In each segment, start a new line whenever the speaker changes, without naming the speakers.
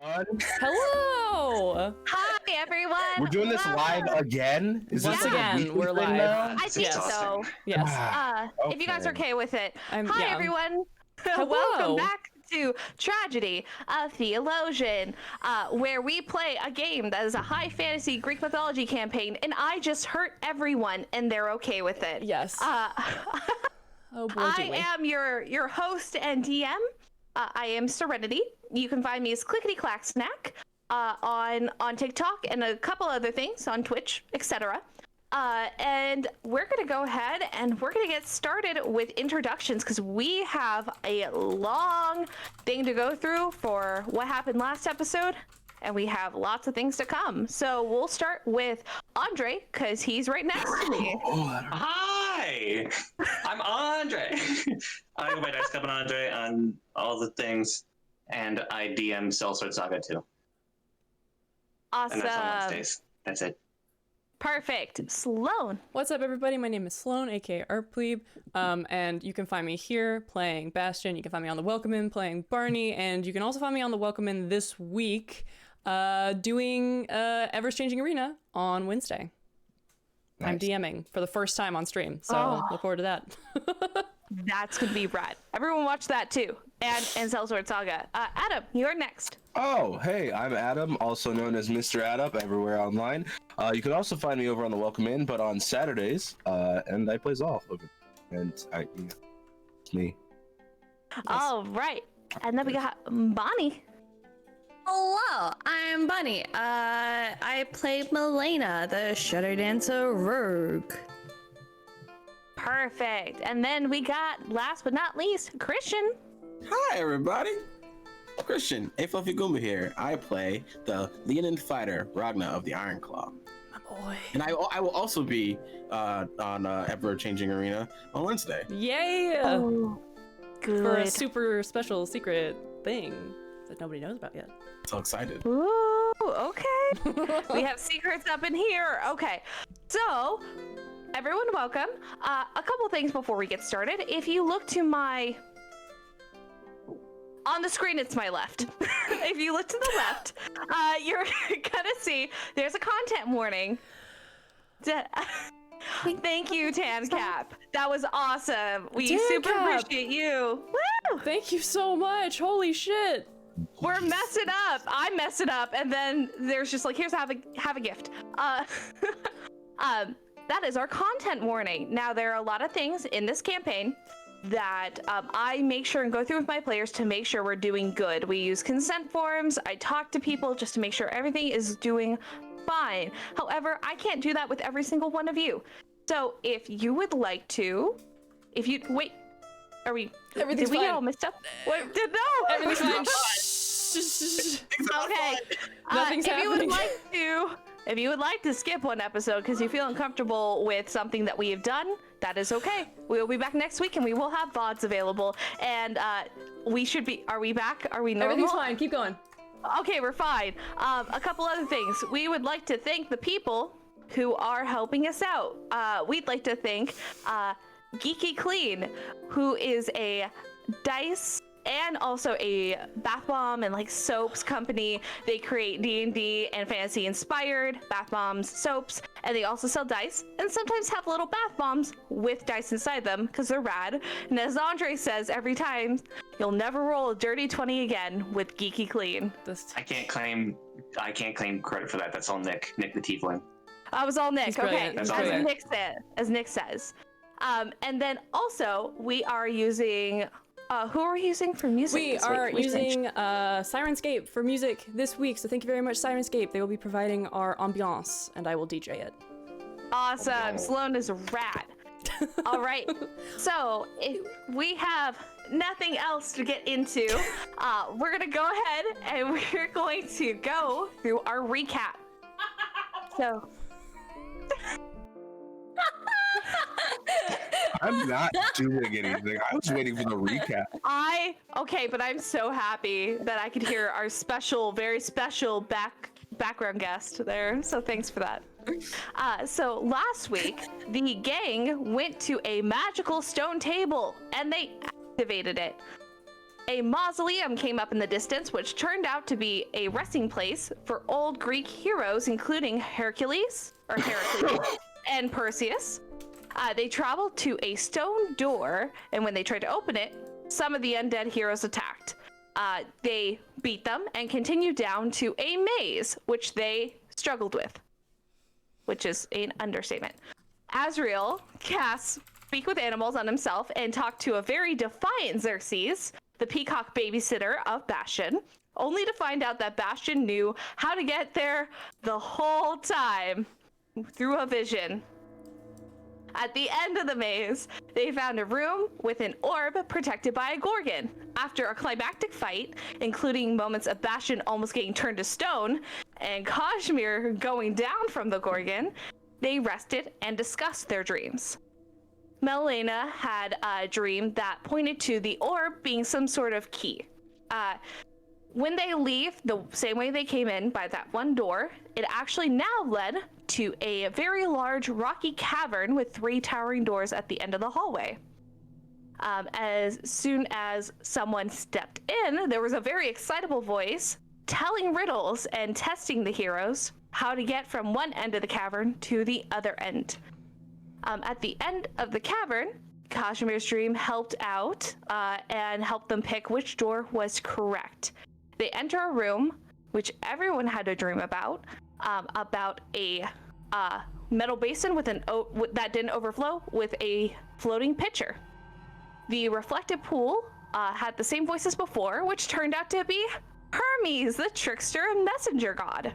Hello!
Hi, everyone!
We're doing this live again? Is
Once
this like a
again,
weekly
we're
thing
live.
now?
I think so.
Yes.
If you guys are okay with it. Hi,
yeah.
everyone!
Hello.
Welcome back to Tragedy, a Theolosian, where we play a game that is a high fantasy Greek mythology campaign, and I just hurt everyone, and they're okay with it.
Yes. Oh boy,
I am your host and DM. I am Serenity. You can find me as Clickety Clack Snack on TikTok and a couple other things on Twitch, etc. And we're gonna go ahead and we're gonna get started with introductions because we have a long thing to go through for what happened last episode, and we have lots of things to come. So we'll start with Andre because he's right next to me.
Hi, I'm Andre. I go by Dice Cup and Andre on all the things, and I DM Sellsword Saga too.
Awesome.
And that's on Wednesdays. That's it.
Perfect. Sloan.
What's up, everybody? My name is Sloan, aka Artplebe, and you can find me here playing Bastian. You can find me on the Welcome In playing Barney, and you can also find me on the Welcome In this week doing Ever's Changing Arena on Wednesday. Nice. I'm DMing for the first time on stream, so look forward to that.
That's gonna be rad. Everyone watch that too, and Sellsword Saga. Adam, you're next.
Oh, hey, I'm Adam, also known as Mr. Adam everywhere online. You can also find me over on the Welcome In, but on Saturdays, and I play Zolf over there. And it's me.
All right, and then we got Bonnie.
Hello, I'm Bunny. I played Melaena, the Shutter Dancer Rogue.
Perfect. And then we got, last but not least, Christian.
Hi, everybody. Christian, a Fluffy Goomba here. I play the Leonin fighter, Ragna of the Iron Claw.
My boy.
And I will also be on Ever Changing Arena on Wednesday.
Yay!
Oh, good.
For a super special secret thing that nobody knows about yet.
So excited.
Ooh, okay. We have secrets up in here. Okay, so everyone welcome. A couple things before we get started. If you look to my... On the screen, it's my left. If you look to the left, you're gonna see there's a content warning. Thank you, TanCap. That was awesome. We super appreciate you. Woo!
Thank you so much. Holy shit.
We're messing up. I mess it up, and then there's just like, here's have a gift. That is our content warning. Now, there are a lot of things in this campaign that I make sure and go through with my players to make sure we're doing good. We use consent forms. I talk to people just to make sure everything is doing fine. However, I can't do that with every single one of you. So if you would like to, wait, are we?
Everything's
did we
fine.
get all messed up? What? No.
Everything's fine.
Okay.
Nothing's happening.
If you would like to skip one episode because you feel uncomfortable with something that we have done, that is okay. We will be back next week and we will have VODs available. And we should be, are we back? Are we normal?
Everything's fine. Keep going.
Okay, we're fine. A couple other things. We would like to thank the people who are helping us out. We'd like to thank Geeky Clean, who is a dice and also a bath bomb and like soaps company. They create D&D and fantasy inspired bath bombs, soaps, and they also sell dice and sometimes have little bath bombs with dice inside them because they're rad. And as Andre says every time, you'll never roll a dirty 20 again with Geeky Clean.
I can't claim credit for that. That's all Nick the Tiefling.
I was all Nick.
He's
Okay,
brilliant.
That's
as Nick says. And then also we are using. Who are we using for music?
We are using Sirenscape for music this week, so thank you very much, Sirenscape. They will be providing our ambiance, and I will DJ it.
Awesome. Sloan is rad. All right. So if we have nothing else to get into, we're gonna go ahead and we're going to go through our recap. So.
I'm not doing anything. I was waiting for the recap.
Okay, but I'm so happy that I could hear our special, very special background guest there. So thanks for that. So last week, the gang went to a magical stone table and they activated it. A mausoleum came up in the distance, which turned out to be a resting place for old Greek heroes, including Hercules and Perseus. They traveled to a stone door, and when they tried to open it, some of the undead heroes attacked. They beat them and continued down to a maze, which they struggled with, which is an understatement. Azrail casts Speak with Animals on himself and talked to a very defiant Xerxes, the peacock babysitter of Bastian, only to find out that Bastian knew how to get there the whole time through a vision. At the end of the maze, they found a room with an orb protected by a gorgon. After a climactic fight, including moments of Bastian almost getting turned to stone and Kazimir going down from the gorgon, they rested and discussed their dreams. Melaena had a dream that pointed to the orb being some sort of key. When they leave the same way they came in by that one door, it actually now led to a very large rocky cavern with 3 towering doors at the end of the hallway. As soon as someone stepped in, there was a very excitable voice telling riddles and testing the heroes how to get from one end of the cavern to the other end. At the end of the cavern, Kazimir's dream helped out and helped them pick which door was correct. They enter a room, which everyone had a dream about a metal basin with that didn't overflow with a floating pitcher. The reflected pool had the same voice as before, which turned out to be Hermes, the trickster and messenger god.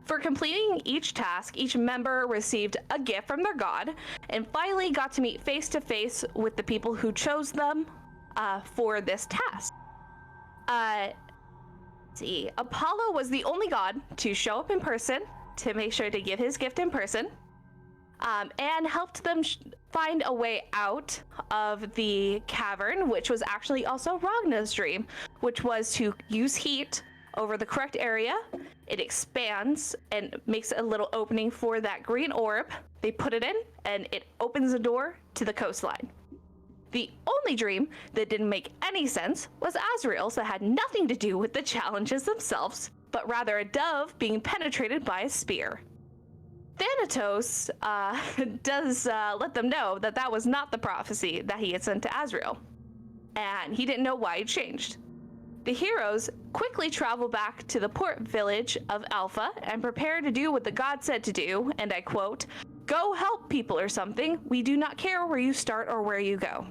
For completing each task, each member received a gift from their god, and finally got to meet face to face with the people who chose them for this task. Let's see, Apollo was the only god to show up in person to make sure to give his gift in person, and helped them find a way out of the cavern, which was actually also Ragna's dream, which was to use heat over the correct area. It expands and makes a little opening for that green orb. They put it in, and it opens a door to the coastline. The only dream that didn't make any sense was Azrail's, that had nothing to do with the challenges themselves, but rather a dove being penetrated by a spear. Thanatos does let them know that that was not the prophecy that he had sent to Azrail, and he didn't know why it changed. The heroes quickly travel back to the port village of Alpha and prepare to do what the god said to do, and I quote, "Go help people or something. We do not care where you start or where you go."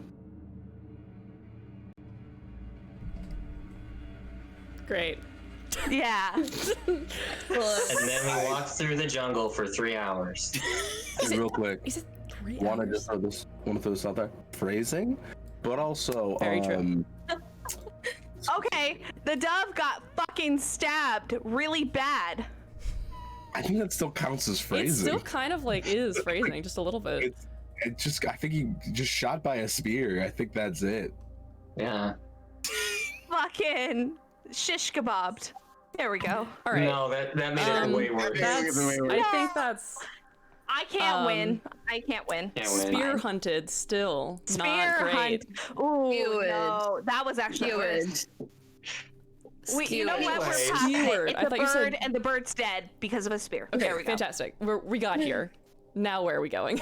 Great.
Yeah.
And then we walked through the jungle for 3 hours.
Hey, real quick,
Is it 3
want to
hours?
just throw this out there? Phrasing, but also
Very true.
Okay, the dove got fucking stabbed really bad.
I think that still counts as phrasing.
It still kind of like is phrasing, just a little bit.
I think he just shot by a spear. I think that's it.
Yeah.
Fucking shish kebabbed. There we go.
All right.
No, that made it way worse.
I think that's
I can't win. I can't win.
Can't win.
spear hunted still
Spear
not great.
hunt. Ooh,
Skewered.
no, that was actually worse. You know what? We're
Anyways.
past it.
Skewered.
It's
I
a
thought you said-
bird, and the bird's dead because of a spear.
Okay,
There we go.
fantastic. We got here. Now where are we going?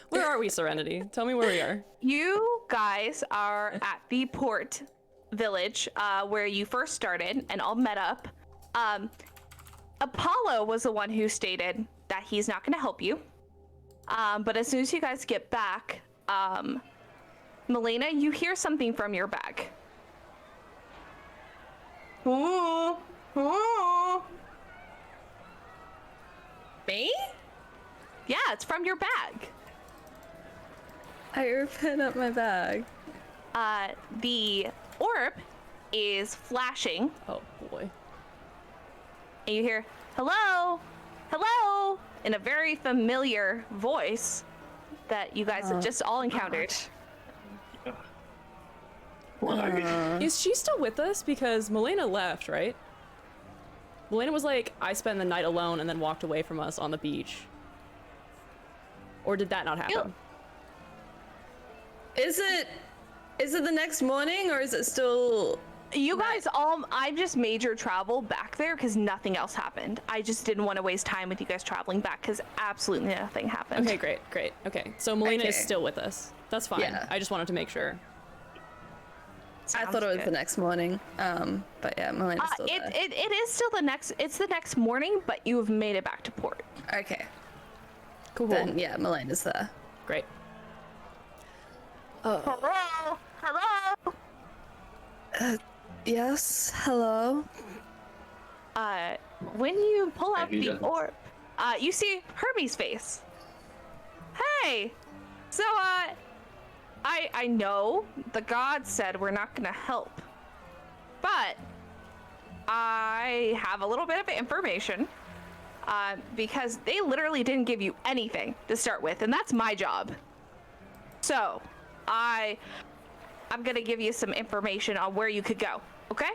Where are we, Serenity? Tell me where we are.
You guys are at the port village where you first started and all met up. Apollo was the one who stated that he's not going to help you. But as soon as you guys get back, Melaena, you hear something from your bag. Ooh, ooh.
Me?
Yeah, it's from your bag.
I open up my bag.
The orb is flashing,
Oh boy.
and you hear, "Hello, hello," in a very familiar voice that you guys have just all encountered.
Is she still with us? Because Melaena left, right? Melaena was like, I spent the night alone and then walked away from us on the beach. Or did that not happen?
Is it Is it the next morning or is it still?
You guys I just major travel back there because nothing else happened. I just didn't want to waste time with you guys traveling back because absolutely nothing happened.
Okay, great. Okay, so Melaena is
Okay.
still with us. That's fine.
Yeah.
I just wanted to make sure.
I thought it was the next morning. But yeah, Melena's still there.
It is still it's the next morning, but you have made it back to port.
Okay.
Cool.
Then yeah, Melena's there.
Great.
Hello? Hello?
Yes. Hello.
When you pull out
Hey, who
the
doesn't?
orb, you see Herbie's face. Hey! So, I know the gods said we're not gonna help, but I have a little bit of information, because they literally didn't give you anything to start with, and that's my job. So, I'm gonna give you some information on where you could go, okay?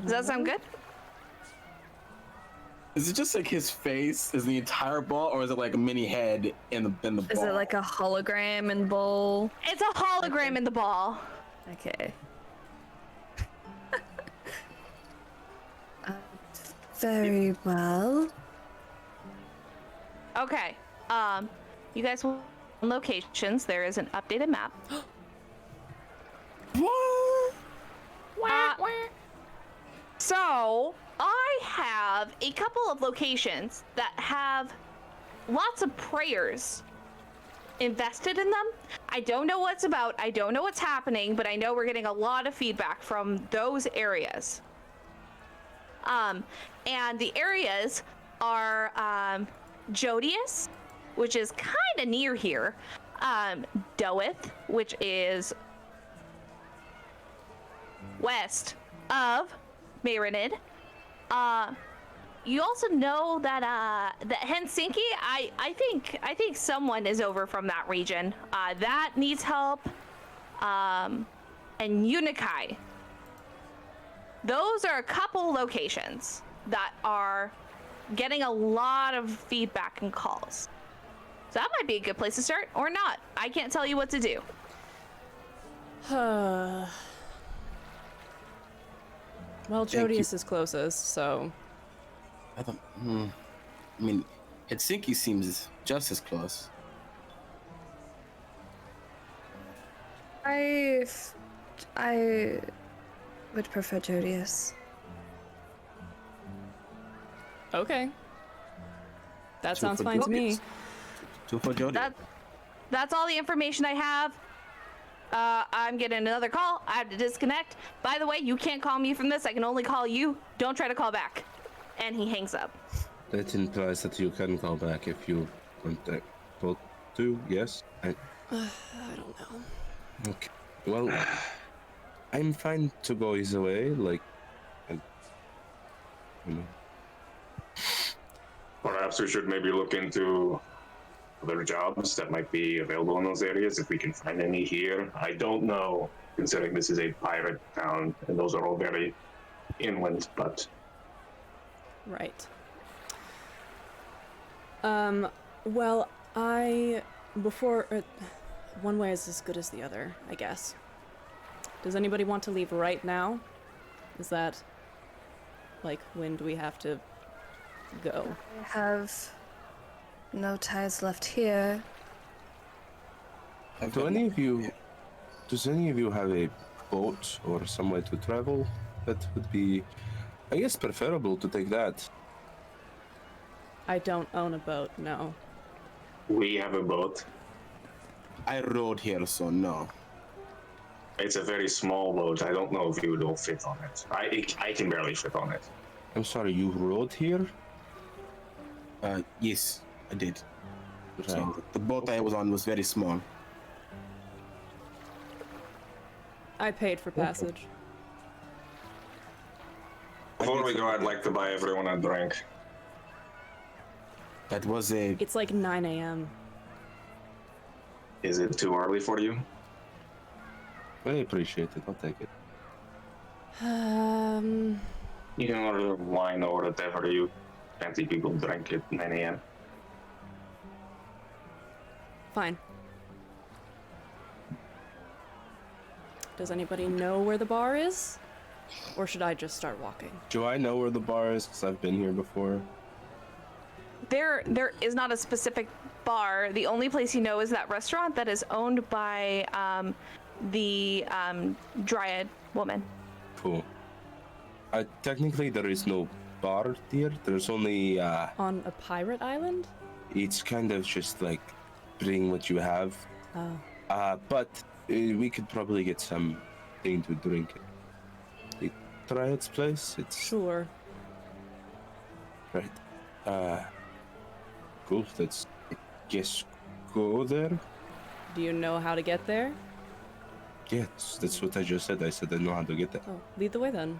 Does that sound good?
Is it just like his face? Is the entire ball, or is it like a mini head in the ball?
Is it like a hologram in bowl?
It's a hologram in the ball.
Okay. Very well.
Okay. You guys will locations. There is an updated map. So I have a couple of locations that have lots of prayers invested in them. I don't know what's about. I don't know what's happening, but I know we're getting a lot of feedback from those areas. And the areas are Jodius, which is kind of near here, Doeth, which is west of Marinid. You also know that that Helsinki, I think someone is over from that region. That needs help. And Unikai. Those are a couple locations that are getting a lot of feedback and calls. So that might be a good place to start, or not. I can't tell you what to do.
Well,
Thank you.
Jodius is closest, so
I mean, Helsinki seems just as close.
I would prefer Jodius.
okay. That sounds
for
fine to me.
Jodius. Two for Jody.
That's all the information I have. I'm getting another call. I have to disconnect. By the way, you can't call me from this. I can only call you. Don't try to call back. And he hangs up.
That implies that you can call back if you want to. Yes.
I don't know.
Okay. Well, I'm fine to go either way. Like, you know.
Perhaps we should maybe look into other jobs that might be available in those areas if we can find any here. I don't know, considering this is a pirate town and those are all very inland, but
Right. Well, one way is as good as the other, I guess. Does anybody want to leave right now? Is that, like, when do we have to go?
I have no ties left here.
Does any of you have a boat or some way to travel? That would be, I guess, preferable to take that.
I don't own a boat, no.
we have a boat.
I rode here, so no.
It's a very small boat. I don't know if you would all fit on it. I can barely fit on it.
I'm sorry, you rode here?
Yes, I did.
Right.
So the boat I was on was very small.
I paid for passage.
Before we go, I'd like to buy everyone a drink.
That was a
It's like 9 a.m.
Is it too early for you?
I appreciate it. I'll take it.
You can order wine or whatever you fancy people drink at 9 a.m.
Fine. Does anybody know where the bar is? Or should I just start walking?
Do I know where the bar is? Because I've been here before.
There is not a specific bar. The only place you know is that restaurant that is owned by the Dryad woman.
Cool. Technically, there is no bar here. There's only,
On a pirate island?
it's kind of just like bring what you have.
Oh.
But we could probably get something to drink. Try its place. It's
Sure.
right. Cool. Let's, I guess, go there.
Do you know how to get there?
Yes, that's what I just said. I said I know how to get there.
Oh, lead the way then.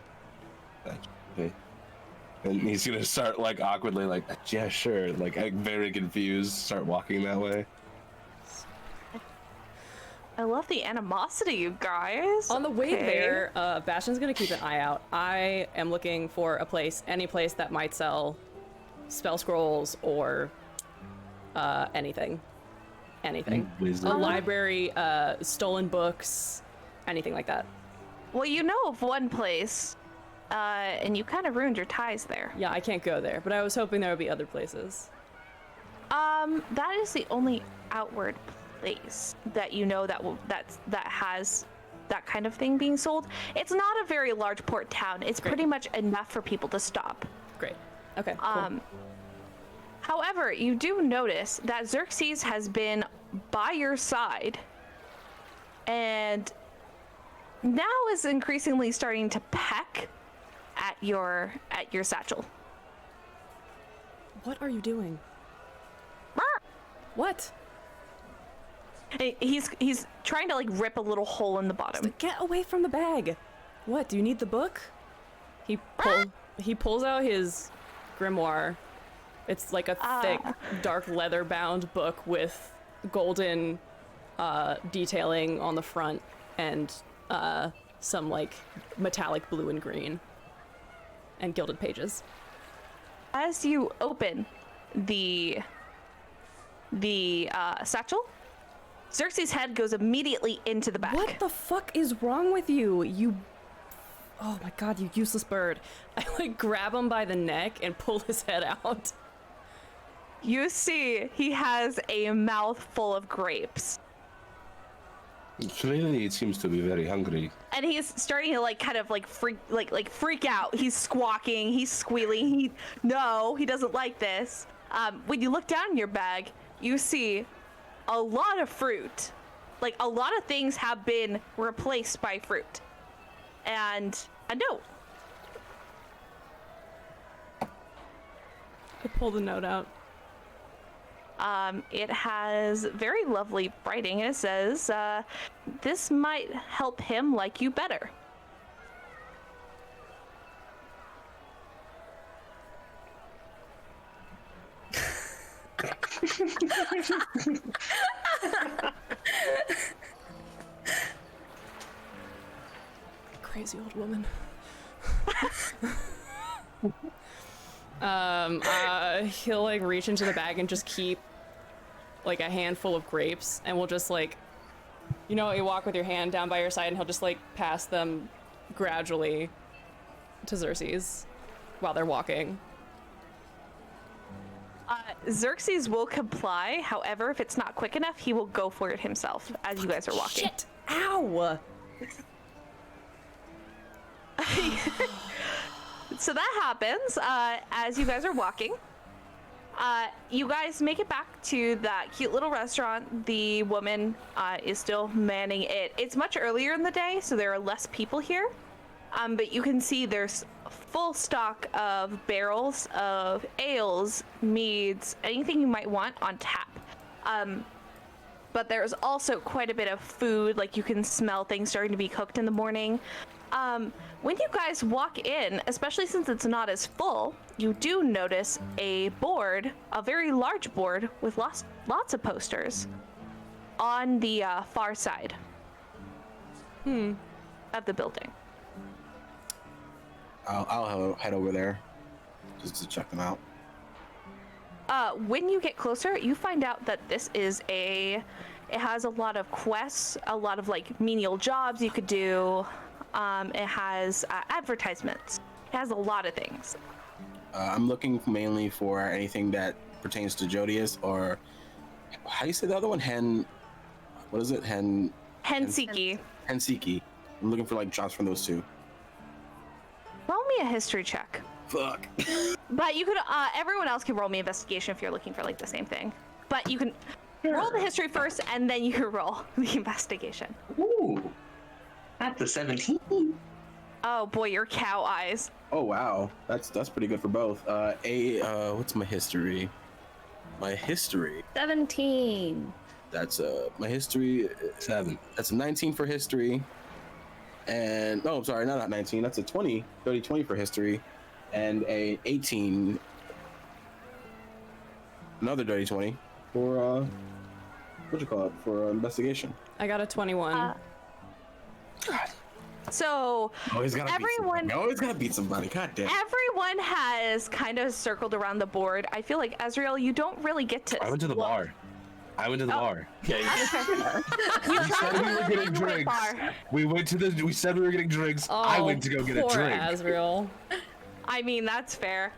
Okay. And he's gonna start like awkwardly, like, yeah, sure, like very confused, start walking that way.
I love the animosity, you guys.
On the way
Okay.
there, Bastian's gonna keep an eye out. I am looking for a place, any place that might sell spell scrolls or anything. Anything.
Wizard.
A library, stolen books, anything like that.
Well, you know of one place, and you kind of ruined your ties there.
Yeah, I can't go there, but I was hoping there would be other places.
That is the only outward place that you know that has that kind of thing being sold. It's not a very large port town. It's pretty much enough for people to stop.
Great. Okay, cool.
However, you do notice that Xerxes has been by your side and now is increasingly starting to peck at your satchel.
What are you doing? What?
He's trying to like rip a little hole in the bottom.
Get away from the bag. What, do you need the book? He pulls out his grimoire. It's like a thick, dark leather-bound book with golden detailing on the front and some like metallic blue and green and gilded pages.
As you open the satchel, Xerxes' head goes immediately into the bag.
What the fuck is wrong with you? Oh my god, you useless bird. I like grab him by the neck and pull his head out.
You see, he has a mouth full of grapes.
Clearly, it seems to be very hungry.
And he's starting to like kind of like freak out. He's squawking, he's squealing. He doesn't like this. When you look down in your bag, you see a lot of fruit. Like a lot of things have been replaced by fruit. And a note.
I pull the note out.
It has very lovely writing, and it says, this might help him like you better.
Crazy old woman. He'll like reach into the bag and just keep like a handful of grapes, and we'll just like, you know, you walk with your hand down by your side and he'll just like pass them gradually to Xerxes while they're walking.
Xerxes will comply. However, if it's not quick enough, he will go for it himself as you guys are walking.
Shit! Ow!
So that happens as you guys are walking. You guys make it back to that cute little restaurant. The woman is still manning it. It's much earlier in the day, so there are less people here. But you can see there's full stock of barrels of ales, meads, anything you might want on tap. But there's also quite a bit of food, like you can smell things starting to be cooked in the morning. When you guys walk in, especially since it's not as full, you do notice a board, a very large board with lots of posters on the far side of the building.
I'll head over there just to check them out.
When you get closer, you find out that this is a It has a lot of quests, a lot of like menial jobs you could do. It has advertisements. It has a lot of things.
I'm looking mainly for anything that pertains to Jodius, or how do you say the other one? What is it?
Hensiki.
Hensiki. I'm looking for like jobs from those two.
Roll me a history check.
Fuck.
But you could, everyone else can roll me investigation if you're looking for like the same thing. But you can roll the history first, and then you can roll the investigation.
Ooh, that's a 17.
Oh boy, your cow eyes.
Oh wow, that's pretty good for both. What's my history? My history.
17.
That's my history.
7.
That's a 19 for history. And no, I'm sorry, not 19. That's a 20 for history, and a 18. Another dirty 20 for for investigation.
I got a 21.
So
Always gotta beat somebody. God damn.
everyone has kind of circled around the board. I feel like Azrail, you don't really get to.
I went to the bar.
Yeah,
You tried to
we were
look
getting
into a
drinks.
bar.
We said we were getting drinks. I went to go get a
poor
drink.
Azrail.
I mean, that's fair.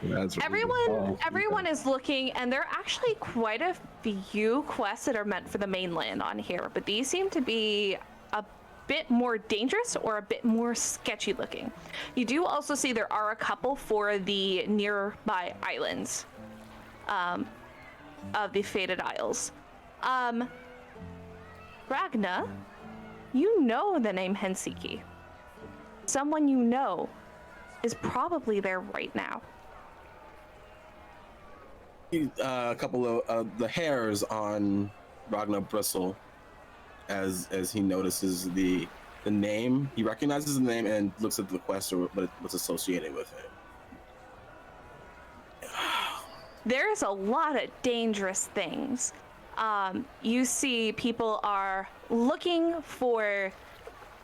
That's
Everyone is looking, and there are actually quite a few quests that are meant for the mainland on here, but these seem to be a bit more dangerous or a bit more sketchy looking. You do also see there are a couple for the nearby islands of the Fated Isles. Ragna, you know the name Hensiki. Someone you know is probably there right now.
A couple of the hairs on Ragna bristle as he notices the name. He recognizes the name and looks at the quest or what's associated with it.
There's a lot of dangerous things. You see people are looking for,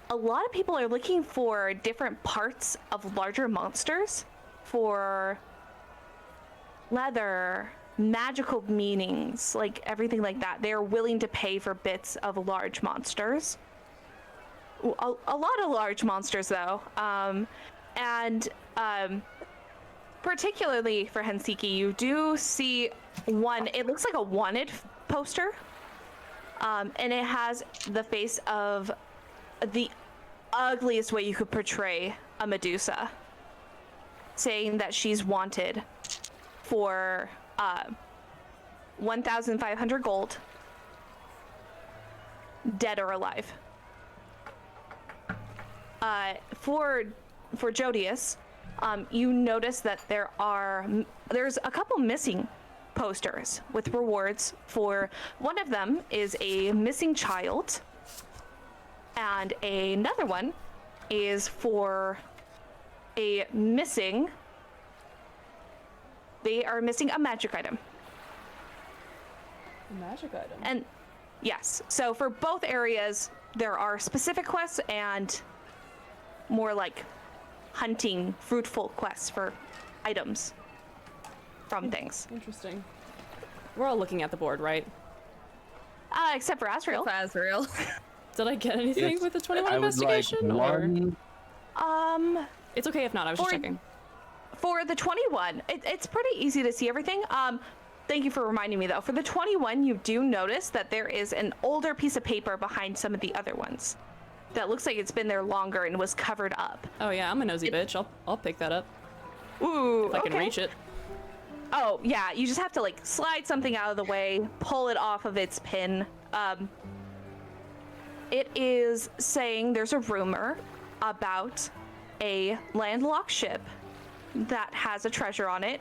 a lot of people are looking for different parts of larger monsters for leather, magical meanings, like everything like that. They're willing to pay for bits of large monsters. A lot of large monsters though. Particularly for Hensiki, you do see one, it looks like a wanted poster. And it has the face of the ugliest way you could portray a Medusa, saying that she's wanted for 1,500 gold, dead or alive. For Jodius, you notice that there's a couple missing posters with rewards. For one of them is a missing child, and another one is for they are missing a magic item.
A magic item.
And yes, so for both areas, there are specific quests and more like hunting, fruitful quests for items from things.
Interesting. We're all looking at the board, right?
Except for Azrail.
For Azrail.
Did I get anything
Yes,
with the 21
I was like
investigation? Or
one.
it's okay if not. I was just checking.
For the 21, it's pretty easy to see everything. Thank you for reminding me though. For the 21, you do notice that there is an older piece of paper behind some of the other ones that looks like it's been there longer and was covered up.
Oh yeah, I'm a nosy bitch. I'll pick that up
Ooh,
if I can reach it.
Oh yeah, you just have to like slide something out of the way, pull it off of its pin. It is saying there's a rumor about a landlocked ship that has a treasure on it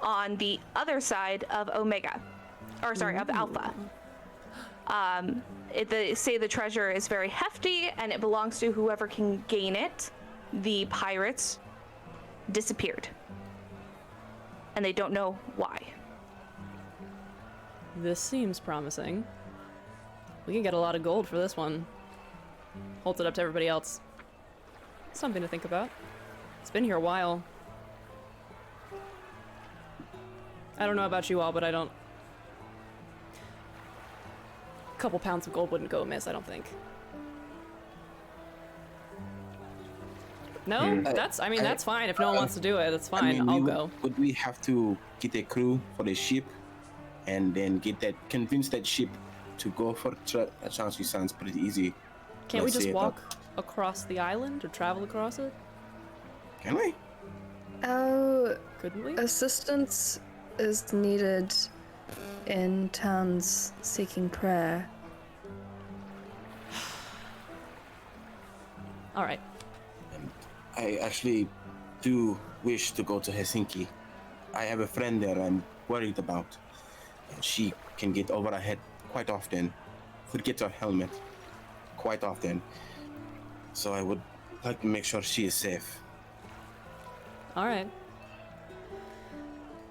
on the other side of Omega, or sorry, of Alpha. They say the treasure is very hefty and it belongs to whoever can gain it. The pirates disappeared, and they don't know why.
This seems promising. We can get a lot of gold for this one. Holds it up to everybody else. Something to think about. It's been here a while. I don't know about you all, but I don't couple pounds of gold wouldn't go amiss, I don't think. No, that's fine. If no one wants to do it, that's fine. I'll go.
Would we have to get a crew for the ship, and then convince that ship to go for that sounds pretty easy.
Can't we just walk across the island or travel across it?
Can we?
Couldn't we?
Assistance is needed in towns seeking prayer.
All right.
I actually do wish to go to Helsinki. I have a friend there I'm worried about. She can get over her head quite often, forget her helmet quite often. So I would like to make sure she is safe.
All right.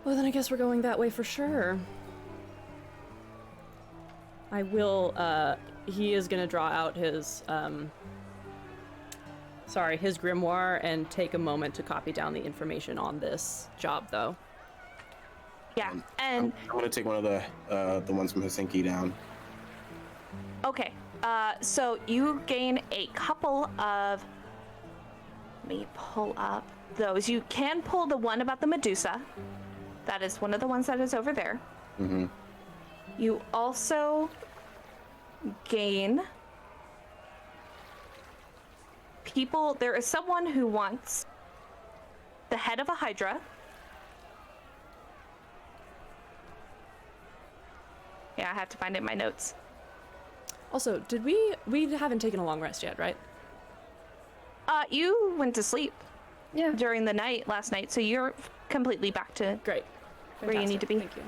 Well, then I guess we're going that way for sure. I will, he is gonna draw out his, his grimoire and take a moment to copy down the information on this job, though.
Yeah, and
I'm gonna take one of the ones from Helsinki down.
okay, so you gain a couple of. Let me pull up those. You can pull the one about the Medusa. That is one of the ones that is over there.
Mm-hmm.
You also gain people. There is someone who wants the head of a Hydra. Yeah, I have to find it in my notes.
Also, did we haven't taken a long rest yet, right?
You went to sleep.
Yeah.
During the night last night, so you're completely back to
Great.
where you need to be.
Thank you.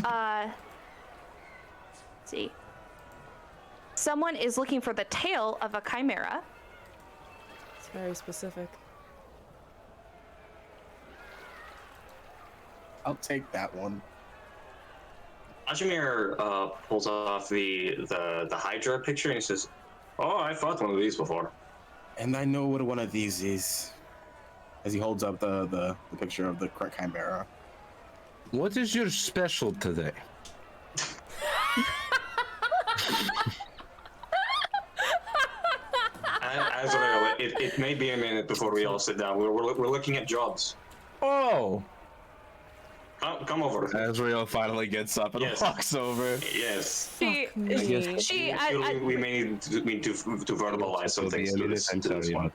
Let's see. Someone is looking for the tail of a chimera.
It's very specific.
I'll take that one.
Kazimir pulls off the Hydra picture and he says, "Oh, I fought one of these before."
And I know what one of these is. As he holds up the picture of the chimera.
What is your special today?
Azrail, it may be a minute before we all sit down. We're looking at jobs.
Oh!
Come over.
Azrail finally gets up and
Yes.
walks over.
Yes.
She
We may need to verbalize some things to this one.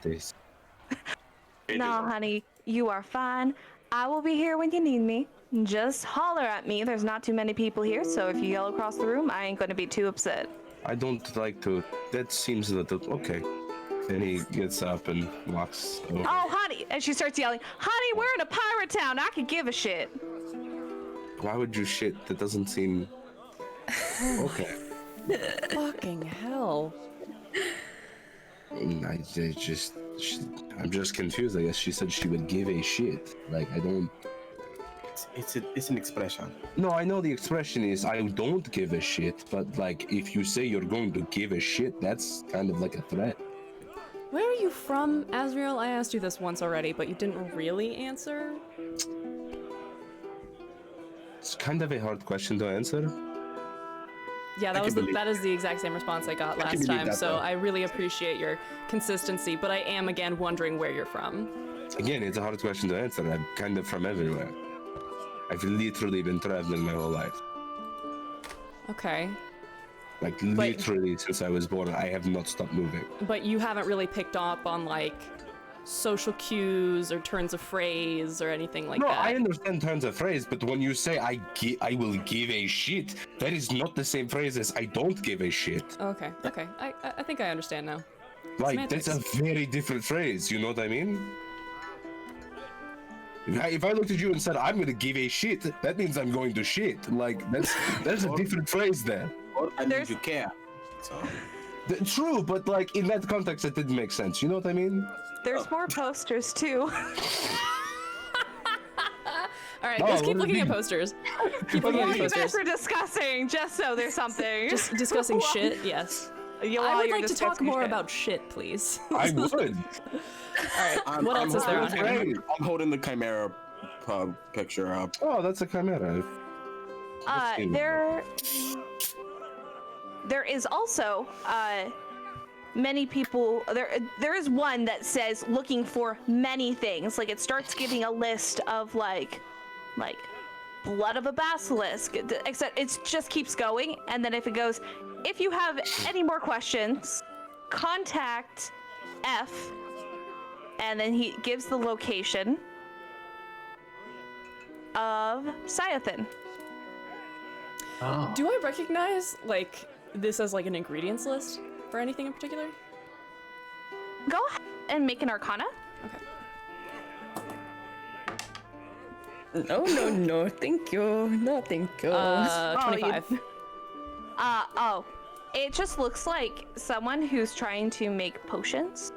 No, honey, you are fine. I will be here when you need me. Just holler at me. There's not too many people here, so if you yell across the room, I ain't gonna be too upset.
I don't like to. That seems a little okay. Then he gets up and walks over.
Oh, honey! And she starts yelling, "Honey, we're in a pirate town. I could give a shit."
Why would you shit? That doesn't seem okay.
Fucking hell.
I'm just confused. I guess she said she would give a shit. Like I don't.
It's an expression.
No, I know the expression is I don't give a shit, but like if you say you're going to give a shit, that's kind of like a threat.
Where are you from, Azrail? I asked you this once already, but you didn't really answer.
It's kind of a hard question to answer.
Yeah, that is the exact same response I got last time, so I really appreciate your consistency, but I am again wondering where you're from.
Again, it's a hard question to answer. I'm kind of from everywhere. I've literally been traveling my whole life.
Okay.
Like literally since I was born, I have not stopped moving.
But you haven't really picked up on like social cues or turns of phrase or anything like that.
No, I understand turns of phrase, but when you say I will give a shit, that is not the same phrase as I don't give a shit.
Okay. I think I understand now.
Like
Semantics.
that's a very different phrase. You know what I mean? If I looked at you and said I'm gonna give a shit, that means I'm going to shit. Like there's a different phrase there.
Or I mean, you care. So.
True, but like in that context, it didn't make sense. You know what I mean?
There's more posters too.
All right, let's keep looking at posters. Keep looking at
You guys
posters.
were discussing, just so there's something.
Just discussing shit, yes. I would like to talk more about shit, please.
I would.
All right, what else is there on here?
I'm holding the chimera picture up.
Oh, that's a chimera.
There is also many people. There is one that says looking for many things. Like it starts giving a list of like blood of a basilisk. Except it just keeps going, and then if it goes, if you have any more questions, contact F, and then he gives the location of Cyathan.
Oh.
Do I recognize like this as like an ingredients list for anything in particular?
Go ahead and make an Arcana.
Okay.
No, thank you. No, thank you.
25.
It just looks like someone who's trying to make potions.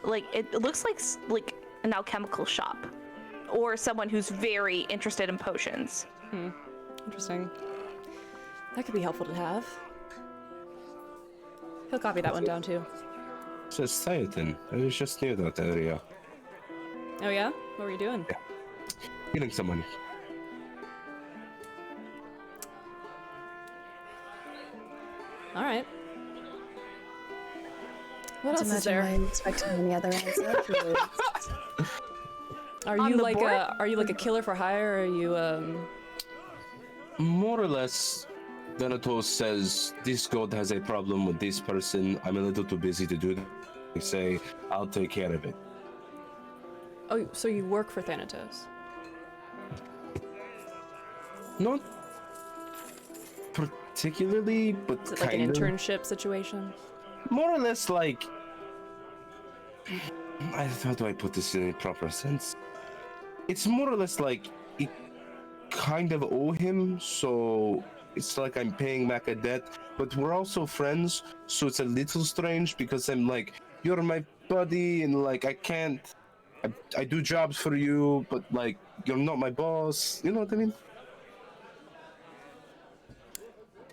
Like it looks like an alchemical shop, or someone who's very interested in potions.
Interesting. That could be helpful to have. He'll copy that one down too.
It says Cyathan. I was just near that area.
Oh yeah? What were you doing?
Yeah. Getting some money.
All right. What else is
Imagine
there?
I expected any other answer.
Are
On
you
the
like
board?
are you like a killer for hire, or are you
More or less, Minotaur says this god has a problem with this person. I'm a little too busy to do that. They say I'll take care of it.
Oh, so you work for Thanatos?
Not particularly, but
Is it like an
kind of.
internship situation?
More or less like. How do I put this in a proper sense? It's more or less like it kind of owe him, so it's like I'm paying back a debt, but we're also friends, so it's a little strange because I'm like, you're my buddy, and like I can't. I do jobs for you, but like you're not my boss. You know what I mean?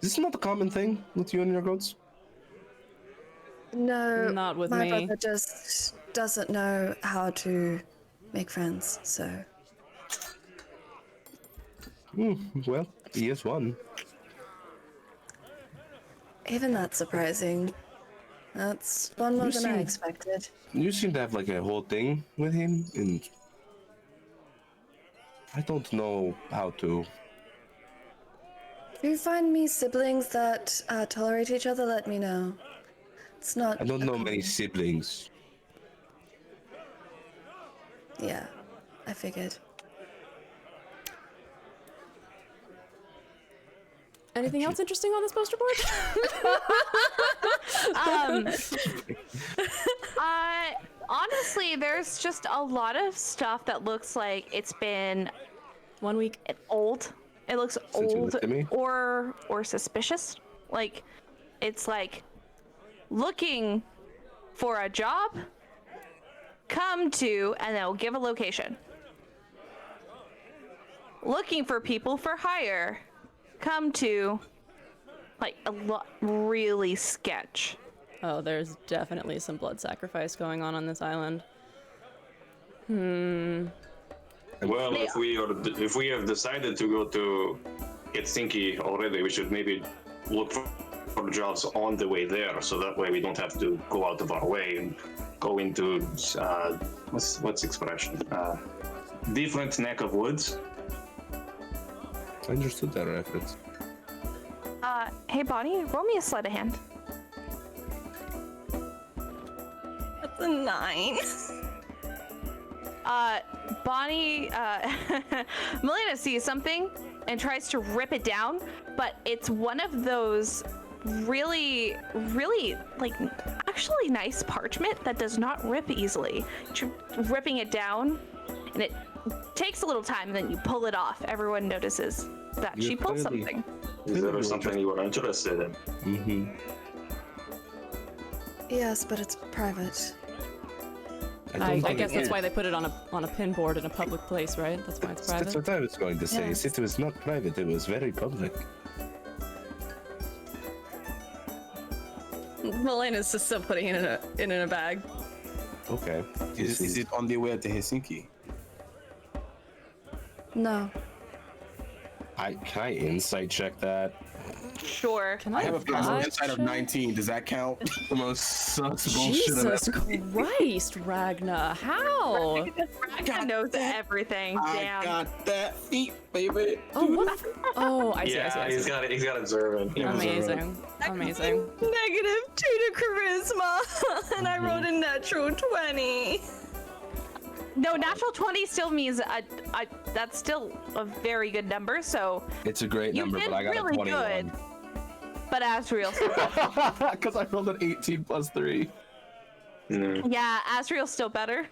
This is not a common thing with you and your goats.
No,
Not with
my
me.
brother just doesn't know how to make friends, so.
Well, he is one.
Even that's surprising. That's one more
You
than I
seem-
expected.
You seem to have like a whole thing with him, and I don't know how to.
If you find me siblings that tolerate each other, let me know. It's not.
I don't
a
know many
common-
siblings.
Yeah, I figured.
Anything else interesting on this poster board?
Honestly, there's just a lot of stuff that looks like it's been
1 week.
old. It looks
Since you
old
looked at me?
or suspicious. Like it's like looking for a job, come to, and they'll give a location. Looking for people for hire, come to, like a lot really sketch.
Oh, there's definitely some blood sacrifice going on this island.
Well, if we have decided to go to Helsinki already, we should maybe look for jobs on the way there, so that way we don't have to go out of our way and go into what's expression? Different neck of woods.
I understood that reference.
Hey Bonnie, roll me a sleight of hand.
That's a 9.
Bonnie, Melaena sees something and tries to rip it down, but it's one of those really, really, like, actually nice parchment that does not rip easily. Ripping it down, and it takes a little time, and then you pull it off. Everyone notices that she pulled
clearly-
something.
Is there something you were interested in?
Mm-hmm.
Yes, but it's private.
I guess that's why they put it on a pin board in a public place, right? That's why it's
That's
private.
what I was going to say.
Yes.
It was not private, it was very public.
Melena's just still putting it in a bag.
Okay.
Is it on the way to Helsinki?
No.
Can I insight check that?
Sure.
Can
I have a passive
bot
insight of
check?
19. Does that count?
The most sus bullshit I've
Jesus
ever.
Christ, Ragna, how?
Ragna knows everything.
I
Damn.
got that feet, baby.
Oh, what? Oh, I see, I see,
Yeah,
I see.
he's got observant.
Yeah.
Amazing, amazing.
-2 to charisma, and I rolled a natural 20.
No, natural 20 still means that's still a very good number. So
It's a great
you
number,
did
but I got
really
a 21.
good. But Azrael still.
Because I rolled an 18 plus 3.
Yeah, Azrael's still better.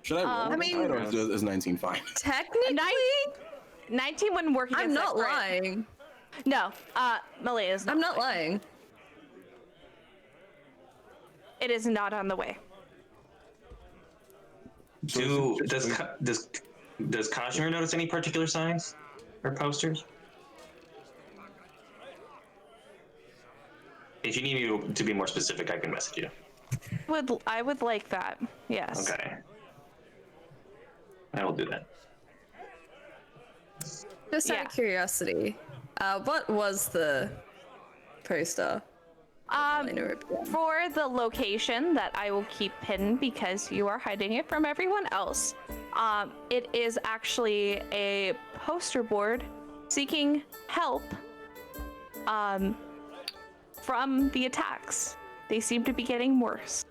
Should I roll?
I
mean-
or is 19 fine?
Technically,
19 wouldn't work against
I'm not
that crit.
lying.
No, Melaena's not.
I'm not lying.
It is not on the way.
Does Kazimir notice any particular signs or posters? If you need me to be more specific, I can message you.
I would like that. Yes.
Okay. I will do that.
Just out
Yeah.
of curiosity, what was the poster?
For the location that I will keep hidden because you are hiding it from everyone else, it is actually a poster board seeking help from the attacks. They seem to be getting worse.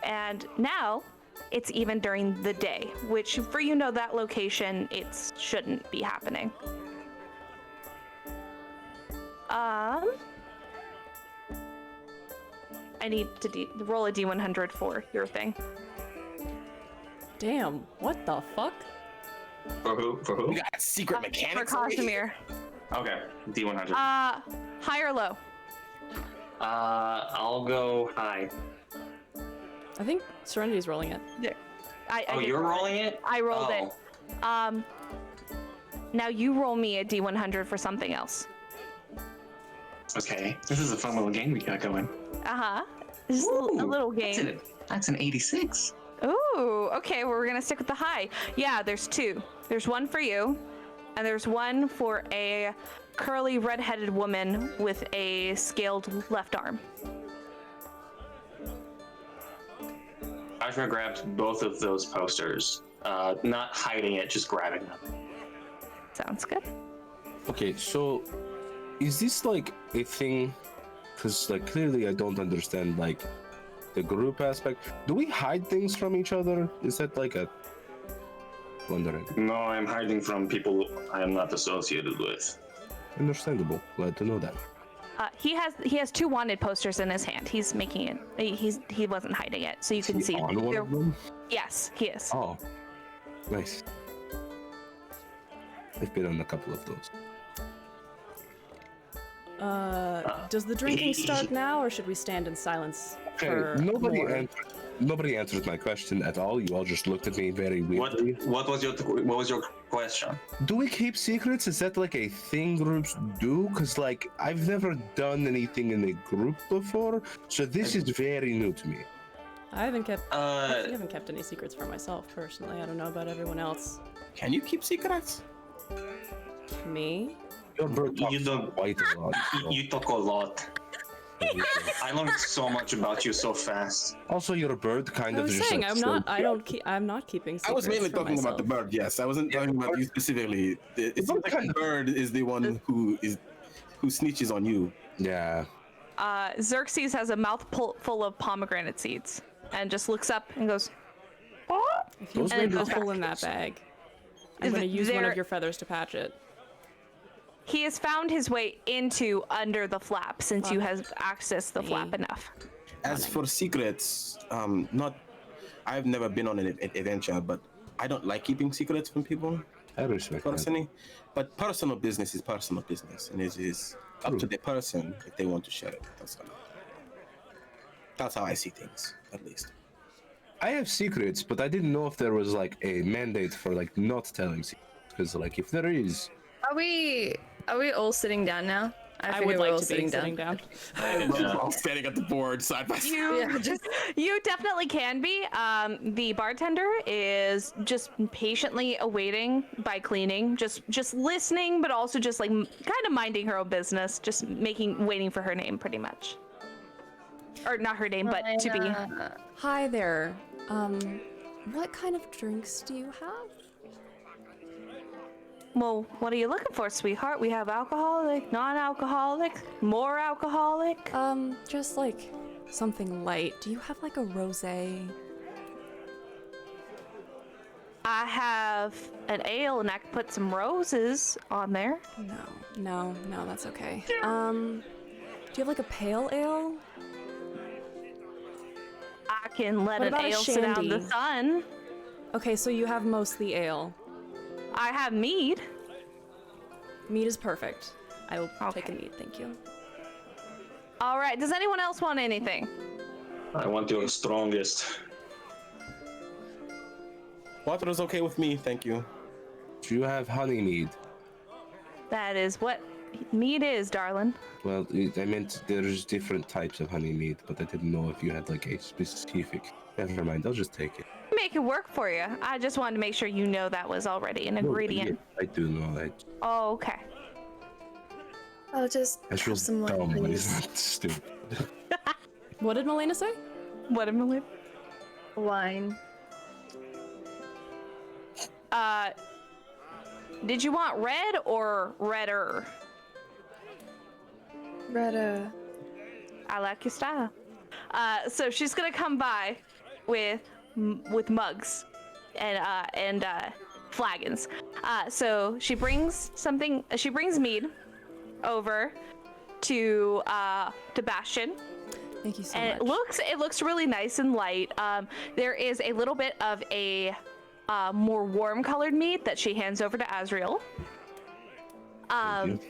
And now it's even during the day, which for that location, it shouldn't be happening. I need to roll a D100 for your thing.
Damn, what the fuck?
For who? For who?
We got secret mechanics.
For
over here?
Kazimir.
Okay, D100.
High or low?
I'll go high.
I think Serenity's rolling it.
I
Oh,
did
you're
roll it.
rolling it?
I rolled
Oh.
it. Now you roll me a D100 for something else.
Okay, this is a fun little game we got going.
This is a little
That's
game.
it. That's an 86.
Ooh, okay, well, we're gonna stick with the high. Yeah, there's two. There's one for you, and there's one for a curly red-headed woman with a scaled left arm.
Kazimir grabbed both of those posters, not hiding it, just grabbing them.
Sounds good.
Okay, so is this like a thing? Because like clearly I don't understand like the group aspect. Do we hide things from each other? Is that like a wondering?
No, I'm hiding from people I am not associated with.
Understandable. Glad to know that.
He has two wanted posters in his hand. He's making it. He wasn't hiding it, so you can see.
On one
They're-
of them?
Yes, he is.
Oh, nice. I've been on a couple of those.
Does the drinking start now, or should we stand in silence for
Nobody
more?
nobody answered my question at all. You all just looked at me very weirdly.
What was your question?
Do we keep secrets? Is that like a thing groups do? Because like I've never done anything in a group before, so this is very new to me.
I haven't kept any secrets for myself personally. I don't know about everyone else.
Can you keep secrets?
Me?
Your bird
You
talks
don't-
quite a lot. so-
You talk a lot. I learned so much about you so fast.
Also, your bird kind
I
of
was
just
saying
like,
I'm not keeping secrets
I was mainly
for
talking about the
myself.
bird. Yes, I wasn't talking about you specifically. It seems like the bird is the one who snitches on you.
Yeah.
Xerxes has a mouth full of pomegranate seeds and just looks up and goes,
If you
Those
rip a
windows-
hole in that bag, I'm going to use one
There-
of your feathers to patch it.
he has found his way into under the flap since you have accessed the flap enough.
As for secrets, I've never been on an adventure, but I don't like keeping secrets from people
I respect that.
personally. But personal business is personal business, and it is up to the person if they want to share it. That's how I see things, at least.
I have secrets, but I didn't know if there was like a mandate for like not telling secrets. Because like if there is,
Are we all sitting down now?
I
figure
would
we're
like
all
to be sitting down.
We're all standing at the board side by side.
You definitely can be. The bartender is just patiently awaiting by cleaning, just listening, but also just like kind of minding her own business, just waiting for her name, pretty much. Or not her name, but to be.
Hi there. What kind of drinks do you have?
Well, what are you looking for, sweetheart? We have alcoholic, non-alcoholic, more alcoholic.
Just like something light. Do you have like a rosé?
I have an ale, and I can put some roses on there.
No, that's okay. Do you have like a pale ale?
I can let
What
an
about a
ale sit out in the
shandy?
sun.
Okay, so you have mostly ale.
I have mead.
Mead is perfect. I will take a
Okay.
mead, thank you.
All right. Does anyone else want anything?
I want your strongest.
Water is okay with me, thank you.
Do you have honey mead?
That is what mead is, darling.
Well, I meant there's different types of honey mead, but I didn't know if you had like a specific. Never mind, I'll just take it.
Make it work for you. I just wanted to make sure you know that was already an ingredient.
Yes, I do know that.
Oh, okay.
I'll just
I feel
have some wine,
dumb, but
please.
it's not stupid.
What did Melaena say?
What am I?
Wine.
Did you want red or redder?
Redder.
I like your style. So she's gonna come by with mugs and flagons. So she brings something. She brings mead over to Bastian.
Thank you so
And
much.
it looks really nice and light. There is a little bit of a more warm colored mead that she hands over to Azrail.
Thank you.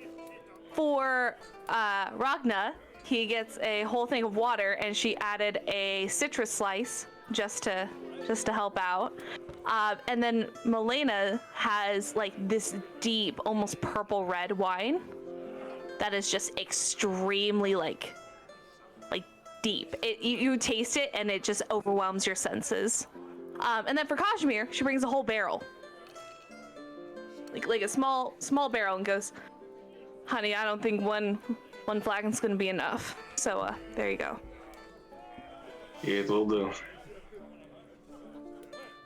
For Ragna, he gets a whole thing of water, and she added a citrus slice just to help out. And then Melaena has like this deep, almost purple red wine that is just extremely like deep. You taste it, and it just overwhelms your senses. And then for Kazimir, she brings a whole barrel, like a small barrel, and goes, "Honey, I don't think one flagon's gonna be enough. So there you go.
It will do.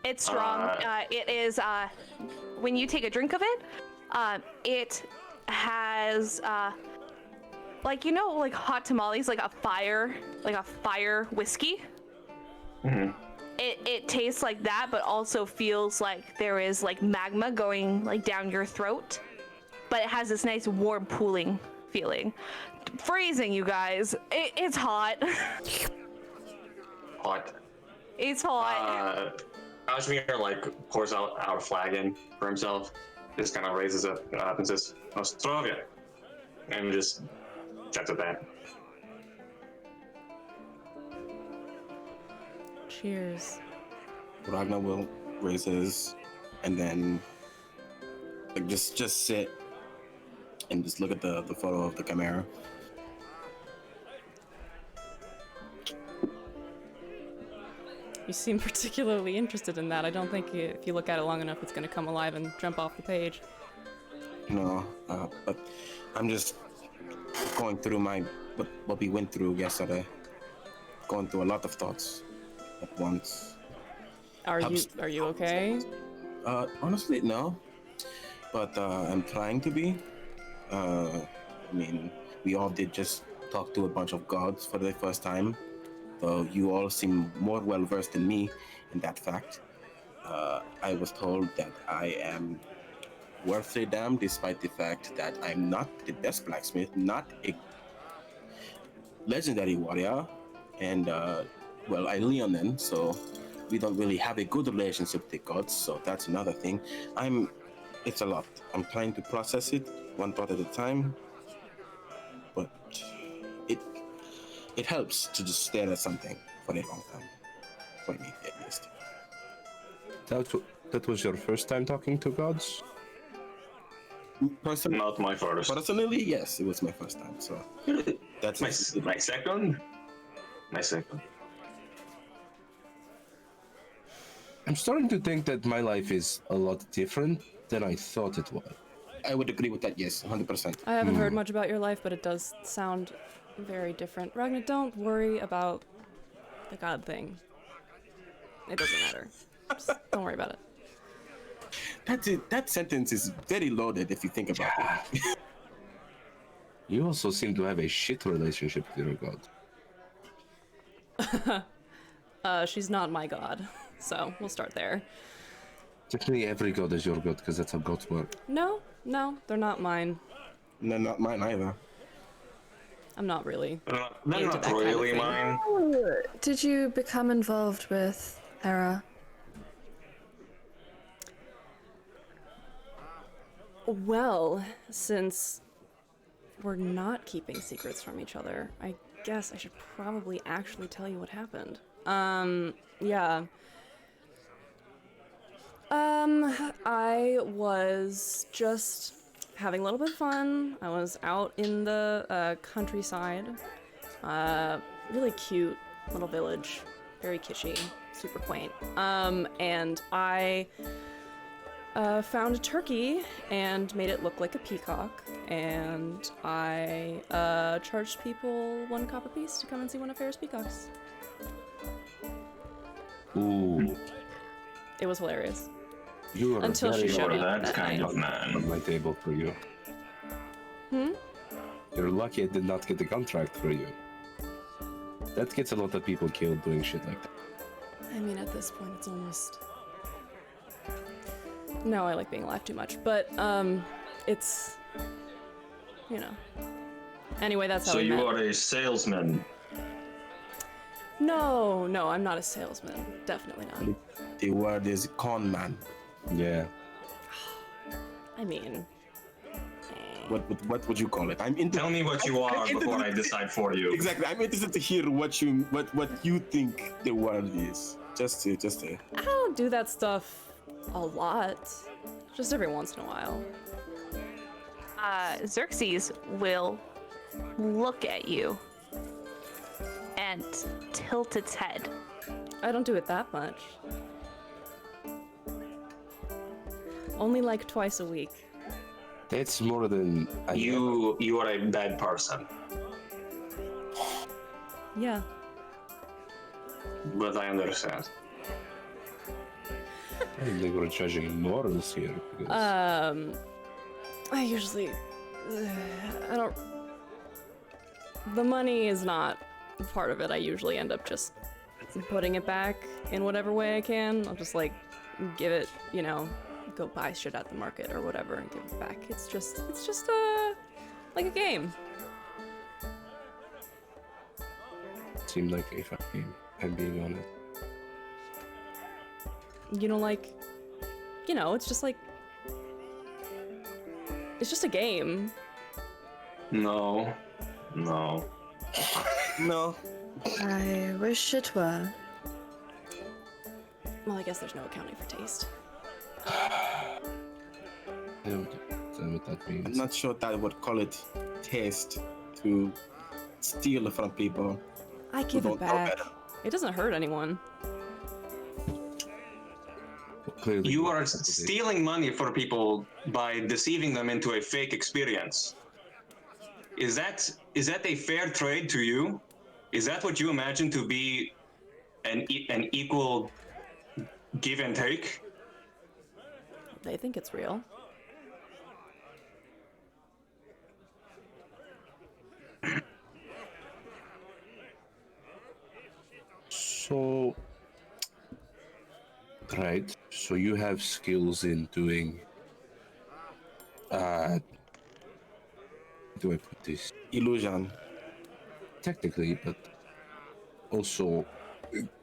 It's strong. It is. When you take a drink of it, it has like like hot tamales, like a fire whiskey.
Mm-hmm.
It tastes like that, but also feels like there is like magma going like down your throat. But it has this nice warm pooling feeling. Freezing, you guys. It's hot.
Hot.
It's hot.
Kazimir like pours out our flagon for himself. Just kind of raises up and says, "Nostrovia," and just checks at that.
Cheers.
Ragna will raise his, and then like just sit and just look at the photo of the Chimera.
You seem particularly interested in that. I don't think if you look at it long enough, it's going to come alive and jump off the page.
No, but I'm just going through what we went through yesterday. Going through a lot of thoughts at once.
Are you okay?
Honestly, no. But I'm trying to be. I mean, we all did just talk to a bunch of gods for the first time. Though you all seem more well versed than me in that fact. I was told that I am worth a damn, despite the fact that I'm not the best blacksmith, not a legendary warrior, and well, I Leonin, so we don't really have a good relationship with the gods. So that's another thing. It's a lot. I'm trying to process it one thought at a time, but it helps to just stare at something for a long time, for me at least.
That was your first time talking to gods?
Not my first.
Personally, yes, it was my first time. So that's
My second. My second.
I'm starting to think that my life is a lot different than I thought it was.
I would agree with that. Yes, 100%.
I haven't heard much about your life, but it does sound very different. Ragna, don't worry about the god thing. It doesn't matter. Just don't worry about it.
That's it. That sentence is very loaded if you think about it.
You also seem to have a shit relationship with your god.
She's not my god, so we'll start there.
Technically, every god is your god because that's how gods work.
No, they're not mine.
No, not mine either.
I'm not really.
They're
Into
not
that kind of
really
thing.
mine.
Did you become involved with Hera?
Well, since we're not keeping secrets from each other, I guess I should probably actually tell you what happened. Yeah. I was just having a little bit of fun. I was out in the countryside. Really cute little village. Very kitschy. Super quaint. And I found a turkey and made it look like a peacock. And I charged people 1 copper piece to come and see one of Farrah's peacocks.
Ooh,
It was hilarious.
you are
Until she
very
showed
You're
up
that kind of man.
on my table for you. You're lucky I did not get the contract for you. That gets a lot of people killed doing shit like that.
I mean, at this point, it's almost... No, I like being alive too much, but, it's... You know. Anyway, that's how
So
we
you
met.
are a salesman.
No, I'm not a salesman. Definitely not.
The word is con man.
Yeah.
I mean...
What would you call it? I'm into.
Tell me what you are
I'm
before I
interested-
decide for you.
Exactly. I'm interested to hear what you think the word is. Just to.
I don't do that stuff a lot. Just every once in a while.
Xerxes will look at you and tilt its head.
I don't do it that much. Only like twice a week.
That's more than I
You are a bad person,
Yeah.
but I understand.
I think we're judging morals here. Because
I usually... I don't... The money is not part of it. I usually end up just putting it back in whatever way I can. I'll just, like, give it, you know, go buy shit at the market or whatever and give it back. It's just like a game.
seemed like a fun game, I'm being honest.
You know, like... You know, it's just like... It's just a game.
No.
No.
I wish it were.
Well, I guess there's no accounting for taste.
I don't know what that
I'm
means.
not sure that I would call it taste to steal from people.
I give
don't
it
know
back.
better.
It doesn't hurt anyone.
Clearly,
You are stealing money for people by deceiving them into a fake experience. Is that a fair trade to you? Is that what you imagine to be an equal give and take?
They think it's real.
So, right. So you have skills in doing. Do I put this?
Illusion.
Technically, but also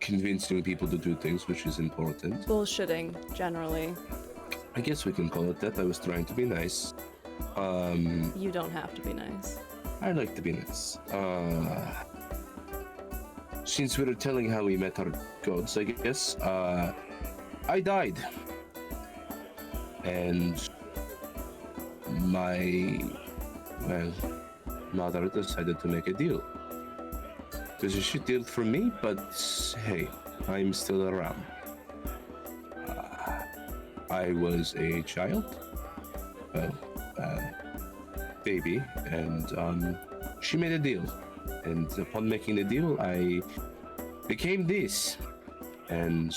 convincing people to do things, which is important.
Bullshitting, generally.
I guess we can call it that. I was trying to be nice.
You don't have to be nice.
I like to be nice. Since we were telling how we met our gods, I guess, I died. And my, well, mother decided to make a deal. It was a shit deal for me, but hey, I'm still around. I was a child, well, baby, and she made a deal. And upon making the deal, I became this. And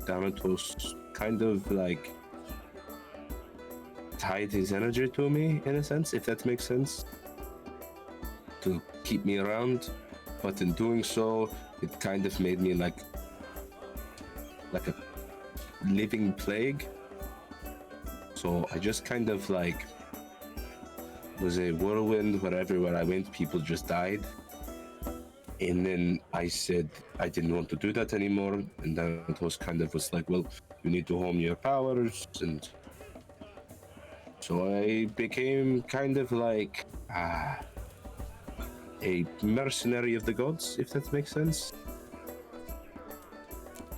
Thanatos kind of like tied his energy to me, in a sense, if that makes sense, to keep me around. But in doing so, it kind of made me like a living plague. So I just kind of like was a whirlwind where everywhere I went, people just died. And then I said I didn't want to do that anymore. And then it was kind of was like, well, you need to hone your powers. And so I became kind of like a mercenary of the gods, if that makes sense.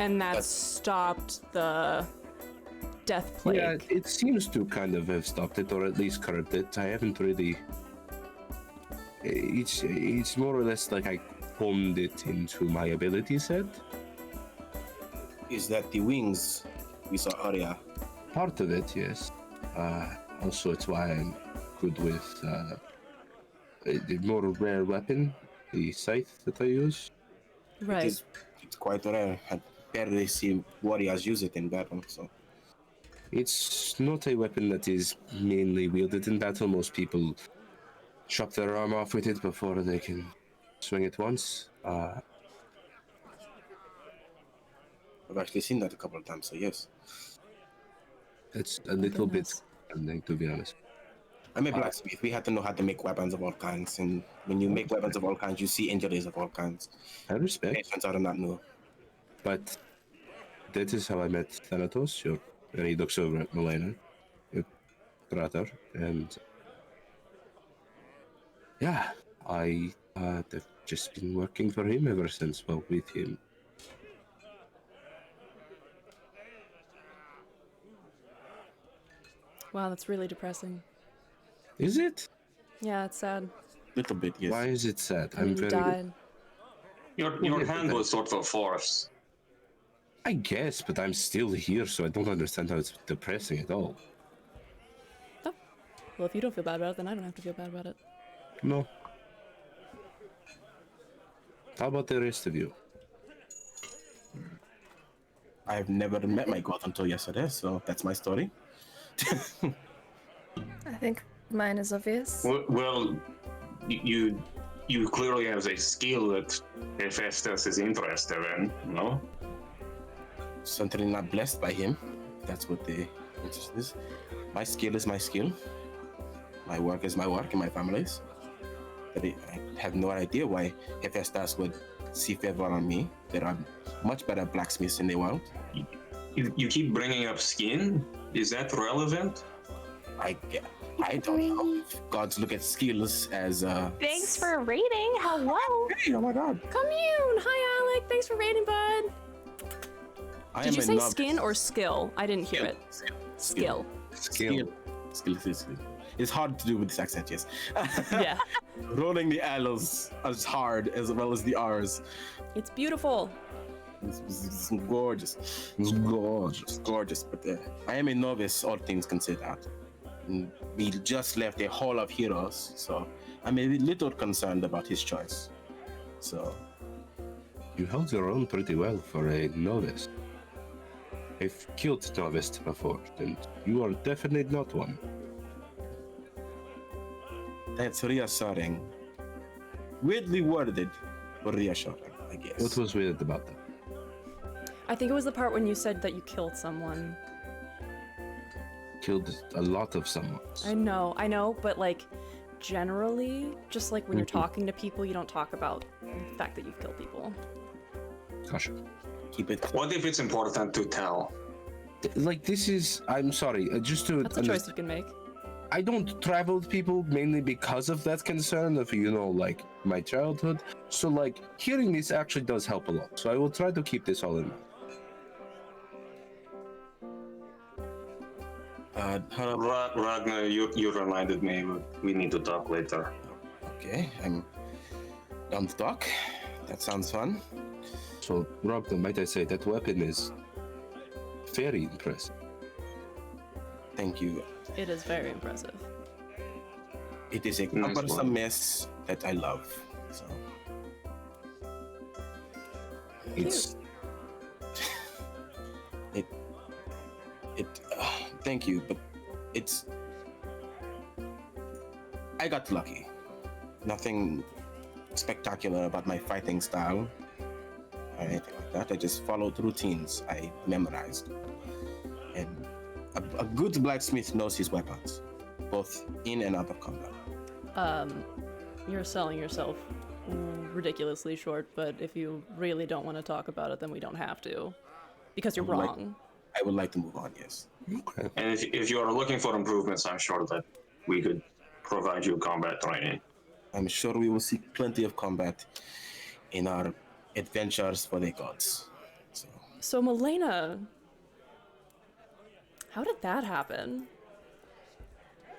And that stopped the death plague.
Yeah, it seems to kind of have stopped it, or at least curbed it. I haven't really. It's more or less like I honed it into my ability set.
Is that the wings we saw earlier?
Part of it, yes. Also, it's why I'm good with a more rare weapon, the scythe that I use.
Right.
It's quite rare. I barely see warriors use it in battle, so.
It's not a weapon that is mainly wielded in battle. Most people chop their arm off with it before they can swing it once.
I've actually seen that a couple of times, so yes.
It's a little bit challenging, to be honest.
I'm a blacksmith. We had to know how to make weapons of all kinds, and when you make weapons of all kinds, you see injuries of all kinds.
I respect.
Patients are not new.
But that is how I met Thanatos, and he looks over at Melaena, your brother, and yeah, I have just been working for him ever since, well, with him.
Wow, that's really depressing.
Is it?
Yeah, it's sad.
Little bit, yes.
Why is it sad?
I mean, you died.
Your hand was sort of forced.
I guess, but I'm still here, so I don't understand how it's depressing at all.
Oh. Well, if you don't feel bad about it, then I don't have to feel bad about it.
No. How about the rest of you?
I've never met my god until yesterday, so that's my story.
I think mine is obvious.
Well, you clearly have a skill that Hephaestus is interested in, no?
Certainly not blessed by him. That's what the interest is. My skill is my skill. My work is my work and my family's. But I have no idea why Hephaestus would see favor on me. There are much better blacksmiths in the world.
You keep bringing up skin? Is that relevant?
I don't know. Gods look at skills as
Thanks for rating. Hello.
Hey, oh my god.
Commune! Hi, Alec! Thanks for rating, bud! Did you say skin or skill? I didn't hear it. Skill.
Skill. It's hard to do with this accent, yes.
Yeah.
Rolling the L's as hard as well as the R's.
It's beautiful.
It's gorgeous. It's gorgeous. But I am a novice, all things considered. We just left a hall of heroes, so I'm a little concerned about his choice. So.
You held your own pretty well for a novice. I've killed novice before, and you are definitely not one.
That's reassuring. Weirdly worded, but reassuring, I guess.
What was weird about that?
I think it was the part when you said that you killed someone.
Killed a lot of someone.
I know, but like, generally, just like when you're talking to people, you don't talk about the fact that you've killed people.
Gosh.
Keep it.
What if it's important to tell?
Like, this is... I'm sorry, just to...
That's a choice you can make.
I don't travel with people mainly because of that concern of, like, my childhood. So, like, hearing this actually does help a lot. So I will try to keep this all in mind.
Ragna, you reminded me we need to talk later.
Okay, I'm down to talk. That sounds fun.
So, Ragnar, might I say that weapon is very impressive.
Thank you.
It is very impressive.
It is a
Nice
cumbersome
one.
mess that I love. So
It's
thank you, but it's I got lucky. Nothing spectacular about my fighting style or anything like that. I just followed routines I memorized. And a good blacksmith knows his weapons, both in and out of combat.
You're selling yourself ridiculously short, but if you really don't want to talk about it, then we don't have to. Because you're
Like-
wrong.
I would like to move on, yes.
okay.
And if you are looking for improvements, I'm sure that we could provide you combat training.
I'm sure we will see plenty of combat in our adventures for the gods.
So, Melaena, how did that happen?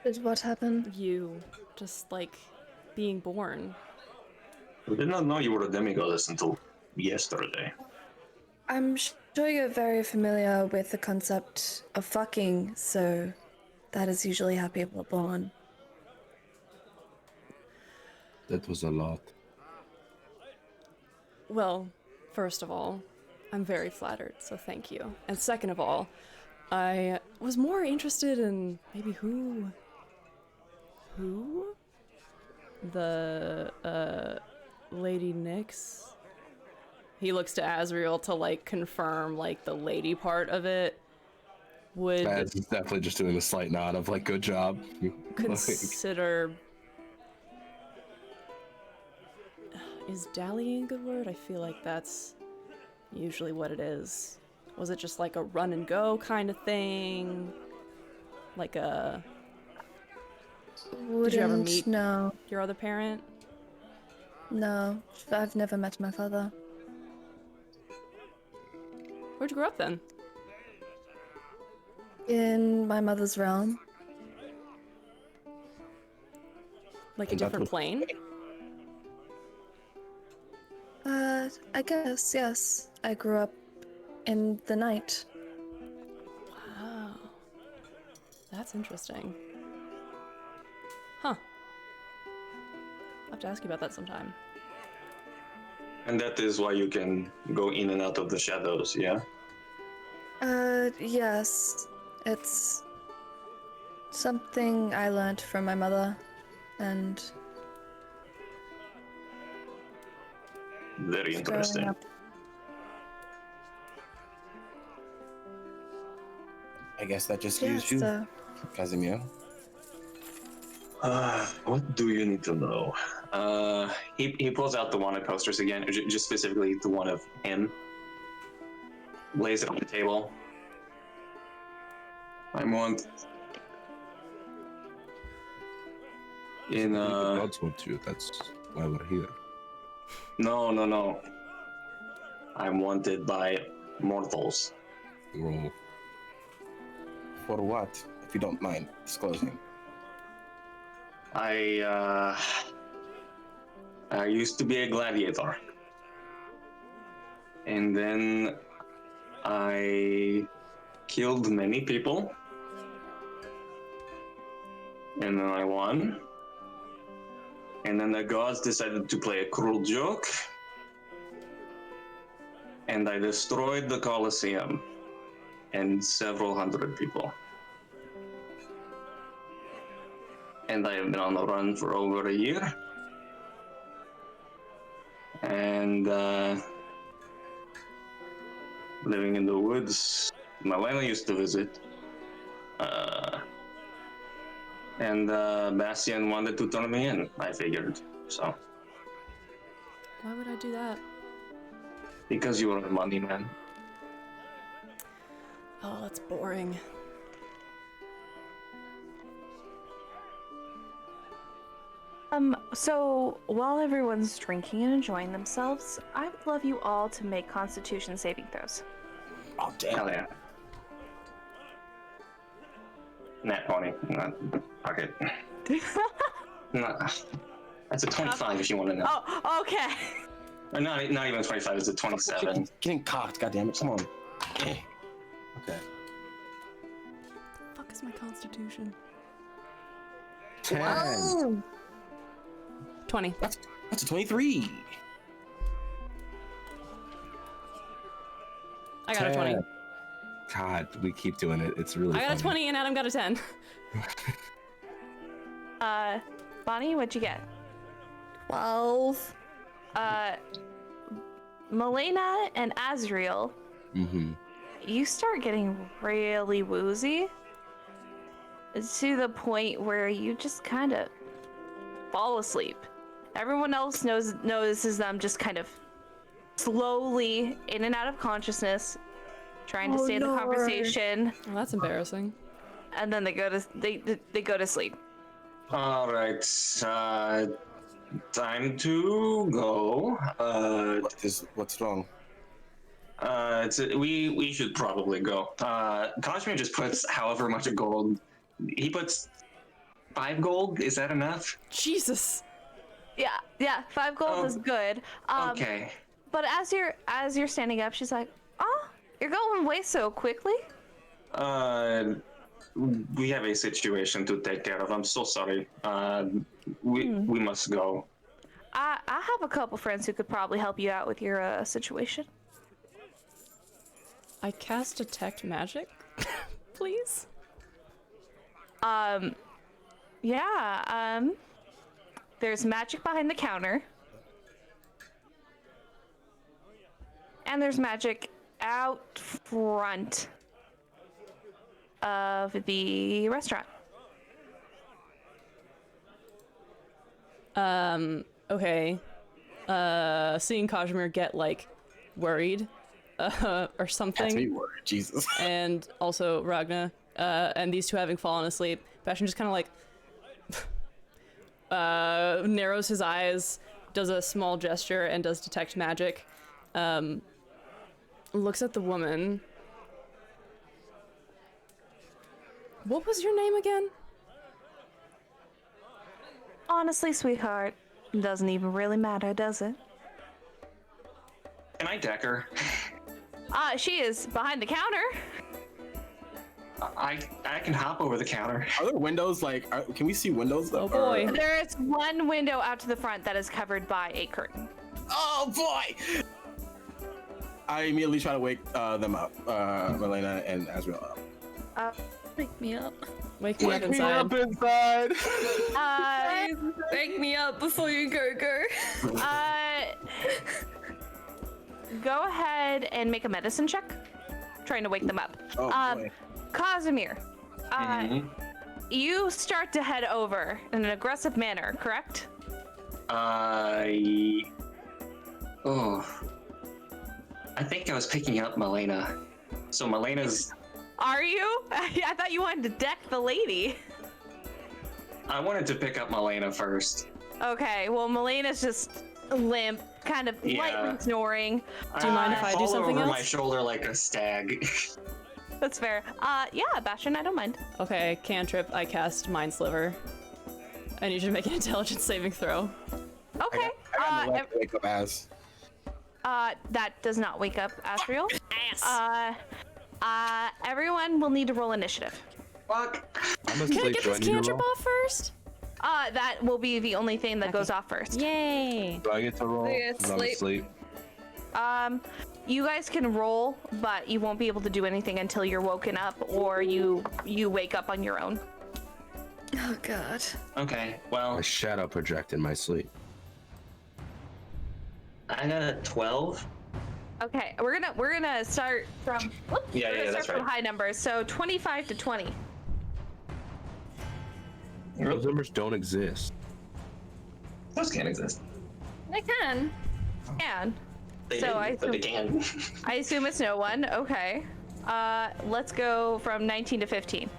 Did what happen?
You just, like, being born.
We did not know you were a demigoddess until yesterday.
I'm sure you're very familiar with the concept of fucking, so that is usually how people are born.
That was a lot.
Well, first of all, I'm very flattered, so thank you. And second of all, I was more interested in maybe who? The, Lady Nyx? He looks to Azrail to, like, confirm, like, the lady part of it. Would
Baz is definitely just doing a slight nod of like, good job.
consider... Is dallying a good word? I feel like that's usually what it is. Was it just like a run and go kind of thing? Like a...
Wouldn't
you ever meet-
No,
your other parent?
no. I've never met my father.
Where'd you grow up then?
In my mother's realm.
Like a
And that
different
was-
plane?
I guess, yes. I grew up in the night.
Wow. That's interesting. Huh. I'll have to ask you about that sometime.
And that is why you can go in and out of the shadows, yeah?
Yes. It's something I learned from my mother, and
Very
growing
interesting.
up.
I guess that just
Yes,
leaves you, Kazimir.
What do you need to know? He pulls out the wanted posters again, just specifically the one of him. Lays it on the table. I want in
The gods want you. That's why we're here.
no. I'm wanted by mortals.
Roll.
For what, if you don't mind disclosing?
I used to be a gladiator. And then I killed many people. And then I won. And then the gods decided to play a cruel joke. And I destroyed the Colosseum and several hundred people. And I have been on the run for over a year. And living in the woods. Melaena used to visit. And Bastian wanted to turn me in, I figured. So,
Why would I do that?
because you are a money man.
Oh, that's boring.
So while everyone's drinking and enjoying themselves, I would love you all to make Constitution saving throws.
Oh, damn.
Hell yeah. Nat 20. Fuck it. No, that's a 25 if you want to know.
Oh, okay.
Or not even a 25, it's a 27.
Getting cocked, goddammit. Come on. Okay.
Fuck is my constitution?
10.
20.
That's a 23.
I got a 20.
God, we keep doing it. It's really
I got a
funny.
20 and Adam got a 10.
Bonnie, what'd you get?
12.
Melaena and Azrail, you start getting really woozy. It's to the point where you just kind of fall asleep. Everyone else notices them just kind of slowly in and out of consciousness, trying to stay in the conversation,
Well, that's embarrassing.
and then they go to sleep.
All right, time to go.
What's wrong?
We should probably go. Kazimir just puts however much of gold. He puts 5 gold. Is that enough?
Jesus.
Yeah, 5 gold is good.
Okay.
But as you're standing up, she's like, "Oh, you're going away so quickly."
We have a situation to take care of. I'm so sorry. We must go.
I have a couple friends who could probably help you out with your situation.
I cast detect magic, please.
There's magic behind the counter. And there's magic out front of the restaurant.
Okay. Seeing Kazimir get like worried, or something.
That's me worried, Jesus.
And also Ragna, and these two having fallen asleep, Bastian just kind of like narrows his eyes, does a small gesture, and does detect magic. Looks at the woman. What was your name again?
Honestly, sweetheart, doesn't even really matter, does it?
Can I deck her?
She is behind the counter.
I can hop over the counter.
Are there windows? Can we see windows though?
Oh boy.
There's one window out to the front that is covered by a curtain.
Oh boy! I immediately try to wake them up, Melaena and Azrail up.
Wake me up.
Wake me up inside.
inside.
Wake me up before you go.
Go ahead and make a medicine check. Trying to wake them up.
Oh boy.
Kazimir, you start to head over in an aggressive manner, correct?
I think I was picking up Melaena. So Melena's...
Are you? I thought you wanted to deck the lady.
I wanted to pick up Melaena first.
Okay, well, Melena's just limp, kind of lightly snoring.
Do you mind if I do something
over
else?
my shoulder like a stag.
That's fair. Yeah, Bastian, I don't mind.
Okay, cantrip, I cast Mind Sliver. I need you to make an intelligence saving throw.
Okay.
I got no to wake up Az.
That does not wake up Azrail. Everyone will need to roll initiative.
Fuck.
I'm
Can I get this cantrip off first?
That will be the only thing that goes off first.
Yay!
Do I get to roll?
Yeah,
I'm asleep.
You guys can roll, but you won't be able to do anything until you're woken up or you wake up on your own.
Oh god.
Okay, well,
I shadow project in my sleep.
I got a 12.
Okay, we're gonna start from
That's
from
right.
high numbers. So 25 to 20.
Those numbers don't exist.
Those can't exist.
I can.
And
They
so
didn't, but they can.
I assume it's no one. Okay. Let's go from 19 to 15.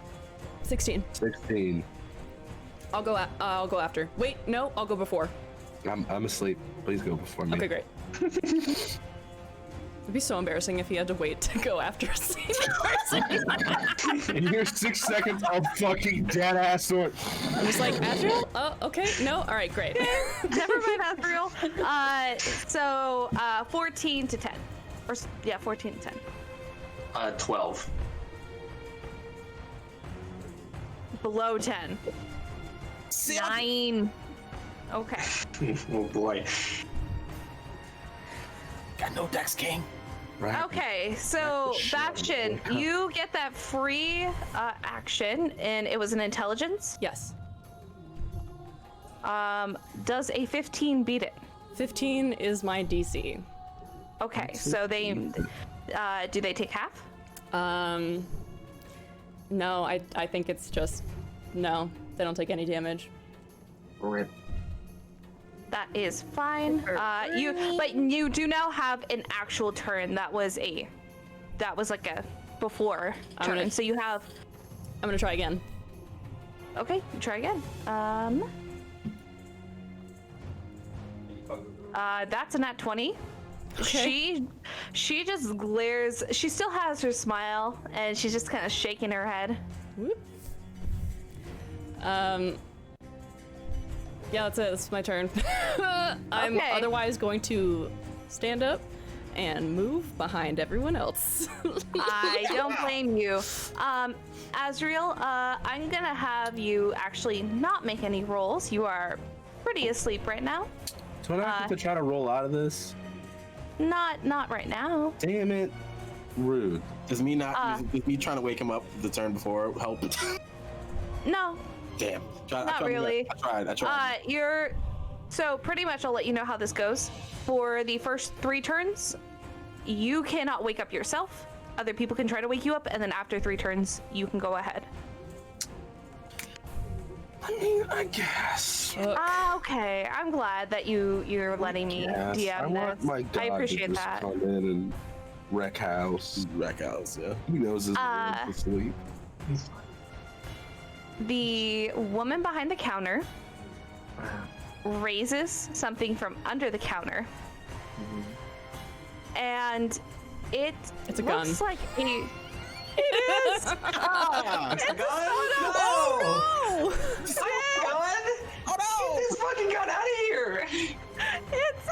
16.
16.
I'll go after. Wait, no, I'll go before.
I'm asleep. Please go before me.
Okay, great. It'd be so embarrassing if he had to wait to go after a same person.
And here's 6 seconds of fucking dead ass sword.
I'm just like, Azrail? Oh, okay. No? All right, great.
Never mind, Azrail. So 14 to 10. Or, yeah, 14 to 10.
12.
Below 10. 9. Okay.
Oh boy.
Got no dex, King.
Right.
Okay, so Bastian, you get that free action, and it was an intelligence.
Yes.
Does a 15 beat it?
15 is my DC.
Okay, so they do they take half?
No, I think it's just, no, they don't take any damage.
Rip.
That is fine. But you do now have an actual turn. That was like a before turn. So you have.
I'm gonna try again.
Okay, try again. That's a nat 20.
Okay.
She just glares. She still has her smile, and she's just kind of shaking her head.
Whoop. Yeah, that's it. That's my turn. I'm
Okay.
otherwise going to stand up and move behind everyone else.
I don't blame you. Azrael, I'm gonna have you actually not make any rolls. You are pretty asleep right now.
So I have to try to roll out of this?
Not right now.
Damn it. Rude.
Does me trying to wake him up the turn before help?
No,
Damn.
Not really.
I tried.
So pretty much I'll let you know how this goes. For the first 3 turns, you cannot wake up yourself. Other people can try to wake you up, and then after 3 turns, you can go ahead.
I mean, I guess.
Okay. I'm glad that you're letting me
Yes,
DM
I want
this.
my dog
I appreciate
to just
that.
come in and wreck house.
Wreck house, yeah.
He knows his way to sleep.
The woman behind the counter raises something from under the counter, and
It's a
looks
gun.
like a. It is.
It's a gun? Oh no! Get this fucking gun out of here!
It's.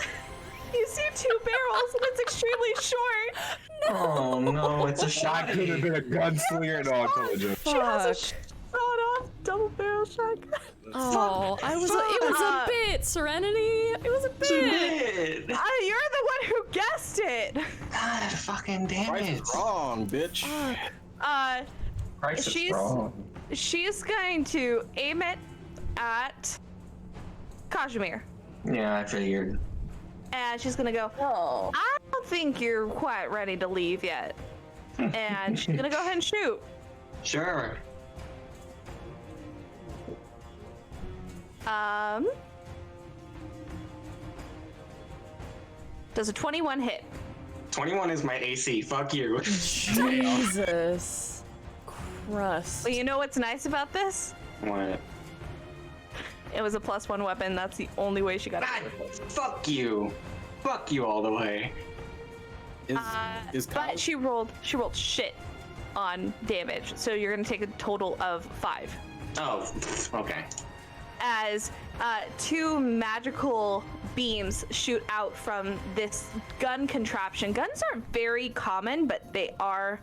You see 2 barrels, and it's extremely short.
Oh no, it's a
I
shotgun.
could have been a gunslinger. No, I told you.
She has a
Fuck.
sawed-off double barrel shotgun.
Oh, it was a bit, Serenity. It was a bit.
Shit.
You're the one who guessed it.
God, fucking damn
Price
it.
is wrong, bitch.
Price is
She's-
wrong.
She's going to aim it at Kazimir.
Yeah, I figured.
And she's gonna go, I don't think you're quite ready to leave yet. And she's gonna go ahead and shoot.
Sure.
Does a 21 hit?
21 is my AC. Fuck you.
Jesus. Crust.
Well, you know what's nice about this?
What?
It was a +1 weapon. That's the only way she got
God,
it.
fuck you. Fuck you all the way.
Is
But she rolled shit on damage. So you're gonna take a total of 5.
Oh, okay.
As 2 magical beams shoot out from this gun contraption. Guns aren't very common, but they are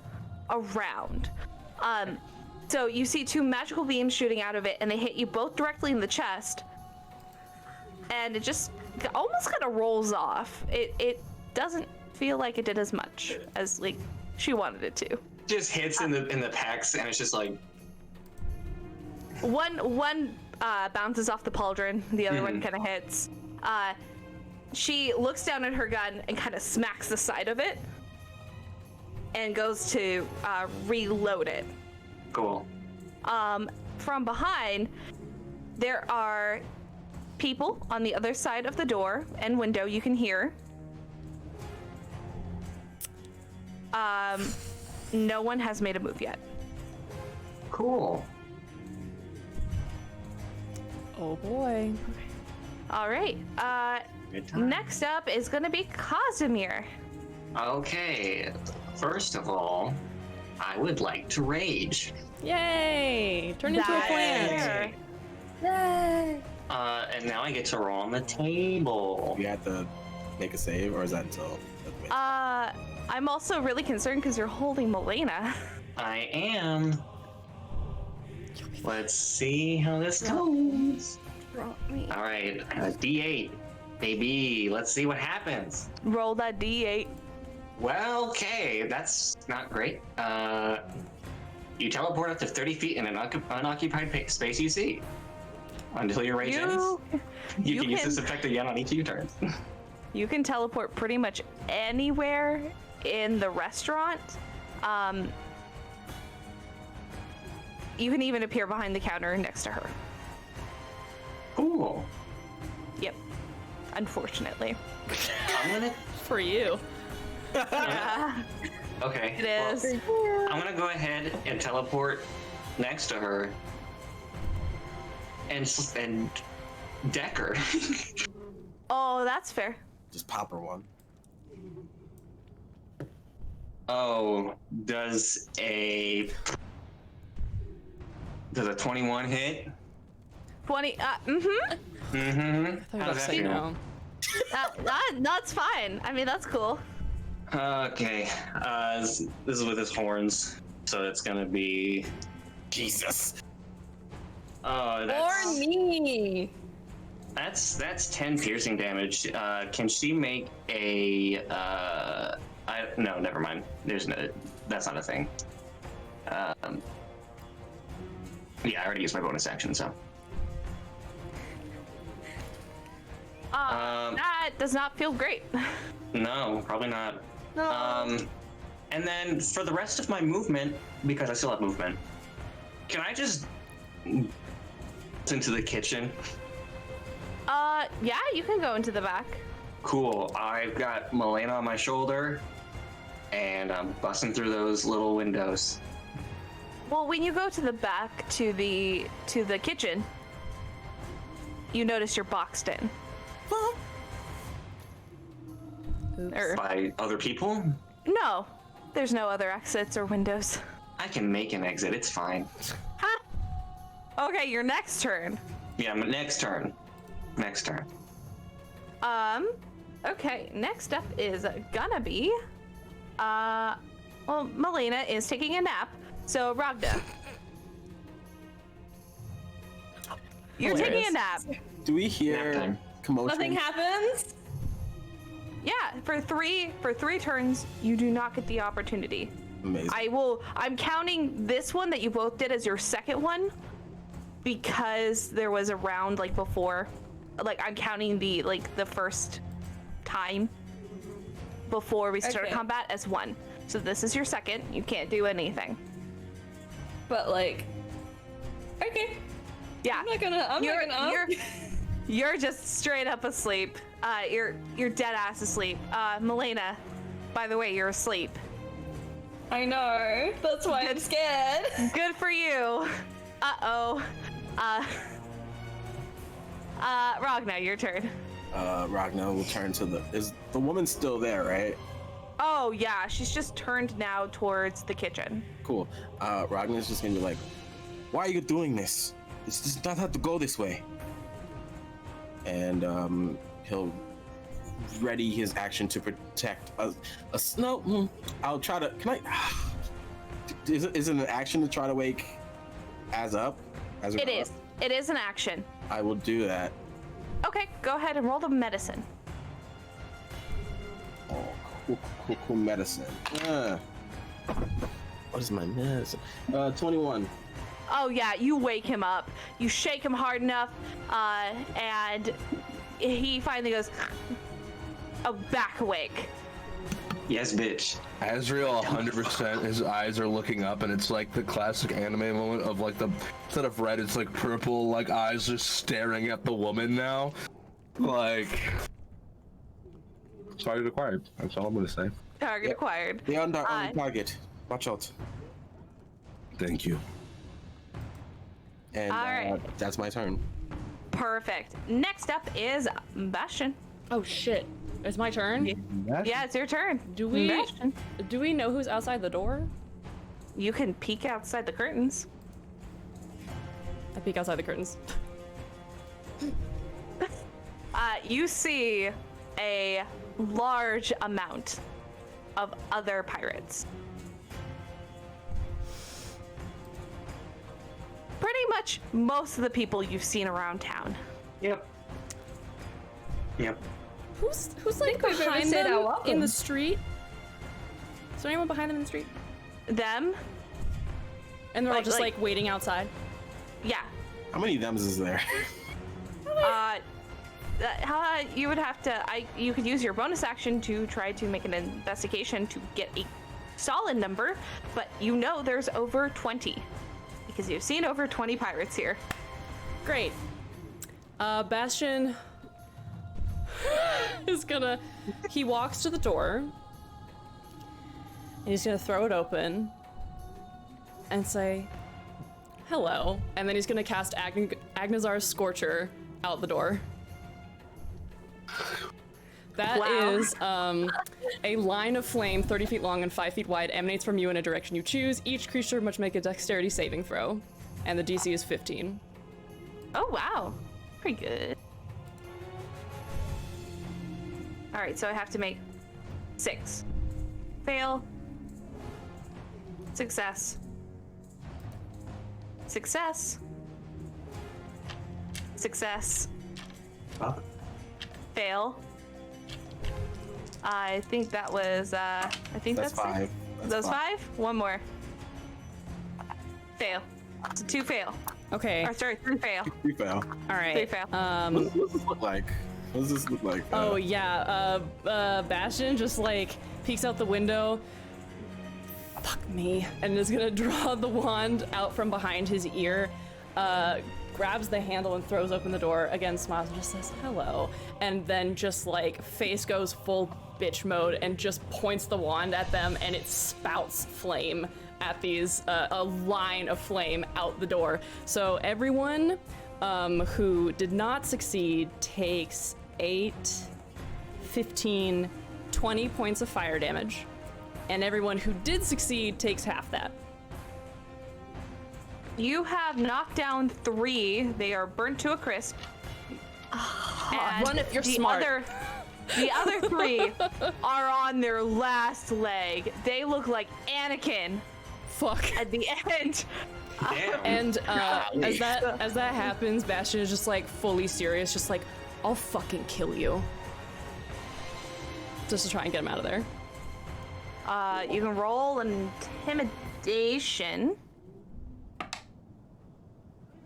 around. So you see 2 magical beams shooting out of it, and they hit you both directly in the chest. And it just almost kind of rolls off. It doesn't feel like it did as much as like she wanted it to.
Just hits in the pecs, and it's just like.
One bounces off the pauldron, the other one kind of hits. She looks down at her gun and kind of smacks the side of it and goes to reload it.
Cool.
From behind, there are people on the other side of the door and window you can hear. No one has made a move yet.
Cool.
Oh boy.
All right. Next up is going to be Kazimir.
Okay, first of all, I would like to rage.
Yay! Turn into a plant.
Yay!
And now I get to roll on the table.
You have to make a save, or is that until?
I'm also really concerned because you're holding Melaena.
I am. Let's see how this goes. All right, D8, baby. Let's see what happens.
Roll that D8.
Well, okay, that's not great. You teleport up to 30 feet in an unoccupied space you see. Until your rage ends. You can use this effect again on each of your turns.
You can teleport pretty much anywhere in the restaurant. You can even appear behind the counter next to her.
Cool.
Yep. Unfortunately.
I'm gonna.
For you.
Okay.
It is.
I'm gonna go ahead and teleport next to her and deck her.
Oh, that's fair.
Just pop her one.
Oh, does a 21 hit?
20.
Mm-hmm.
I thought you were about to say
feel?
no.
That's fine. I mean, that's cool.
Okay. This is with his horns, so it's gonna be.
Jesus.
Oh, that's.
Or me.
That's 10 piercing damage. Can she make a? No, never mind. There's no. That's not a thing. Yeah, I already used my bonus action, so.
That does not feel great.
No, probably not.
No.
And then for the rest of my movement, because I still have movement, can I just into the kitchen?
Yeah, you can go into the back.
Cool. I've got Melaena on my shoulder, and I'm busting through those little windows.
Well, when you go to the back to the kitchen, you notice you're boxed in. Or,
By other people?
no, there's no other exits or windows.
I can make an exit. It's fine.
Huh? Okay, your next turn.
Yeah, next turn. Next turn.
Okay, next up is gonna be, well, Melaena is taking a nap, so Ragna. You're taking a nap.
Do we
Nap
hear
time.
commotion?
Nothing happens.
Yeah, for three turns, you do not get the opportunity.
Amazing.
I'm counting this one that you both did as your second one because there was a round like before. Like I'm counting the first time before we started
Okay.
combat as one. So this is your second. You can't do anything.
But like, okay.
Yeah.
I'm not gonna.
You're just straight up asleep. You're dead ass asleep. Melaena, by the way, you're asleep.
I know. That's why I'm scared.
Good for you. Uh-oh. Ragna, your turn.
Ragna will turn to is the woman still there, right?
Oh yeah, she's just turned now towards the kitchen.
Cool. Ragna's just gonna be like, why are you doing this? This does not have to go this way. And he'll ready his action to protect us. No, I'll try to. Can I? Is it an action to try to wake Az up?
It is. It is an action.
I will do that.
Okay, go ahead and roll the medicine.
Oh, cool medicine. What is my medicine? 21.
Oh yeah, you wake him up. You shake him hard enough, and he finally goes, "Oh, back awake."
Yes, bitch.
Azrail 100%, his eyes are looking up, and it's like the classic anime moment of like instead of red, it's like purple, like eyes just staring at the woman now. Like, target acquired. That's all I'm gonna say.
Target acquired.
They're on target. Watch out.
Thank you.
And
All right.
that's my turn.
Perfect. Next up is Bastian.
Oh shit.
It's my turn.
Yeah, it's your turn.
Do we
Bastion.
know who's outside the door?
You can peek outside the curtains.
I peek outside the curtains.
You see a large amount of other pirates. Pretty much most of the people you've seen around town.
Yep.
Who's like
we've never
behind
said
them
our welcome.
in the street? Is there anyone behind them in the street?
Them?
And they're all
Like-
just
like-
like waiting outside.
Yeah.
How many thems is there?
You would have to. You could use your bonus action to try to make an investigation to get a solid number, but you know there's over 20 because you've seen over 20 pirates here.
Great. Bastian is gonna. He walks to the door. And he's gonna throw it open and say, "Hello," and then he's gonna cast Agnazar's Scorcher out the door. That
Wow.
is a line of flame 30 feet long and 5 feet wide emanates from you in a direction you choose. Each creature must make a dexterity saving throw, and the DC is 15.
Oh wow, pretty good. All right, so I have to make 6. Fail. Success. Success. Success. Fail. I think that was, I think
That's
that's
5.
it. Those 5? One more. Fail. So 2 fail.
Okay.
Or sorry, 3 fail.
We fail.
All right.
3 fail.
What does this look like? What does this look like?
Oh yeah, Bastian just like peeks out the window. Fuck me, and is gonna draw the wand out from behind his ear, grabs the handle and throws open the door. Again, smiles and just says hello, and then just like face goes full bitch mode and just points the wand at them, and it spouts flame at these a line of flame out the door. So everyone who did not succeed takes 8, 15, 20 points of fire damage. And everyone who did succeed takes half that.
You have knocked down 3. They are burnt to a crisp. And
run if you're
the
smart.
The other 3 are on their last leg. They look like Anakin
Fuck.
at the end.
Damn.
And as that happens, Bastian is just like fully serious, just like, I'll fucking kill you. Just to try and get him out of there.
You can roll intimidation.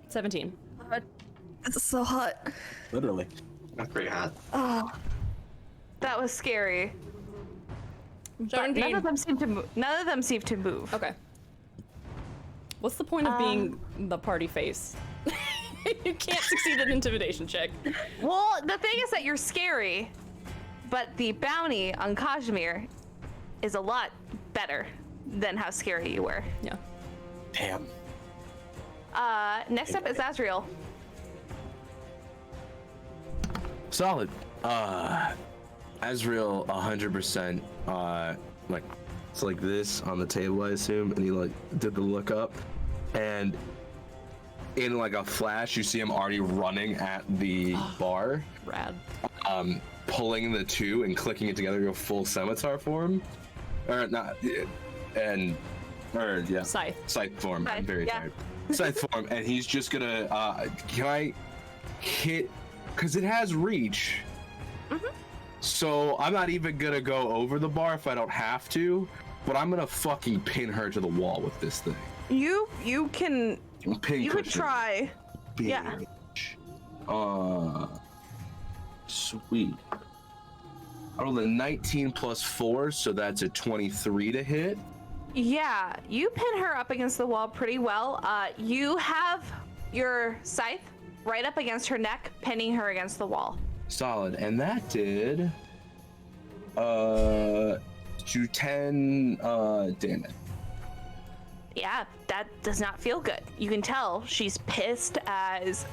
17.
It's so hot.
Literally.
That's pretty hot.
Oh, that was scary. But
17.
none of them seem to move. None of them seem to move.
Okay. What's the point of being the party face? You can't succeed at an intimidation check.
Well, the thing is that you're scary, but the bounty on Kazimir is a lot better than how scary you were.
Yeah.
Damn.
Next up is Azrail.
Solid. Azrael 100%. Like it's like this on the table, I assume, and he like did the look up, and in like a flash, you see him already running at the bar,
Rad.
pulling the 2 and clicking it together to go full scimitar form, or not, yeah, scythe form. I'm
Scythe,
very
yeah.
tired. Scythe form, and he's just gonna. Can I hit? Because it has reach. So I'm not even gonna go over the bar if I don't have to, but I'm gonna fucking pin her to the wall with this thing.
You can.
Pin
You could
cushion.
try. Yeah.
Sweet. I rolled a 19 plus 4, so that's a 23 to hit.
Yeah, you pin her up against the wall pretty well. You have your scythe right up against her neck, pinning her against the wall.
Solid. And that did to 10 damage.
Yeah, that does not feel good. You can tell she's pissed as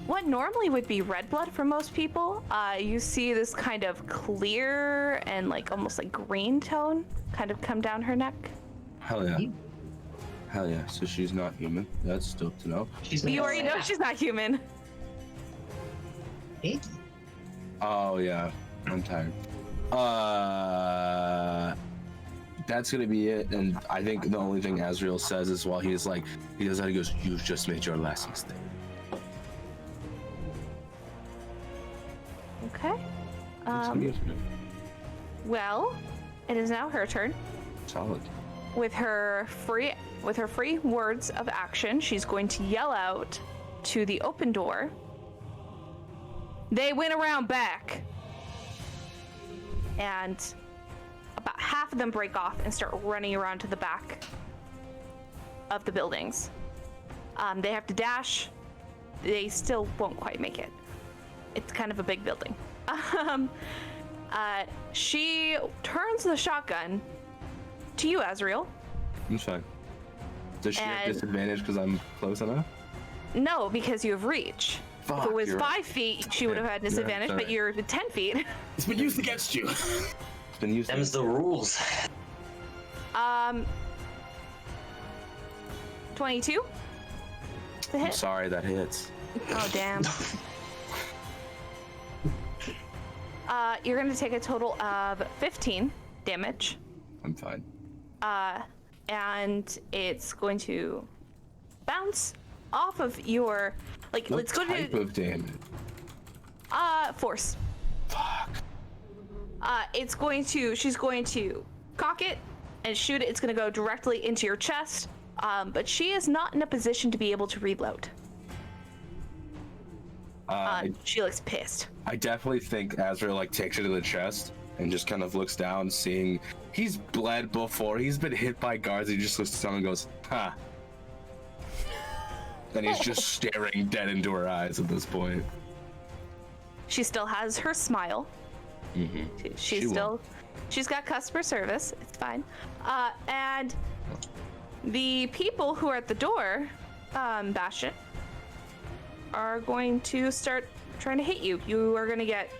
what normally would be red blood for most people, you see this kind of clear and like almost like green tone kind of come down her neck.
Hell yeah. Hell yeah. So she's not human. That's dope to know.
You already know she's not human.
Oh yeah. I'm tired. That's gonna be it. And I think the only thing Azrail says is while he does that, he goes, "You've just made your last mistake."
Okay. Well, it is now her turn.
Solid.
With her free words of action, she's going to yell out to the open door. They went around back. And about half of them break off and start running around to the back of the buildings. They have to dash. They still won't quite make it. It's kind of a big building. She turns the shotgun to you, Azrail.
I'm fine. Does she have disadvantage because I'm close enough?
No, because you have reach.
Fuck,
if it was
you're
5 feet, she would have had disadvantage, but you're 10 feet.
It's been used against you.
It's been used.
Them's the rules.
22? The
I'm
hit?
sorry, that hits.
Oh, damn. You're going to take a total of 15 damage.
I'm fine.
And it's going to bounce off of your, like,
What
let's go
type
to
of damage?
force.
Fuck.
She's going to cock it and shoot it. It's going to go directly into your chest. But she is not in a position to be able to reload. She looks pissed.
I definitely think Azrael like takes her to the chest and just kind of looks down, seeing he's bled before. He's been hit by guards. He just looks down and goes, "Ha." And he's just staring dead into her eyes at this point.
She still has her smile.
Mm-hmm.
She's got customer service. It's fine. And the people who are at the door, Bastian, are going to start trying to hit you. You are going to get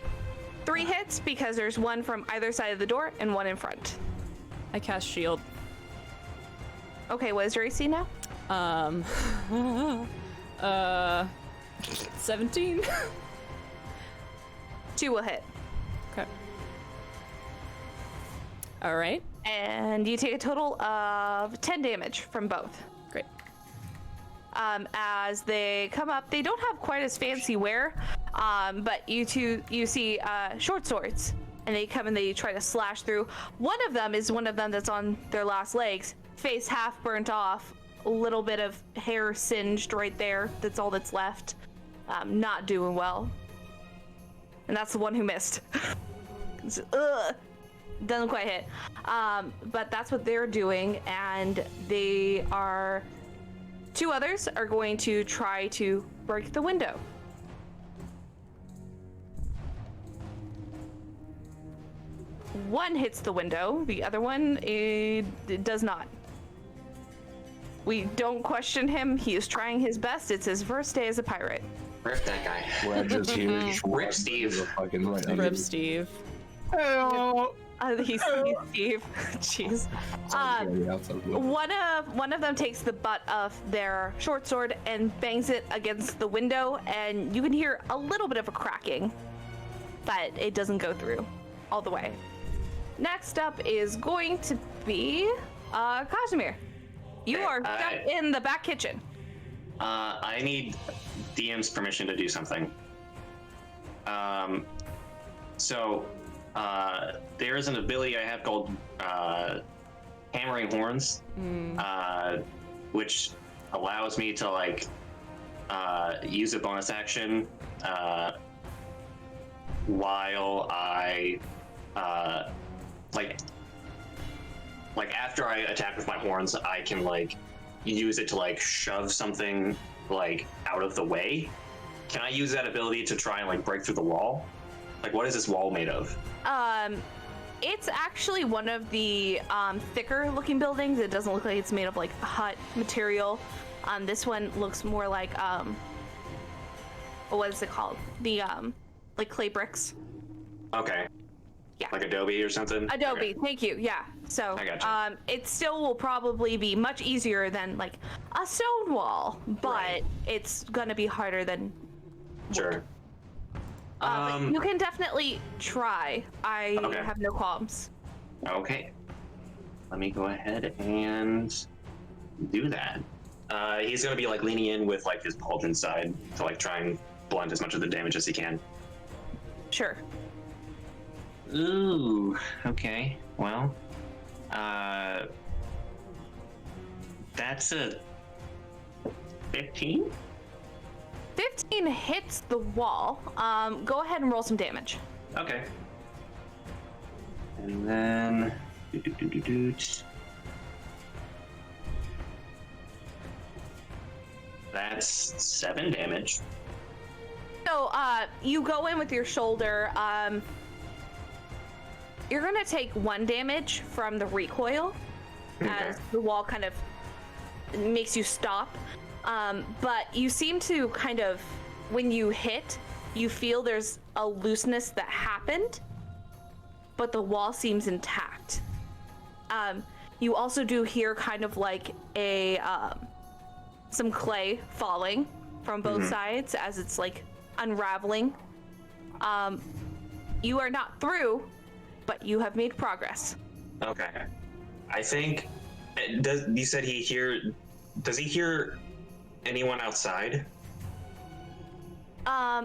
3 hits because there's one from either side of the door and one in front.
I cast shield.
Okay, what is your AC now?
17.
2 will hit.
Okay. All right.
And you take a total of 10 damage from both.
Great.
As they come up, they don't have quite as fancy wear, but you see short swords, and they come and they try to slash through. One of them that's on their last legs, face half burnt off, a little bit of hair singed right there. That's all that's left. Not doing well. And that's the one who missed. Doesn't quite hit. But that's what they're doing, and 2 others are going to try to break the window. One hits the window, the other one it does not. We don't question him. He is trying his best. It's his first day as a pirate.
Rip that guy.
We're just here.
Rip Steve.
Rip Steve.
Hello.
He's Steve. Jeez. One of them takes the butt of their short sword and bangs it against the window, and you can hear a little bit of a cracking, but it doesn't go through all the way. Next up is going to be Kazimir. You are stuck in the back kitchen.
I need DM's permission to do something. There is an ability I have called Hammering Horns, which allows me to use a bonus action while I after I attack with my horns, I can use it to shove something out of the way. Can I use that ability to try and break through the wall? What is this wall made of?
It's actually one of the thicker looking buildings. It doesn't look like it's made of hut material. This one looks more like what is it called? The like clay bricks.
Okay.
Yeah.
Like Adobe or something?
Adobe,
Okay.
thank you. Yeah. So
I gotcha.
it still will probably be much easier than like a stone wall, but
Right.
it's gonna be harder than.
Sure.
But you can definitely try. I
Okay.
have no qualms.
Okay. Let me go ahead and do that. He's gonna be like leaning in with like his pauldron side to like try and blunt as much of the damage as he can.
Sure.
Ooh. Okay. Well. That's a 15.
15 hits the wall. Go ahead and roll some damage.
Okay. And then. That's 7 damage.
So you go in with your shoulder. You're gonna take 1 damage from the recoil as the wall kind of makes you stop. But you seem to kind of, when you hit, you feel there's a looseness that happened, but the wall seems intact. You also do hear kind of like a some clay falling from both sides as it's like unraveling. You are not through, but you have made progress.
Okay. I think. You said does he hear anyone outside?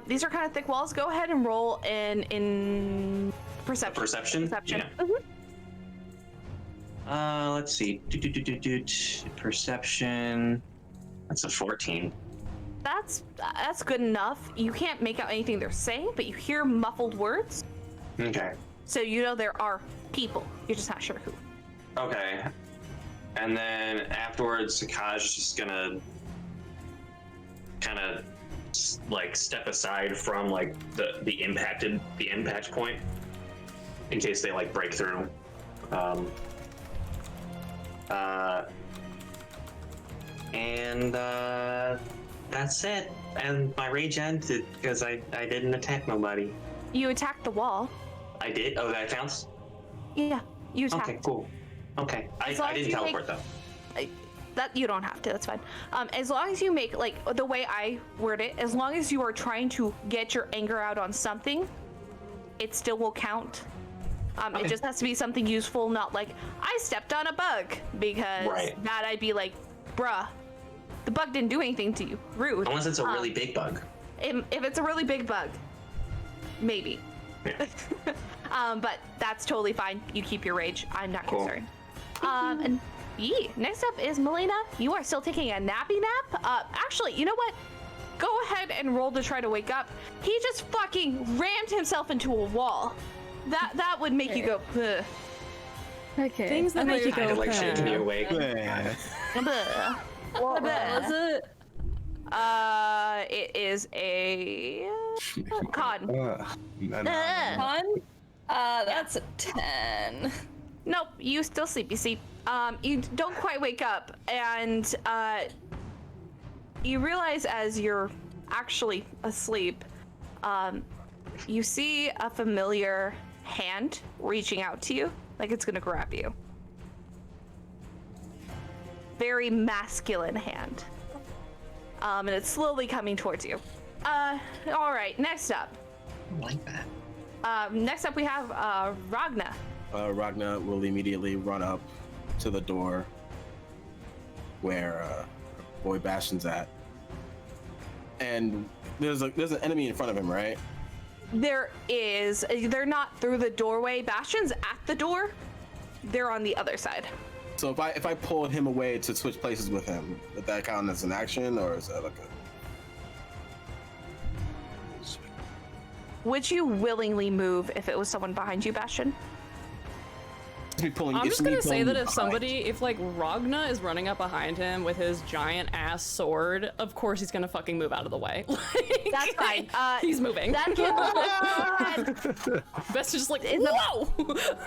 These are kind of thick walls. Go ahead and roll in perception.
Perception?
Perception.
Yeah. Let's see. Perception. That's a 14.
That's good enough. You can't make out anything they're saying, but you hear muffled words.
Okay.
So you know there are people. You're just not sure who.
Okay. And then afterwards, Sakaj is just gonna kind of like step aside from like the impact point in case they like break through. That's it. And my rage ended because I didn't attack nobody.
You attacked the wall.
I did? Oh, that counts?
Yeah, you attacked.
Okay, cool. Okay.
As long
I
as
didn't
you
teleport though.
That you don't have to. That's fine. As long as you make, like, the way I word it, as long as you are trying to get your anger out on something, it still will count. It just has to be something useful, not like I stepped on a bug, because that I'd be like, bruh, the bug didn't do anything to you. Rude.
Unless it's a really big bug.
If it's a really big bug, maybe.
Yeah.
But that's totally fine. You keep your rage. I'm not
Cool.
concerned. And next up is Melaena. You are still taking a nappy nap. Actually, you know what? Go ahead and roll to try to wake up. He just fucking rammed himself into a wall. That would make you go, ugh.
Okay.
Things that make you
Kind
go,
of like shaking you awake.
Bleh.
What was it?
It is a con.
Con? That's a 10.
Nope, you still sleep. You see, you don't quite wake up, and you realize as you're actually asleep, you see a familiar hand reaching out to you, like it's gonna grab you. Very masculine hand. And it's slowly coming towards you. All right, next up.
I like that.
Next up we have Ragna.
Ragna will immediately run up to the door where boy Bastian's at, and there's an enemy in front of him, right?
There is. They're not through the doorway. Bastian's at the door. They're on the other side.
So if I pulled him away to switch places with him, would that count as an action, or is that like a?
Would you willingly move if it was someone behind you, Bastian?
I'm just gonna say that if like Ragna is running up behind him with his giant ass sword, of course he's gonna fucking move out of the way. Like,
That's fine.
he's moving.
That's
Best just like, whoa!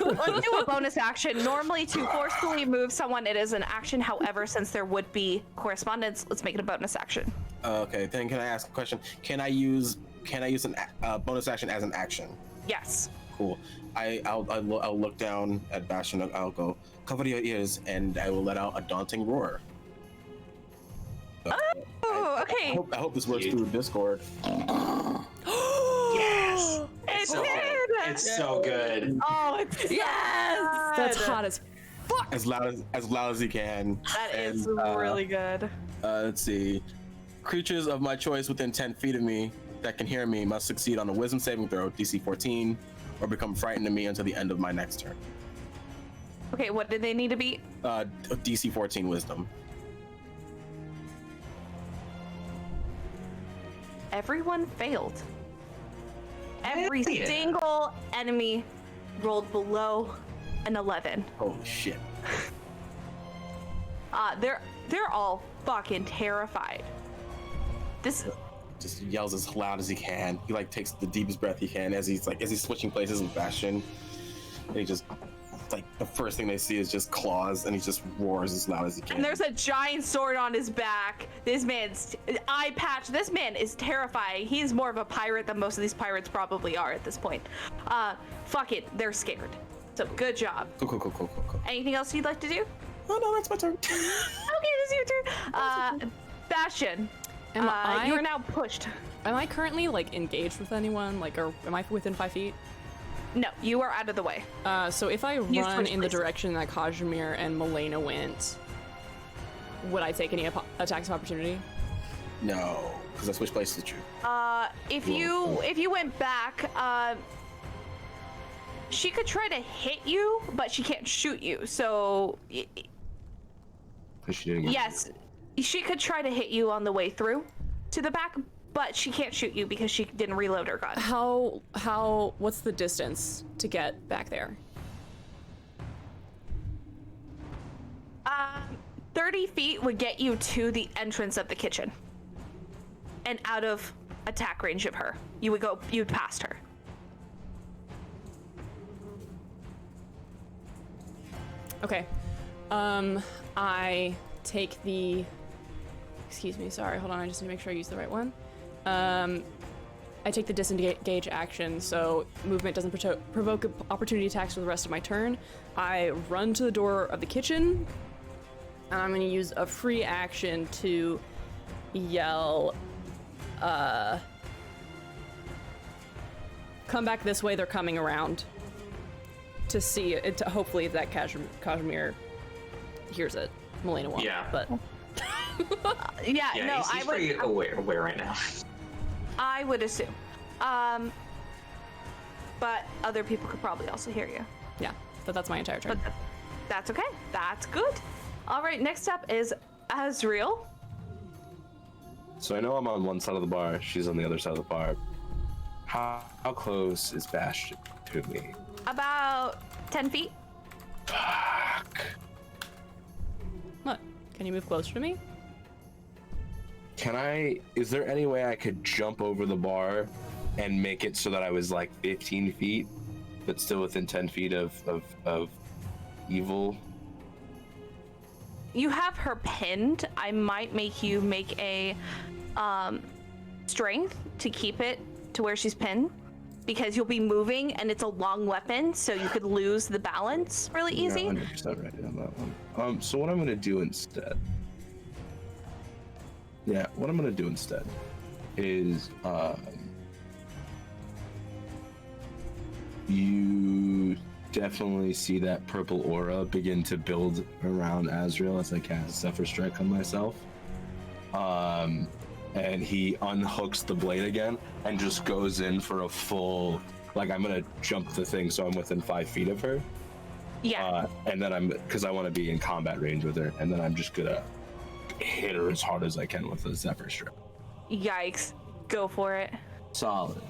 Let's do a bonus action. Normally, to forcefully move someone, it is an action. However, since there would be correspondence, let's make it a bonus action.
Okay, then can I ask a question? Can I use a bonus action as an action?
Yes.
Cool. I'll look down at Bastian. I'll go, cover your ears, and I will let out a daunting roar. So,
Okay.
I hope this works through Discord.
Yes.
It
so
did.
good. It's so good.
Oh, it's
Yes, that's hot as fuck.
As loud as he can.
That is
And,
really good.
Let's see. Creatures of my choice within 10 feet of me that can hear me must succeed on a wisdom saving throw, DC 14, or become frightened of me until the end of my next turn.
Okay, what did they need to beat?
DC 14 wisdom.
Everyone failed. Every
Yeah.
single enemy rolled below an 11.
Holy shit.
They're all fucking terrified. This
Just yells as loud as he can. He like takes the deepest breath he can as he's switching places with Bastian. And he just the first thing they see is just claws, and he just roars as loud as he can.
and there's a giant sword on his back. This man's eye patch. This man is terrifying. He's more of a pirate than most of these pirates probably are at this point. Fuck it, they're scared. So good job.
Cool.
Anything else you'd like to do?
Oh no, that's my turn.
Okay, this is your turn. Bastion, you are now pushed.
Am I currently like engaged with anyone? Like, or am I within 5 feet?
No, you are out of the way.
So if I run
switch
in the
places.
direction that Kazimir and Melaena went, would I take any attacks of opportunity?
No, because I switched places with you.
If you went back, she could try to hit you, but she can't shoot you. So
She didn't get
yes, she could try to hit you on the way through to the back, but she can't shoot you because she didn't reload her gun.
What's the distance to get back there?
30 feet would get you to the entrance of the kitchen and out of attack range of her. You'd past her.
Okay. I take the... Excuse me, sorry, hold on, I just need to make sure I use the right one. I take the disengage action, so movement doesn't provoke opportunity attacks for the rest of my turn. I run to the door of the kitchen, and I'm gonna use a free action to yell, come back this way, they're coming around. To see it, hopefully if that Kazimir hears it. Melaena won't,
Yeah.
but...
Yeah,
Yeah,
no,
he's pretty aware right now.
I would assume. But other people could probably also hear you.
Yeah, but that's my entire turn.
But that's okay. That's good. All right, next up is Azrail.
So I know I'm on one side of the bar. She's on the other side of the bar. How close is Bastian to me?
About 10 feet.
Fuck.
What? Can you move closer to me?
Is there any way I could jump over the bar and make it so that I was like 15 feet, but still within 10 feet of evil?
You have her pinned. I might make you make a strength to keep it to where she's pinned, because you'll be moving and it's a long weapon, so you could lose the balance really easy.
Yeah, 100% right on that one. So what I'm gonna do instead? Yeah, what I'm gonna do instead is you definitely see that purple aura begin to build around Azrail as I cast Zephyr Strike on myself. And he unhooks the blade again and just goes in for a full, like, I'm gonna jump the thing so I'm within 5 feet of her.
Yeah.
And then because I want to be in combat range with her, and then I'm just gonna hit her as hard as I can with a Zephyr Strike.
Yikes. Go for it.
Solid.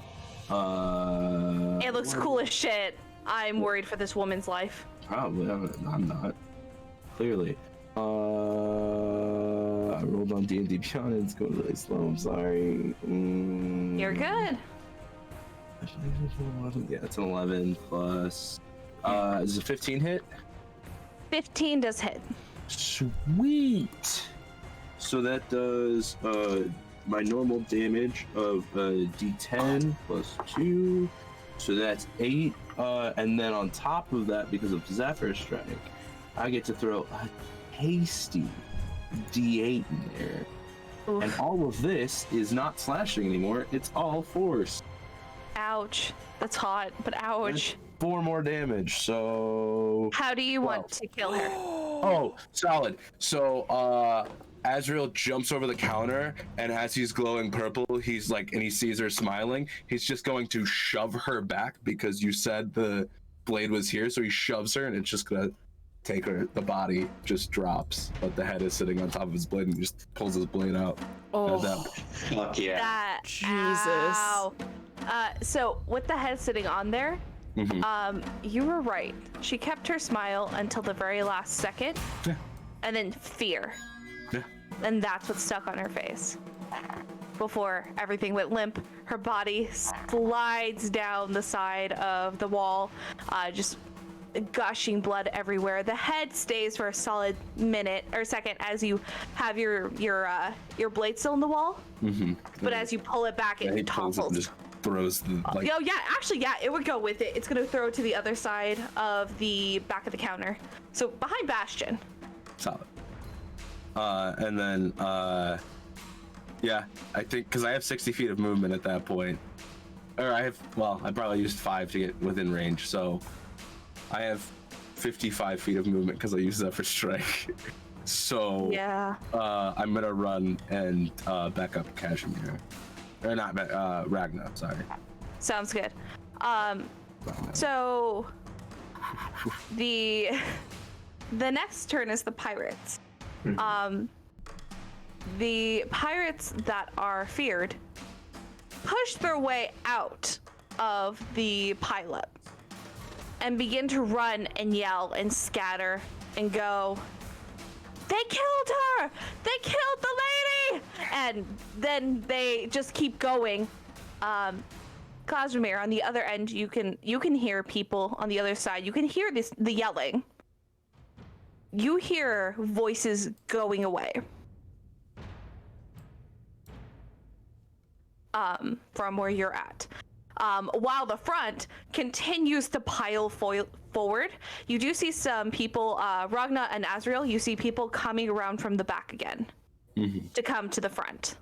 It looks cool as shit. I'm worried for this woman's life.
Probably. I'm not. Clearly. I rolled on D&D Beyond. It's going really slow. I'm sorry.
You're good.
Yeah, it's an 11 plus. Is it 15 hit?
15 does hit.
Sweet. So that does my normal damage of D10 plus 2, so that's 8. And then on top of that, because of Zephyr Strike, I get to throw a tasty D8 in there.
Oof.
And all of this is not slashing anymore, it's all force.
Ouch. That's hot, but ouch.
4 more damage, so...
How do you want to kill her?
Oh, solid. So, Azrail jumps over the counter, and as he's glowing purple, he's like, and he sees her smiling, he's just going to shove her back because you said the blade was here, so he shoves her, and it's just gonna take her, the body just drops, but the head is sitting on top of his blade, and he just pulls his blade out.
Oh,
Fuck yeah.
Jesus.
Ow. So with the head sitting on there, you were right. She kept her smile until the very last second, and then fear.
Yeah.
And that's what stuck on her face. Before everything went limp, her body slides down the side of the wall, just gushing blood everywhere. The head stays for a solid minute or second as you have your blade still in the wall. But as you pull it back, it
he pulls it and
topples.
just throws the, like...
Oh yeah, actually, yeah, it would go with it. It's gonna throw to the other side of the back of the counter. So behind Bastian.
Solid. And then, yeah, I think, because I have 60 feet of movement at that point. Or I probably used 5 to get within range, so I have 55 feet of movement because I used Zephyr Strike. So,
Yeah.
I'm gonna run and back up Kazimir. Or not, Ragna, sorry.
Sounds good. So the next turn is the pirates. The pirates that are feared push their way out of the pileup and begin to run and yell and scatter and go, "They killed her! They killed the lady!" And then they just keep going. Kazimir, on the other end, you can hear people on the other side. You can hear the yelling. You hear voices going away. From where you're at. While the front continues to pile forward, you do see some people, Ragna and Azrail, you see people coming around from the back again to come to the front.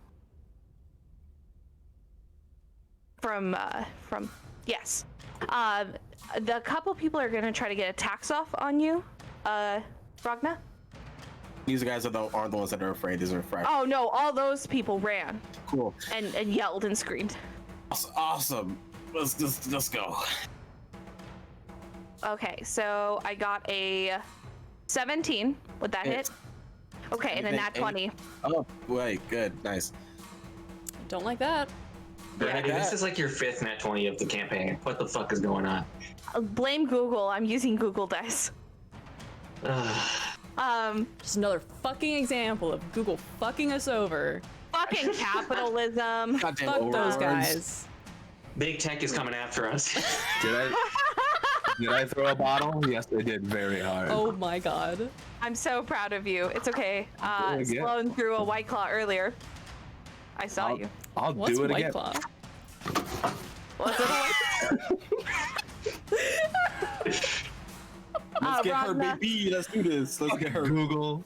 Yes. The couple people are going to try to get attacks off on you, Ragna.
These guys aren't the ones that are afraid. These are afraid.
Oh no, all those people ran.
Cool.
And yelled and screamed.
Awesome. Let's go.
Okay, so I got a 17. Would that hit? Okay, and a nat 20.
Oh, wait, good, nice.
Don't like that.
Serenity, this is like your 5th nat 20 of the campaign. What the fuck is going on?
Blame Google. I'm using Google Dice.
Just another fucking example of Google fucking us over.
Fucking capitalism.
Goddamn
Fuck those
overlords.
guys.
Big tech is coming after us.
Did I throw a bottle? Yes, I did, very hard.
Oh my god.
I'm so proud of you. It's okay.
Do it again.
Sloan threw a White Claw earlier. I saw you.
I'll
What's
do it
White
again.
Claw?
Was it a White Claw?
Let's get her,
Ragna.
baby. Let's do this. Let's get her.
Google.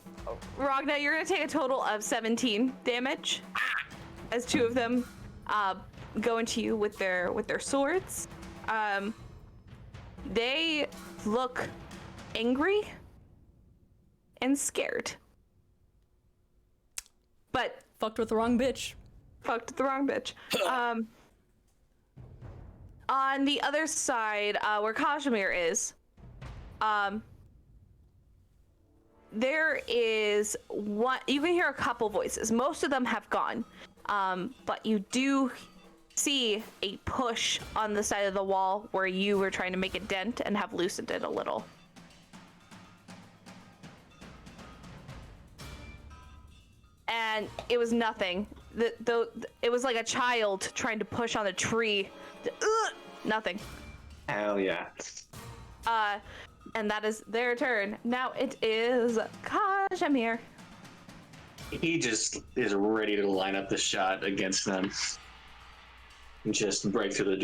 Ragna, you're gonna take a total of 17 damage as 2 of them go into you with their swords. They look angry and scared, but
Fucked with the wrong bitch.
fucked with the wrong bitch. On the other side, where Kazimir is, there is one. You can hear a couple voices. Most of them have gone, but you do see a push on the side of the wall where you were trying to make a dent and have loosened it a little. And it was nothing. It was like a child trying to push on a tree. Nothing.
Hell yeah.
And that is their turn. Now it is Kazimir.
He just is ready to line up the shot against them. And just break through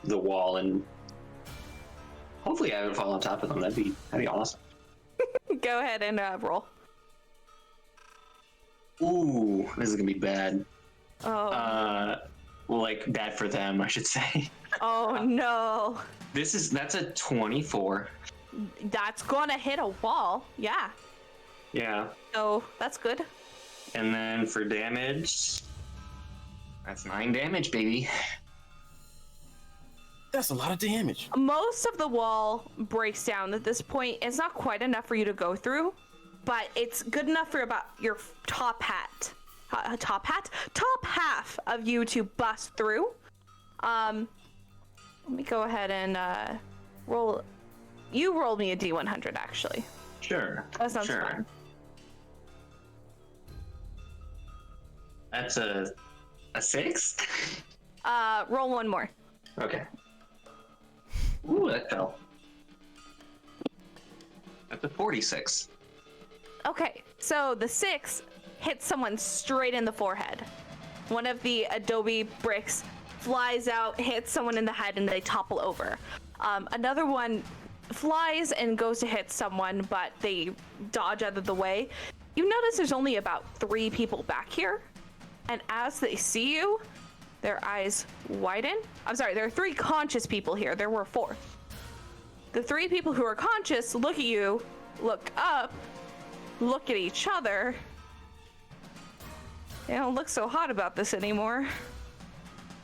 the wall and hopefully I would fall on top of them. That'd be awesome.
Go ahead and roll.
Ooh, this is gonna be bad.
Oh.
Like bad for them, I should say.
Oh no.
That's a 24.
That's gonna hit a wall. Yeah.
Yeah.
So that's good.
And then for damage, that's 9 damage, baby.
That's a lot of damage.
Most of the wall breaks down at this point. It's not quite enough for you to go through, but it's good enough for about your top half of you to bust through. Let me go ahead and roll. You rolled me a D100, actually.
Sure.
That sounds fun.
That's a 6?
Roll one more.
Okay. Ooh, that fell. That's a 46.
Okay, so the 6 hits someone straight in the forehead. One of the adobe bricks flies out, hits someone in the head, and they topple over. Another one flies and goes to hit someone, but they dodge out of the way. You notice there's only about 3 people back here, and as they see you, their eyes widen. I'm sorry, there are 3 conscious people here. There were 4. The 3 people who are conscious look at you, look up, look at each other. They don't look so hot about this anymore.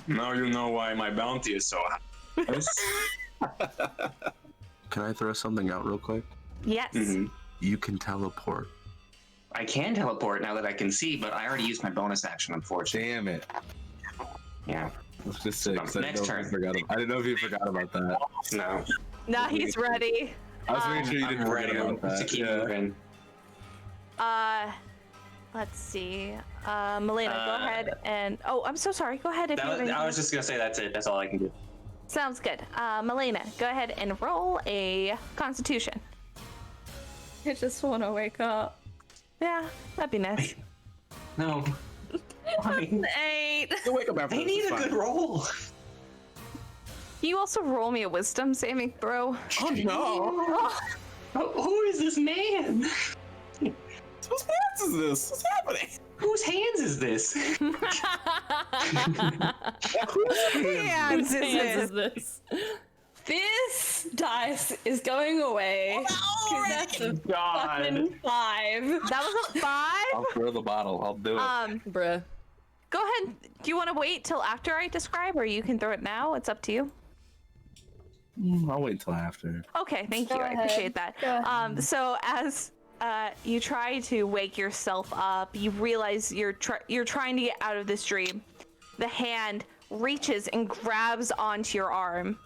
Now you know why my bounty is so high.
Can I throw something out real quick?
Yes.
Mm-hmm.
You can teleport.
I can teleport now that I can see, but I already used my bonus action, unfortunately.
Damn it.
Yeah.
Let's just say,
Next turn.
I didn't know if you forgot about that.
No.
Nah, he's ready.
I was making sure you didn't
I'm
forget
ready
about that.
to keep moving.
Let's see. Melaena, go ahead and... Oh, I'm so sorry. Go ahead if you have anything.
I was just gonna say that's it. That's all I can do.
Sounds good. Melaena, go ahead and roll a Constitution.
I just want to wake up.
Yeah, that'd be nice.
No. Why?
8.
You'll wake up after
I
this,
need
it's
a
fine.
good roll.
Can you also roll me a Wisdom saving throw?
Oh no!
Who is this man?
Whose hands is this? What's happening?
Whose hands is this?
Hands is
Hands
this?
is this?
This dice is going away. Because that's a fucking 5.
That was a 5?
I'll throw the bottle. I'll do it.
Bruh.
Go ahead. Do you want to wait till after I describe, or you can throw it now? It's up to you.
I'll wait until after.
Okay, thank you.
Go
I
ahead.
appreciate that.
Go ahead.
So as you try to wake yourself up, you realize you're trying to get out of this dream. The hand reaches and grabs onto your arm,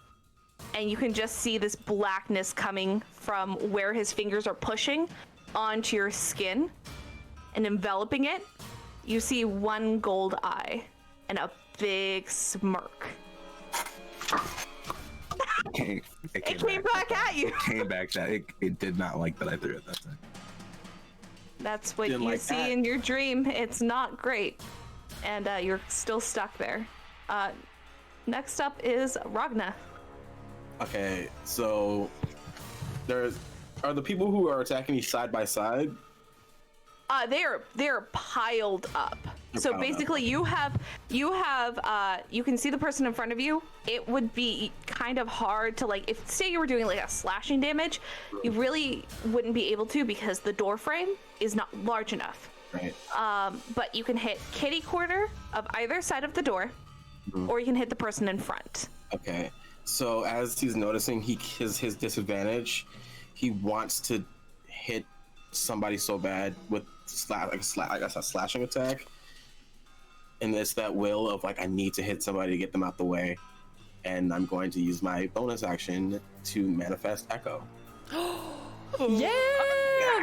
and you can just see this blackness coming from where his fingers are pushing onto your skin and enveloping it. You see one gold eye and a big smirk.
It
Came back at you.
came back that it did not like that I threw it that time.
That's what
Didn't
you
like
see
that.
in your dream. It's not great. And you're still stuck there. Next up is Ragna.
Okay, so are the people who are attacking me side by side?
They're piled up. So
piled up.
basically you can see the person in front of you. It would be kind of hard to, like, if say you were doing like a slashing damage, you really wouldn't be able to because the door frame is not large enough.
Right.
But you can hit kitty corner of either side of the door, or you can hit the person in front.
Okay. So as he's noticing his disadvantage, he wants to hit somebody so bad with a slashing attack, and it's that will of like I need to hit somebody to get them out the way, and I'm going to use my bonus action to manifest echo.
Yeah,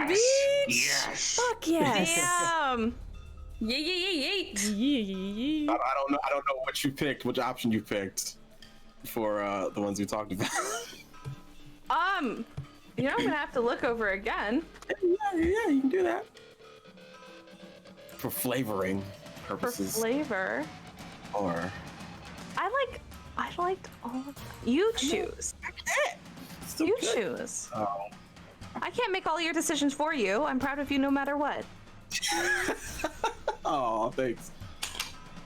bitch!
Yes.
Fuck yes!
Damn.
Yay.
I don't know what you picked, which option you picked for the ones we talked about.
You know, I'm gonna have to look over again.
yeah, you can do that. for flavoring purposes.
For flavor.
Or
I liked all of them. You choose.
Still
You
good.
choose.
Oh.
I can't make all your decisions for you. I'm proud of you no matter what.
Oh, thanks.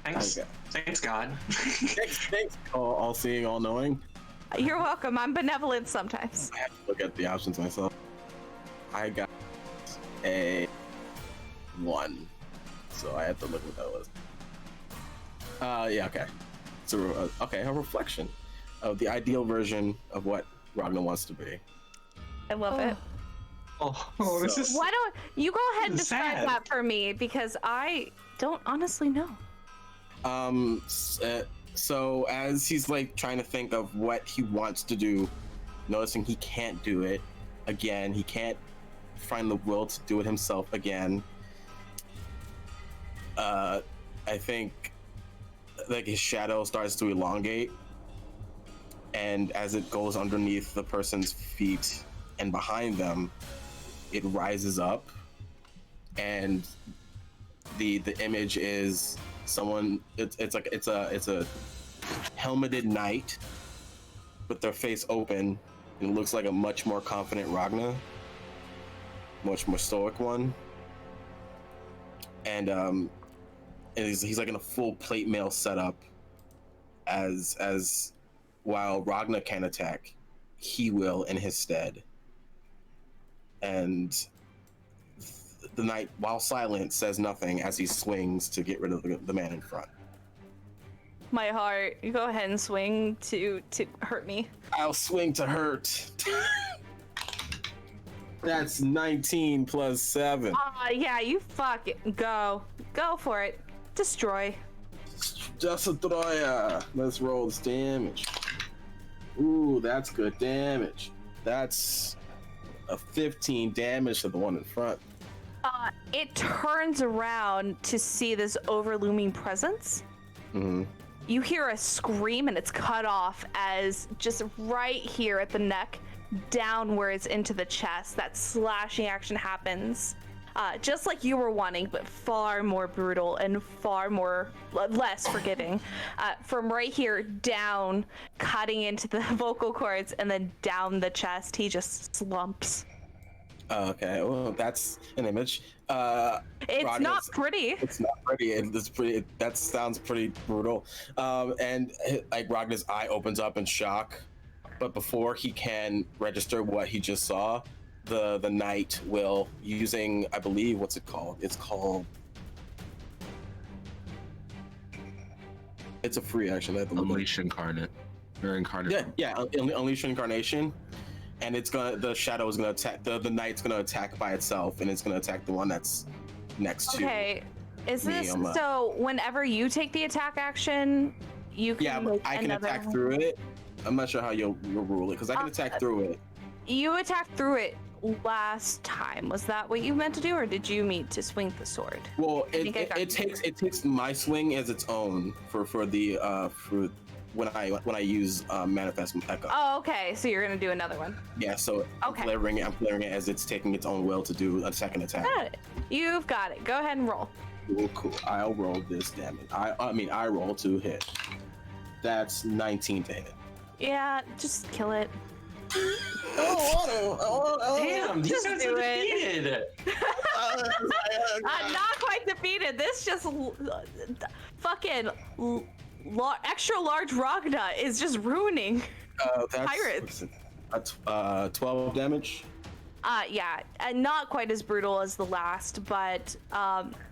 Thanks.
Okay.
Thanks, God.
Thanks. All seeing, all knowing.
You're welcome. I'm benevolent sometimes.
I have to look at the options myself. I got a 1, so I have to look at that list. Yeah, okay. So, a reflection of the ideal version of what Ragna wants to be.
I love it.
Oh, this is.
Why don't you go ahead and
This is
describe
sad.
that for me? Because I don't honestly know.
So as he's like trying to think of what he wants to do, noticing he can't do it again, he can't find the will to do it himself again. I think like his shadow starts to elongate, and as it goes underneath the person's feet and behind them, it rises up, and the image is someone. It's a helmeted knight with their face open, and it looks like a much more confident Ragna, much more stoic one, and he's like in a full plate mail setup. As while Ragna can attack, he will in his stead. And the knight, while silent, says nothing as he swings to get rid of the man in front.
My heart. You go ahead and swing to hurt me.
I'll swing to hurt. That's 19 plus 7.
Yeah, you fuck it. Go for it. Destroy.
Just a Troya. Let's roll this damage. Ooh, that's good damage. That's a 15 damage to the one in front.
It turns around to see this overlooming presence.
Mm-hmm.
You hear a scream and it's cut off as just right here at the neck, downwards into the chest. That slashing action happens. Just like you were wanting, but far more brutal and far more less forgiving. From right here down, cutting into the vocal cords, and then down the chest, he just slumps.
Okay, well, that's an image.
It's not pretty.
It's not pretty. It's pretty. That sounds pretty brutal. And like Ragna's eye opens up in shock, but before he can register what he just saw, the knight will, using, I believe, what's it called? It's a free action.
Unleash Incarnate. Or Incarnate.
Yeah, Unleash Incarnation. And the shadow is gonna attack, the knight's gonna attack by itself, and it's gonna attack the one that's next to.
Okay, is
me
this
on my-
so? Whenever you take the attack action, you can.
Yeah, but I can attack through it. I'm not sure how you'll rule it, because I can attack through it.
You attacked through it last time. Was that what you meant to do, or did you mean to swing the sword?
Well, it takes my swing as its own for when I use Manifest Echo.
Oh, okay. So you're gonna do another one.
Yeah, so
Okay.
I'm flavoring it as it's taking its own will to do a second attack.
Got it. You've got it. Go ahead and roll.
Cool. I'll roll this damage. I roll to hit. That's 19 to hit.
Yeah, just kill it.
Damn, these
Just
guys
do
are
it.
defeated.
Not quite defeated. This just fucking extra large Ragna is just ruining pirates.
That's 12 damage.
Yeah, not quite as brutal as the last, but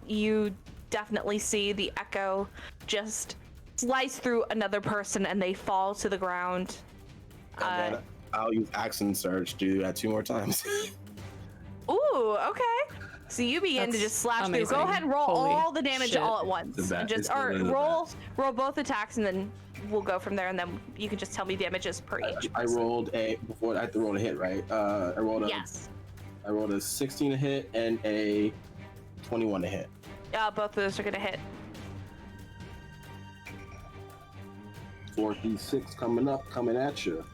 you definitely see the echo just slice through another person and they fall to the ground.
And then I'll use Action Surge to do that 2 more times.
Ooh, okay. So you begin to
That's
just slash
amazing.
through. Go ahead and roll
Holy
all the damage
shit.
all at once.
The bat-
And just
it's
or
literally the
roll both attacks and then we'll go from there and then you can just tell me damages per each.
I rolled before I have to roll a hit, right? I rolled a 16 to hit and a 21 to hit.
Both of those are gonna hit.
4d6 coming at you.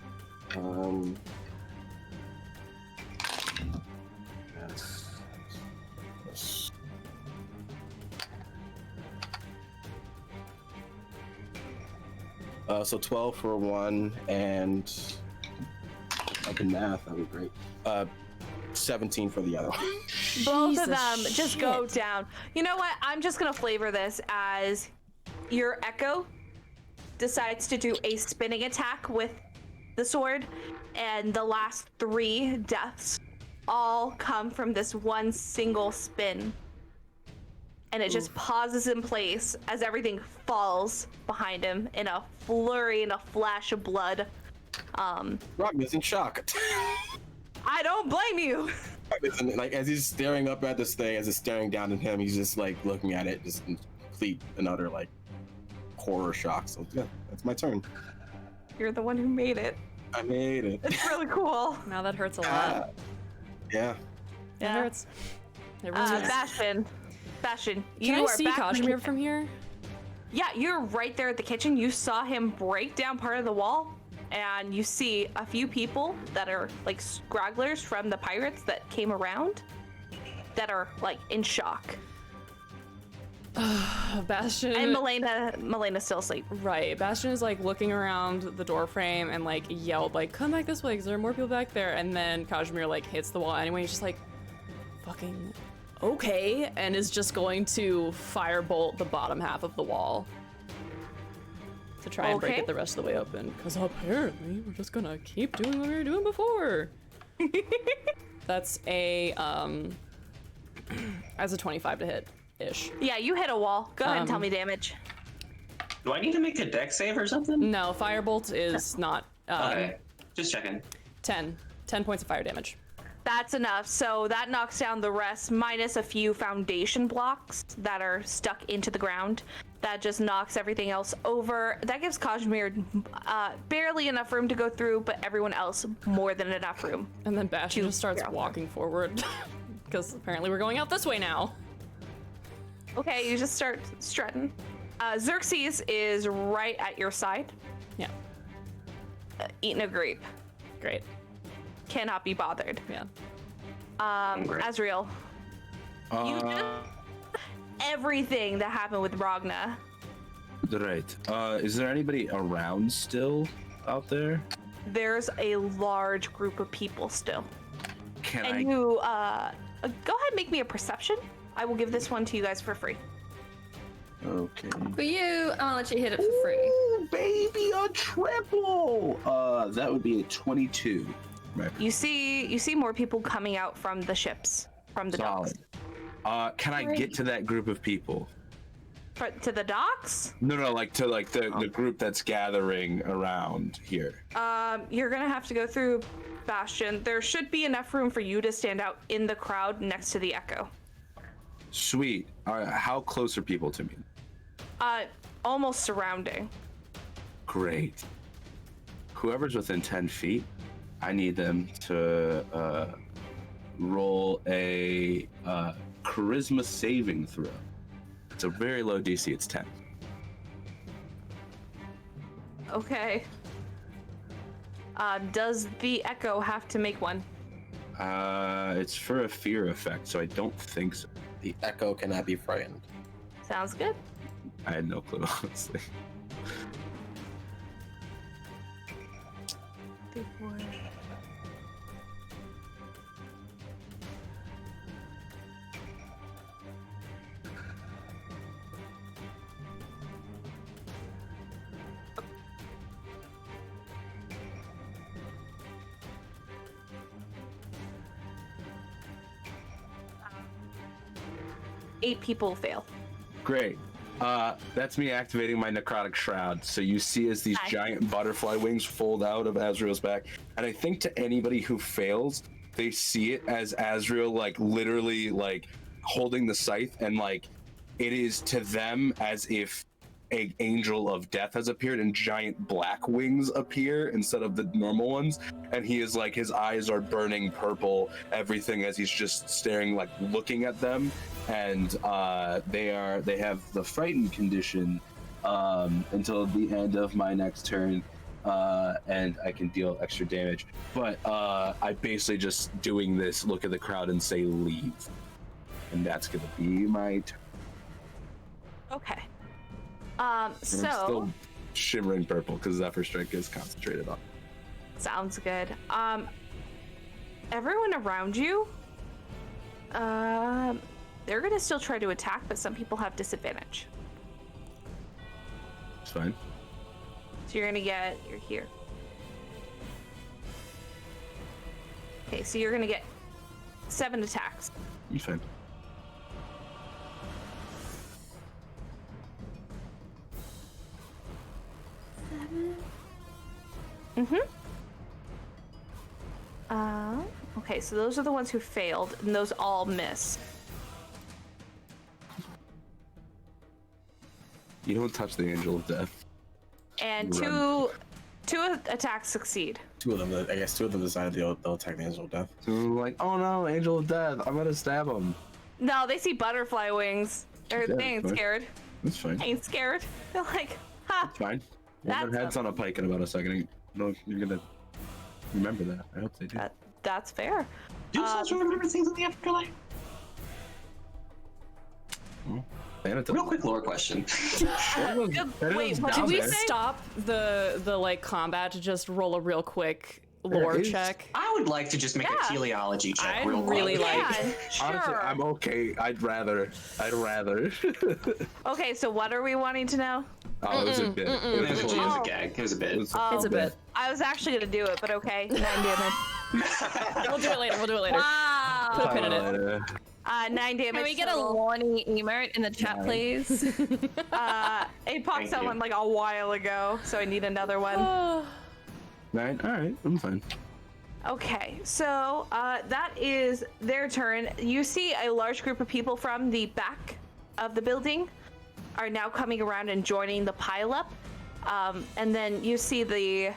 So 12 for one, and I can math. That'd be great. 17 for the other one.
Both of them just go down. You know what? I'm just gonna flavor this as your echo decides to do a spinning attack with the sword, and the last 3 deaths all come from this one single spin. And it just pauses in place as everything falls behind him in a flurry and a flash of blood.
Ragna's in shock.
I don't blame you.
Like, as he's staring up at this thing, as it's staring down at him, he's just like looking at it, just in complete and utter like horror shock. So yeah, that's my turn.
You're the one who made it.
I made it.
It's really cool.
Now that hurts a lot.
Yeah.
It hurts. It really does.
Bastian,
Can
you
I
are
see
back in the
Kazimir
kitchen.
from here?
Yeah, you're right there at the kitchen. You saw him break down part of the wall, and you see a few people that are like scragglers from the pirates that came around that are like in shock.
Bastion
And Melena's still asleep.
Right. Bastian is like looking around the door frame and like yelled like, "Come back this way, because there are more people back there." And then Kazimir like hits the wall anyway. He's just like, "Fucking okay," and is just going to firebolt the bottom half of the wall to try and break it the rest of the way open. Because apparently we're just gonna keep doing what we were doing before. That's a as a 25 to hit ish.
Yeah, you hit a wall. Go ahead and tell me damage.
Do I need to make a deck save or something?
No, firebolt is not.
Okay, just checking.
10 points of fire damage.
That's enough. So that knocks down the rest, minus a few foundation blocks that are stuck into the ground. That just knocks everything else over. That gives Kazimir barely enough room to go through, but everyone else more than enough room.
And then Bastian just starts walking forward because apparently we're going out this way now.
Okay, you just start strutting. Xerxes is right at your side,
Yeah,
eating a grape.
great.
Cannot be bothered.
Yeah.
Great.
Azrail, you did everything that happened with Ragna.
Right. Is there anybody around still out there?
There's a large group of people still.
Can
And
I?
you, go ahead and make me a perception. I will give this one to you guys for free.
Okay.
For you, I'll let you hit it for free.
Ooh, baby, a triple. That would be a 22. Right.
You see more people coming out from the ships, from the docks.
Solid. Can I get to that group of people?
To the docks?
No, like to the group that's gathering around here.
You're gonna have to go through Bastian. There should be enough room for you to stand out in the crowd next to the Echo.
Sweet. How close are people to me?
Almost surrounding.
Great. Whoever's within 10 feet, I need them to roll a charisma saving throw. It's a very low DC, it's 10.
Okay. Does the Echo have to make one?
It's for a fear effect, so I don't think so.
The echo cannot be frightened.
Sounds good.
I had no clue, honestly.
Eight people fail.
Great. That's me activating my necrotic shroud. So you see as these giant butterfly wings fold out of Azrael's back. And I think to anybody who fails, they see it as Azrael like literally like holding the scythe, and like it is to them as if an angel of death has appeared and giant black wings appear instead of the normal ones. And he is like, his eyes are burning purple, everything, as he's just staring, like looking at them. And they have the frightened condition until the end of my next turn, and I can deal extra damage. But I basically just doing this, look at the crowd and say leave, and that's gonna be my turn.
Okay.
And I'm still shimmering purple because Zephyr Strike is concentrated on.
Sounds good. Everyone around you, they're gonna still try to attack, but some people have disadvantage.
It's fine.
So you're here. Okay, so you're gonna get 7 attacks.
You're fine.
Okay, so those are the ones who failed, and those all miss.
You don't touch the Angel of Death.
And
Run.
two attacks succeed.
Two of them decided they'll attack the Angel of Death.
So we're like, oh no, Angel of Death, I'm gonna stab him.
No, they see butterfly wings. They ain't
fine.
scared.
That's fine.
Ain't scared. They're like, ha!
It's fine. Well,
That's
their head's on a pike in about a second. No, you're gonna remember that. I hope they do.
That's fair.
Do souls remember things in the afterlife? Real quick lore question.
Wait,
Can we stop the like combat to just roll a real quick lore check?
I would like to just make a teleology check
I'd
real quick.
really like.
Yeah, sure.
Honestly, I'm okay. I'd rather.
Okay, so what are we wanting to know?
Oh, it was a bit.
It was a gag. It was a bit.
It's a bit.
I was actually gonna do it, but okay. 9 damage.
We'll do it later.
Wow.
Put a pin in it.
9 damage.
Can we get a
total.
Lonnie emote in the chat, please?
It popped
Thank
someone
you.
like a while ago, so I need another one.
9. All right, I'm fine.
Okay, so that is their turn. You see a large group of people from the back of the building are now coming around and joining the pileup. And then you see the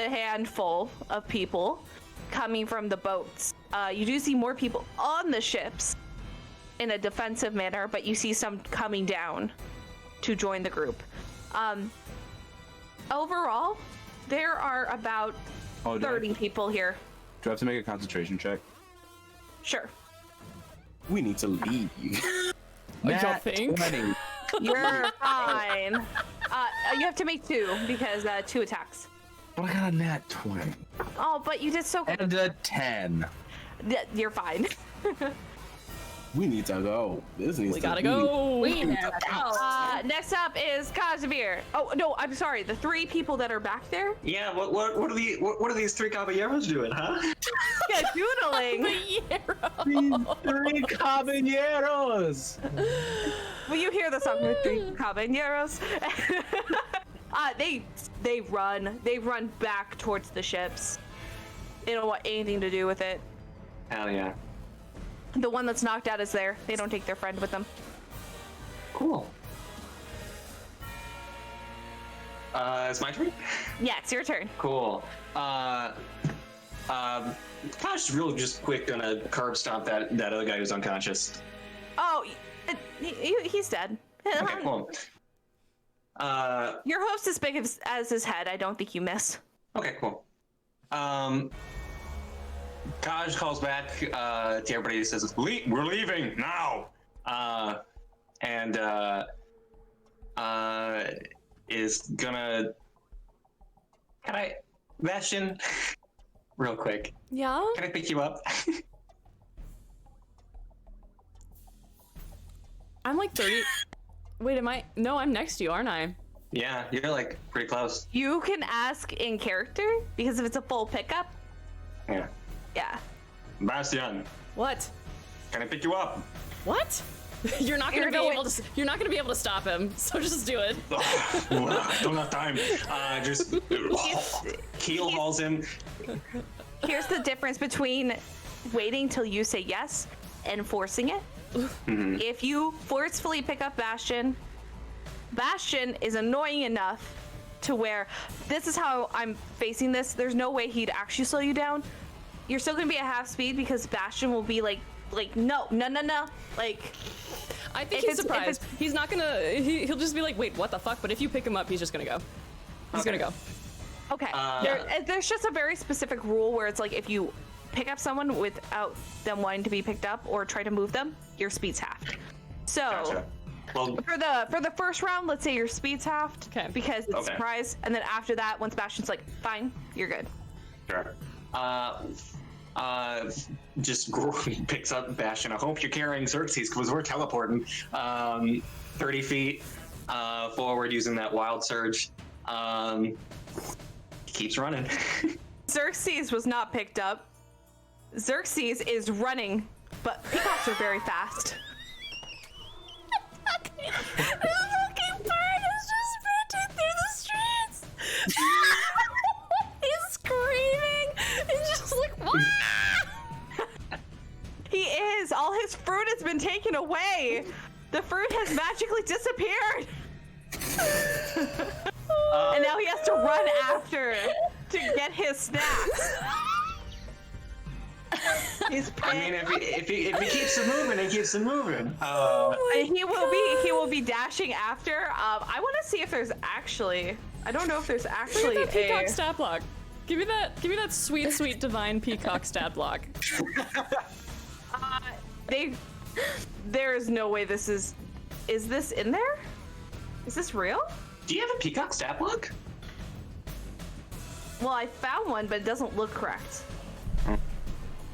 handful of people coming from the boats. You do see more people on the ships in a defensive manner, but you see some coming down to join the group. Overall, there are about 30 people here.
Do I have to make a concentration check?
Sure.
We need to leave.
Y'all think?
20.
You're fine. You have to make 2 because 2 attacks.
But I got a nat 20.
Oh, but you did so good.
And a 10.
You're fine.
We need to go.
We gotta go.
Next up is Kazimir. Oh no, I'm sorry. The 3 people that are back there.
Yeah, what are these 3 caballeros doing, huh?
Yeah, doodling.
Three caballeros.
Will you hear the song with 3 caballeros? They run back towards the ships. They don't want anything to do with it.
Hell yeah.
The one that's knocked out is there. They don't take their friend with them.
Cool. It's my turn?
Yeah, it's your turn.
Cool. Gosh, just quick gonna curb stomp that other guy who's unconscious.
Oh, he's dead.
Okay, cool.
Your host is big as his head. I don't think you miss.
Okay, cool. Kaj calls back to everybody and says, "We're leaving now!" And is gonna... Can I... Bastian? Real quick.
Yeah?
Can I pick you up?
I'm like 30. Wait, am I? No, I'm next to you, aren't I?
Yeah, you're like pretty close.
You can ask in character because if it's a full pickup.
Yeah.
Yeah.
Bastian,
What?
can I pick you up?
What? You're not gonna be able to. You're not gonna be able to stop him. So just do it.
I don't have time. Just keel hauls him.
Here's the difference between waiting till you say yes and forcing it.
Mm-hmm.
If you forcefully pick up Bastian is annoying enough to where this is how I'm facing this. There's no way he'd actually slow you down. You're still gonna be at half speed because Bastian will be like no. Like,
I think he's surprised. He's not gonna. He'll just be like, wait, what the fuck? But if you pick him up, he's just gonna go. He's gonna go.
Okay. There's just a very specific rule where it's like if you pick up someone without them wanting to be picked up or try to move them, your speed's halved. So,
Gotcha.
Well,
For the first round, let's say your speed's halved.
Okay.
Because it's
Okay.
surprise, and then after that, once Bastian's like, fine, you're good.
sure. Just picks up Bastian. I hope you're carrying Xerxes because we're teleporting 30 feet forward using that wild surge. Keeps running.
Xerxes was not picked up. Xerxes is running, but peacocks are very fast.
The fucking bird is just sprinting through the streets. He's screaming. He's just like, what?
He is. All his fruit has been taken away. The fruit has magically disappeared. And now he has to run after to get his snacks. He's
I mean, if he keeps it moving, he keeps it moving.
And he will be dashing after. I want to see if there's actually. I don't know if there's actually
Look at that peacock
a.
stat block. Give me that sweet, sweet divine peacock stat block.
There is no way this is. Is this in there? Is this real?
Do you have a peacock stat block?
Well, I found one, but it doesn't look correct.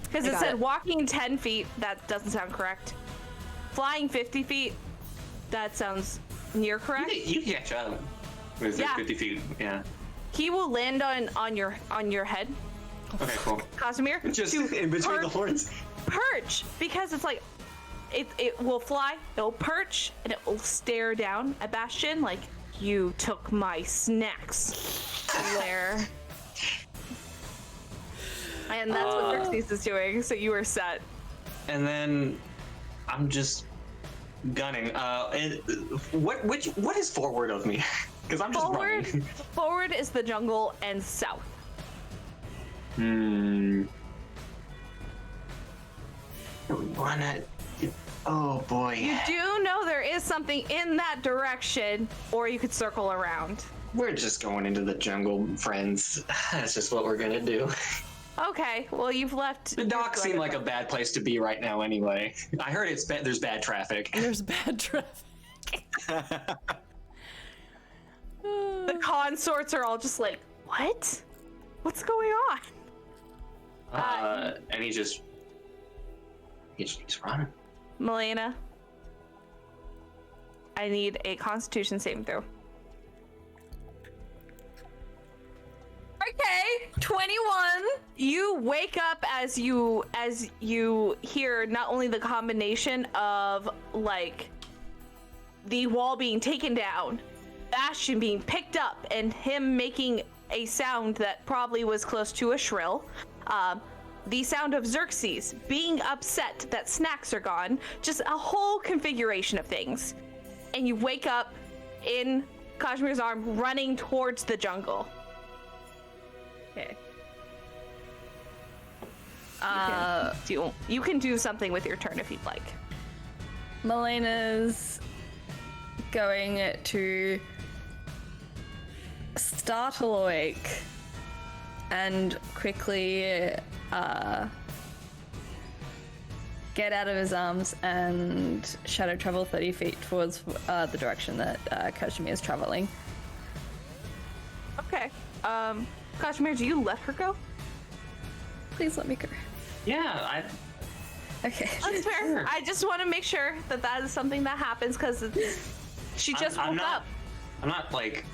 Because it
got
said
it.
walking 10 feet. That doesn't sound correct. Flying 50 feet. That sounds near correct.
You can catch up. With
Yeah.
50 feet, yeah.
He will land on your head,
Okay, cool.
Kazimir.
Just
to
in between the
perch-
horns.
Perch, because it's like it will fly. It'll perch and it will stare down at Bastian like you took my snacks. Where? And that's what Xerxes is doing. So you are set.
And then I'm just gunning. And what is forward of me? Because I'm just running.
Forward is the jungle and south.
Run it. Oh boy.
You do know there is something in that direction, or you could circle around.
We're just going into the jungle, friends. That's just what we're gonna do.
Okay, well you've left.
The docks seem like a bad place to be right now anyway. I heard there's bad traffic.
There's bad traffic.
The consorts are all just like, what? What's going on?
And he's running.
Melaena, I need a Constitution saving throw.
Okay, 21.
You wake up as you hear not only the combination of like the wall being taken down, Bastian being picked up, and him making a sound that probably was close to a shrill. The sound of Xerxes being upset that snacks are gone, just a whole configuration of things. And you wake up in Kazimir's arm running towards the jungle. Okay. You can do something with your turn if you'd like.
Melena's going to startle awake and quickly get out of his arms and shadow travel 30 feet towards the direction that Kazimir is traveling.
Okay. Kazimir, do you let her go?
Please let me go.
Yeah,
Okay.
That's fair.
Sure.
I just want to make sure that that is something that happens because she just woke up.
I'm not like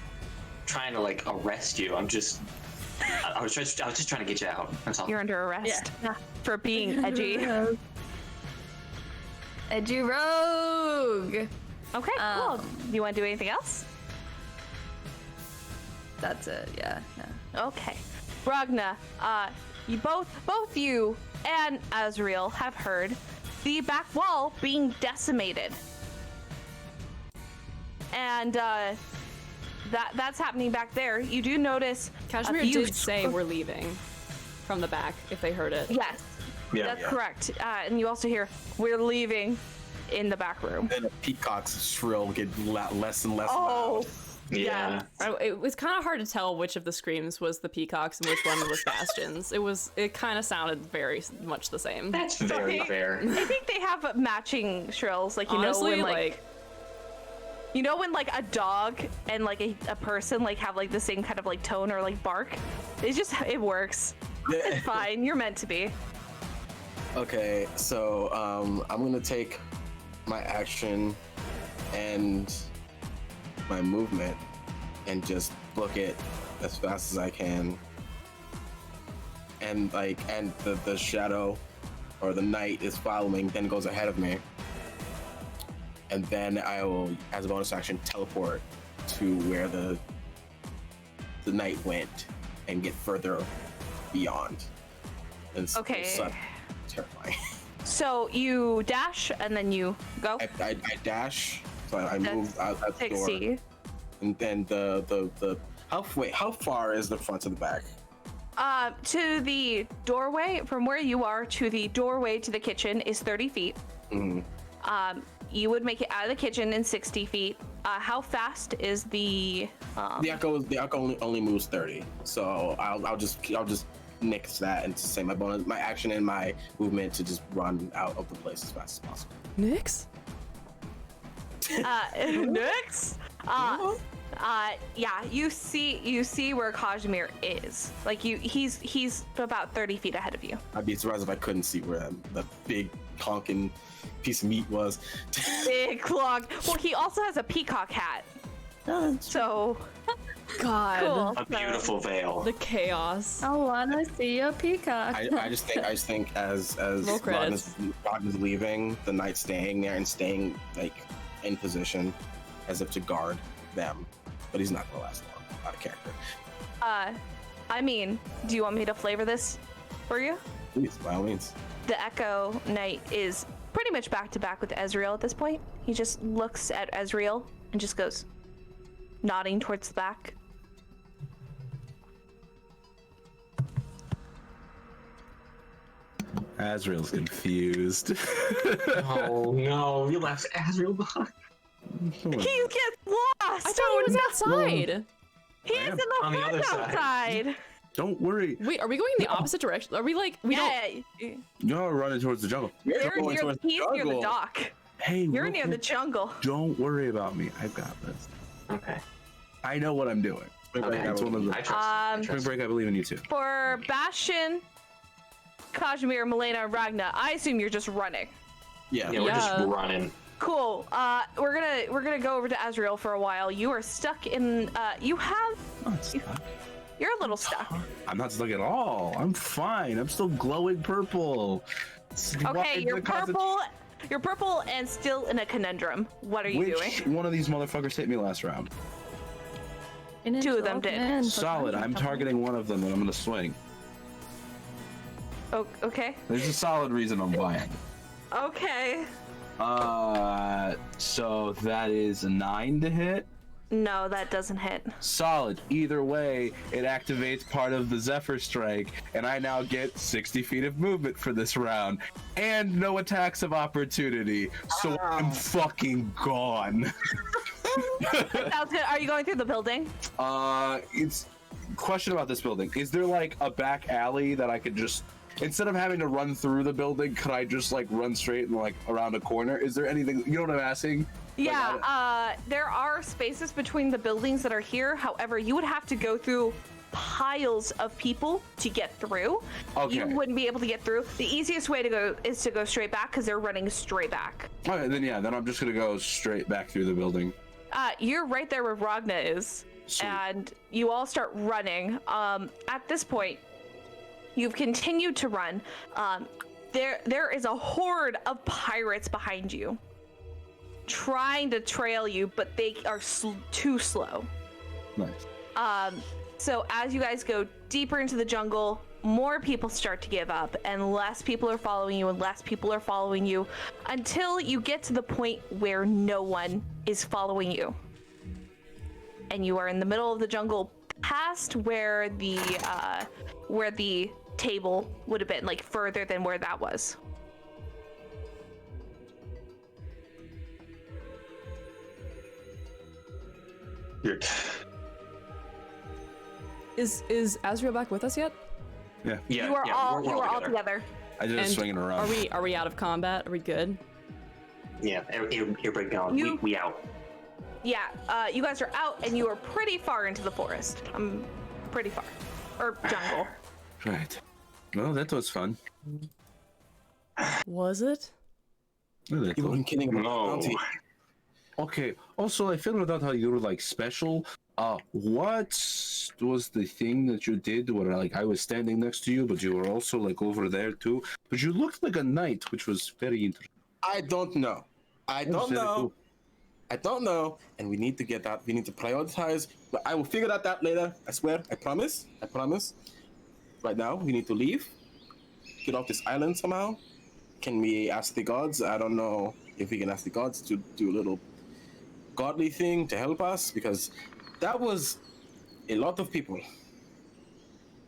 trying to like arrest you. I was just trying to get you out. That's all.
You're under arrest for being edgy.
Edgy rogue.
Okay, cool. Do you want to do anything else?
That's it. Yeah. No.
Okay. Ragna, both you and Azrail have heard the back wall being decimated. And that's happening back there. You do notice
Kazimir did say we're leaving from the back if they heard it.
Yes.
Yeah.
That's correct. And you also hear, we're leaving in the back room.
And the peacock's shrill get less and less
Oh,
loud.
Yeah.
It was kind of hard to tell which of the screams was the peacock's and which one was Bastian's. It kind of sounded very much the same.
That's very fair.
I think they have matching shrills, like you
Honestly,
know when like You know when like a dog and like a person like have like the same kind of like tone or like bark? It works. It's fine. You're meant to be.
Okay, so I'm gonna take my action and my movement and just book it as fast as I can. And the shadow or the knight is following, then goes ahead of me. And then I will, as a bonus action, teleport to where the knight went and get further beyond. And
Okay.
So terrifying.
So you dash and then you go.
I dash, so I move out the
60.
door. And then how far is the front to the back?
To the doorway, from where you are to the doorway to the kitchen is 30 feet.
Mm-hmm.
You would make it out of the kitchen in 60 feet. How fast is the?
The echo only moves 30, so I'll just nix that and say my action and my movement to just run out of the place as fast as possible.
Nix?
Nix? Yeah, you see where Kazimir is. Like he's about 30 feet ahead of you.
I'd be surprised if I couldn't see where the big honking piece of meat was.
Big clog. Well, he also has a peacock hat. So,
God.
cool.
A beautiful veil.
The chaos.
I wanna see your peacock.
I just think as
Roll credits.
Ragna's leaving, the knight's staying there and staying like in position as if to guard them, but he's not gonna last long. Out of character.
I mean, do you want me to flavor this for you?
Please, by all means.
The Echo Knight is pretty much back to back with Azrail at this point. He just looks at Azrail and just goes, nodding towards the back.
Azrael's confused.
Oh no, you left Azrael behind.
He gets lost!
I thought he was outside.
He is in the
on the
front
other side.
outside!
Don't worry.
Wait, are we going in the opposite direction? Are we like, we don't...
You're running towards the jungle.
He's near the
jungle.
dock.
Hey,
You're
real
near
quick,
the jungle.
Don't worry about me. I've got this.
Okay.
I know what I'm doing.
Okay.
It's one of the
I trust.
Spring Break. I believe in you too.
For Bastian, Kazimir, Melaena, Ragna, I assume you're just running.
Yeah.
Yeah, we're just running.
Cool. We're gonna go over to Azrael for a while. You are stuck in. You're a little stuck.
I'm not stuck at all. I'm fine. I'm still glowing purple.
Okay, you're purple. You're purple and still in a conundrum. What are you doing?
Which one of these motherfuckers hit me last round?
Two of them did.
Solid. I'm targeting one of them and I'm gonna swing.
Oh, okay.
There's a solid reason I'm buying.
Okay.
So that is a 9 to hit.
No, that doesn't hit.
Solid. Either way, it activates part of the Zephyr Strike, and I now get 60 feet of movement for this round, and no attacks of opportunity. So I'm fucking gone.
Sounds good. Are you going through the building?
It's question about this building. Is there like a back alley that I could just, instead of having to run through the building, could I just like run straight and like around a corner? Is there anything, you know what I'm asking?
Yeah, there are spaces between the buildings that are here. However, you would have to go through piles of people to get through.
Okay.
You wouldn't be able to get through. The easiest way to go is to go straight back because they're running straight back.
Okay, then I'm just gonna go straight back through the building.
You're right there where Ragna is.
Sweet.
And you all start running. At this point, you've continued to run. There is a horde of pirates behind you, trying to trail you, but they are too slow.
Nice.
So as you guys go deeper into the jungle, more people start to give up, and less people are following you, and less people are following you, until you get to the point where no one is following you. And you are in the middle of the jungle, past where the table would have been, like further than where that was.
Good.
Is Azrael back with us yet?
Yeah.
Yeah,
You are
yeah,
all
we're all
together.
I just
And
swinging around.
Are we out of combat? Are we good?
Yeah, everybody gone.
You-
We out.
yeah, you guys are out and you are pretty far into the forest. Pretty far. Or jungle.
Right. Well, that was fun.
Was it?
A
You
little.
weren't kidding about the
No.
bounty.
Okay. Also, I figured out how you were like special. What was the thing that you did where like I was standing next to you, but you were also like over there too? But you looked like a knight, which was very interesting.
I don't know. I
That was
don't
very
know.
cool.
I don't know, and we need to get that. We need to prioritize. But I will figure out that later. I swear. I promise. I promise. Right now, we need to leave. Get off this island somehow. Can we ask the gods? I don't know if we can ask the gods to do a little godly thing to help us, because that was a lot of people.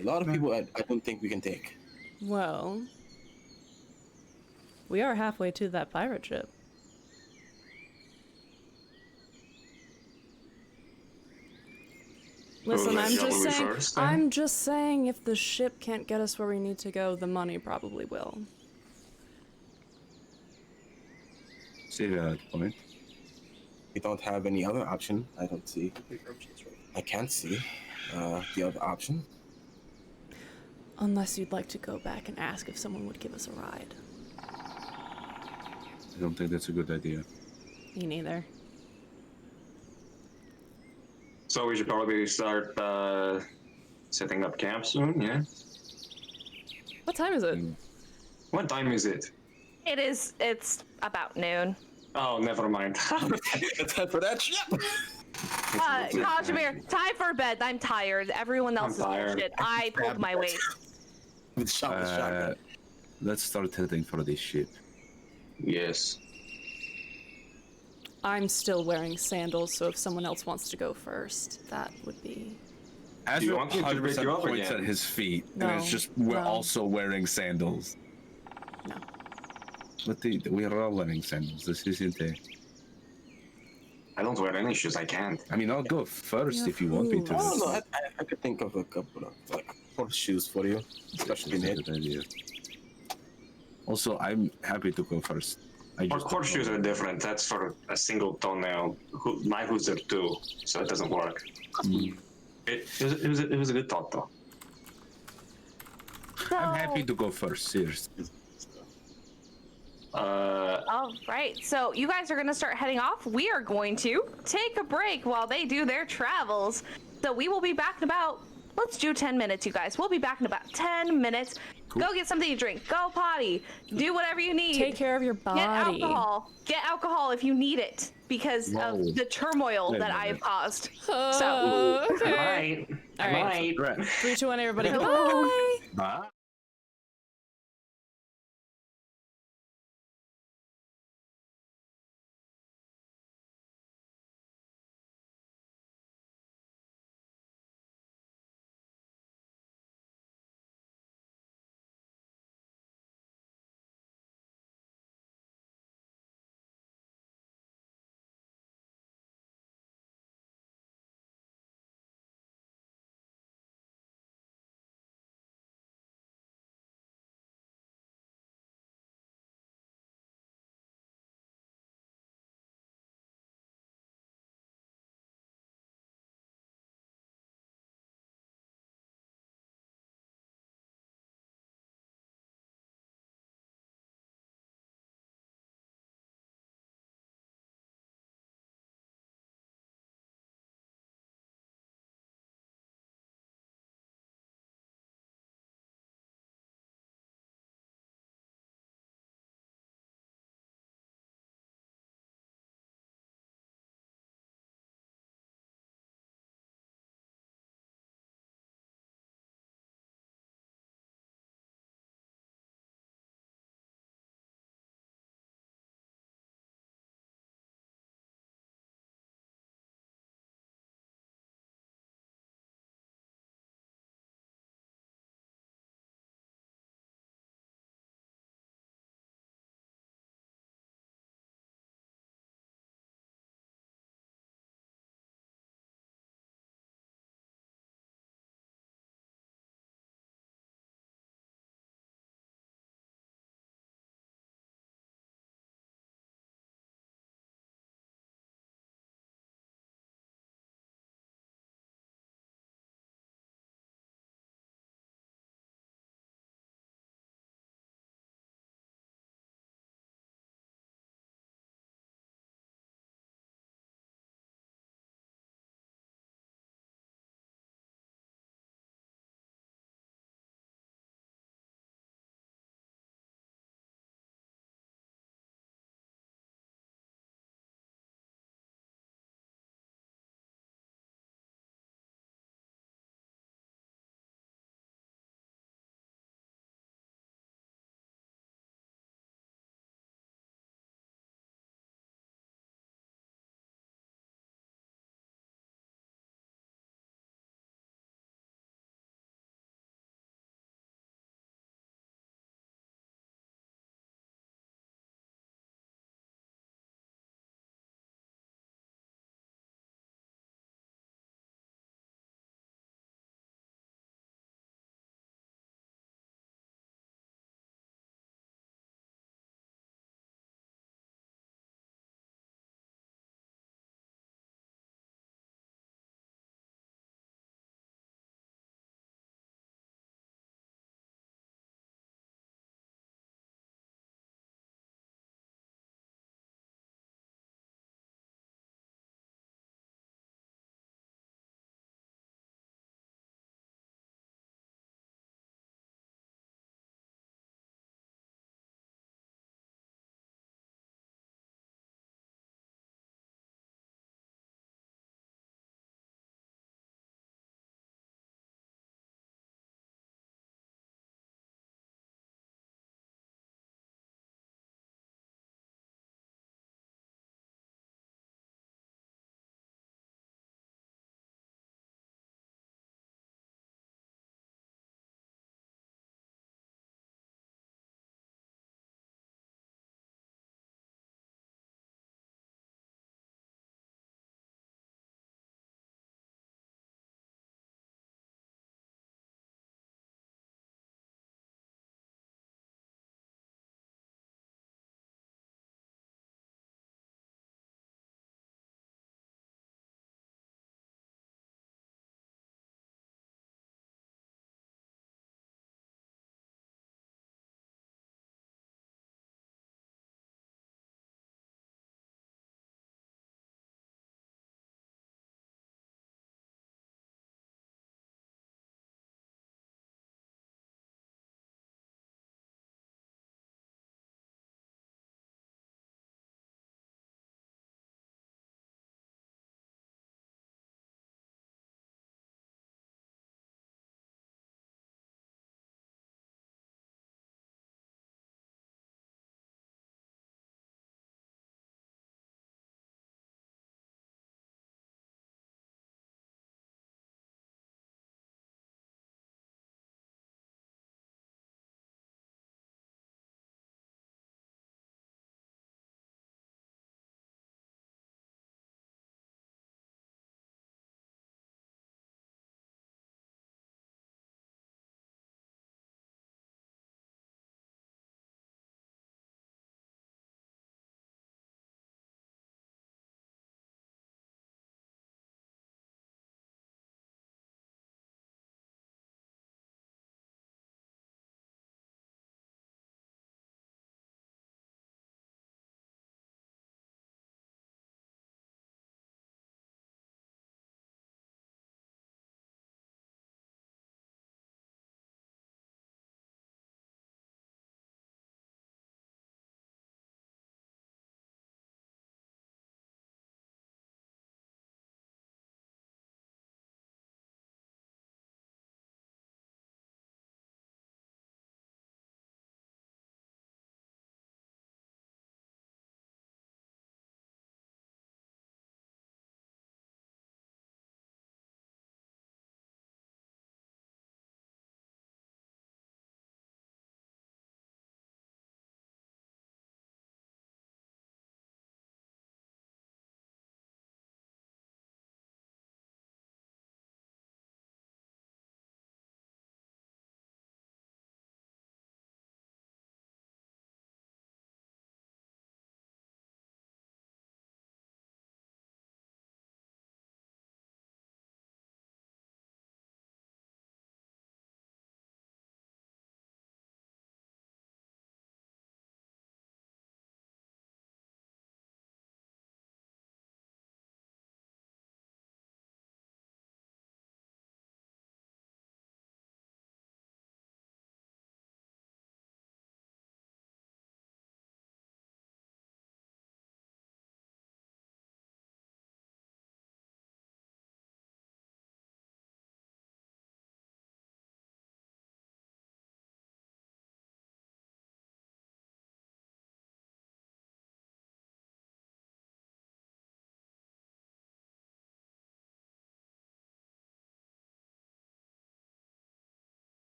A lot of people I don't think we can take.
Well, we are halfway to that pirate ship. Listen,
then
I'm
shall
just
we
saying.
first, then?
I'm just saying, if the ship can't get us where we need to go, the money probably will.
See that point?
We don't have any other option. I don't see. I can't see the other option.
Unless you'd like to go back and ask if someone would give us a ride.
I don't think that's a good idea.
Me neither.
So we should probably start setting up camp soon, yeah?
What time is it?
What time is it?
It's about noon.
Oh, never mind.
It's time for that ship.
Kazimir, time for bed. I'm tired. Everyone else is
tired.
bullshit. I pulled my weight.
With shotgun.
Let's start heading for this ship.
Yes.
I'm still wearing sandals, so if someone else wants to go first, that would be...
As
you
you
want me to pick
100%
you up
points
again?
at his feet,
No,
and it's just we're
no.
also wearing sandals.
No.
But we are all wearing sandals. This isn't a...
I don't wear any shoes, I can't.
I mean, I'll go first
Yeah,
if you want me to.
Oh, no, I could think of a couple of like horseshoes for you, especially
That's a
Nate.
good idea. Also, I'm happy to go first. I
Our
just
horseshoes are different. That's for a single toenail. My hooves are two, so it doesn't work. It was a good thought, though.
I'm happy to go first, seriously.
All right, so you guys are gonna start heading off. We are going to take a break while they do their travels. So we will be back in about, let's do 10 minutes, you guys. We'll be back in about 10 minutes.
Cool.
Go get something to drink. Go potty. Do whatever you need.
Take care of your body.
Get alcohol. Get alcohol if you need it because
Whoa.
of the turmoil
Wait a
that I have
minute.
caused.
Okay.
I might.
All
I
right.
might.
Right.
3, 2, 1, everybody.
Bye.
Goodbye.
Bye.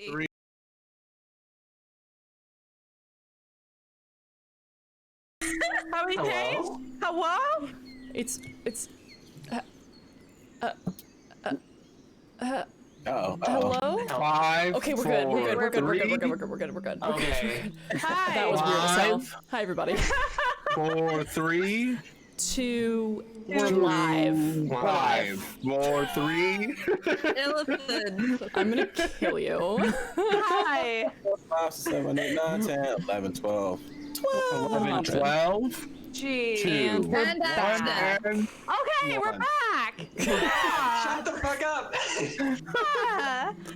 3.
How many days? Hello?
It's
Oh.
hello?
5.
Okay, we're good. We're good.
Okay.
Hi.
That was weird as hell.
5,
Hi everybody.
4, 3,
2, we're live.
5, 4, 3.
Listen,
I'm gonna kill you.
Hi.
5, 7, 8, 9, 10, 11, 12.
11, 12.
Jeez.
2.
and back.
And
Okay, we're
One.
back.
Shut the fuck up.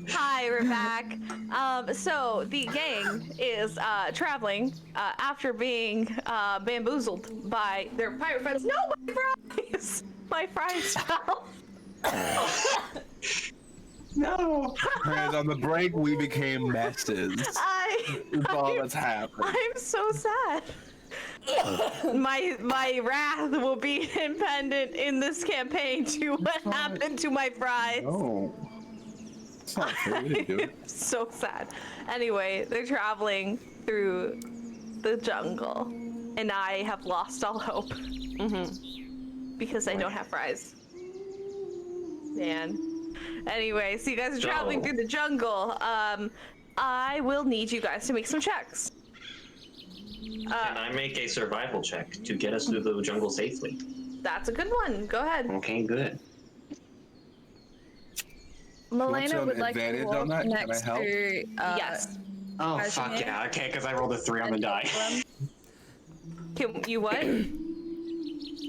Hi, we're back. So the gang is traveling after being bamboozled by their pirate friends. No, my fries! My fries fell.
No.
And on the break, we became messes. That's all that's happened.
I'm so sad. my wrath will be impendent in this campaign to what happened to my fries.
Oh. It's not fair to do it.
So sad. Anyway, they're traveling through the jungle, and I have lost all hope. Because I don't have fries. Man. Anyway, so you guys are traveling through the jungle. I will need you guys to make some checks.
Can I make a survival check to get us through the jungle safely?
That's a good one. Go ahead.
Okay, good.
Melaena would like to
advantage
walk
on that? Can I
next
help?
to.
Yes.
Oh,
Kazimir?
fuck yeah. Okay, because I rolled a 3 on the die.
Can you what?
Can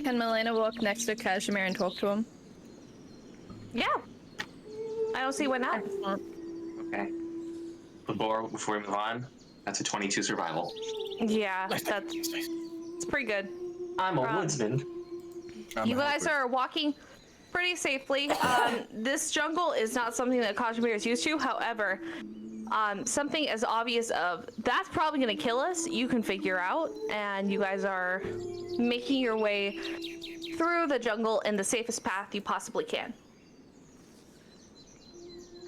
Melaena walk next to Kazimir and talk to him?
Yeah. I don't see why not.
Excellent.
Okay. Before we move on, that's a 22 survival.
Yeah, it's pretty good.
I'm a woodsman.
You guys are walking pretty safely. This jungle is not something that Kazimir is used to. However, something as obvious of that's probably going to kill us, you can figure out, and you guys are making your way through the jungle in the safest path you possibly can.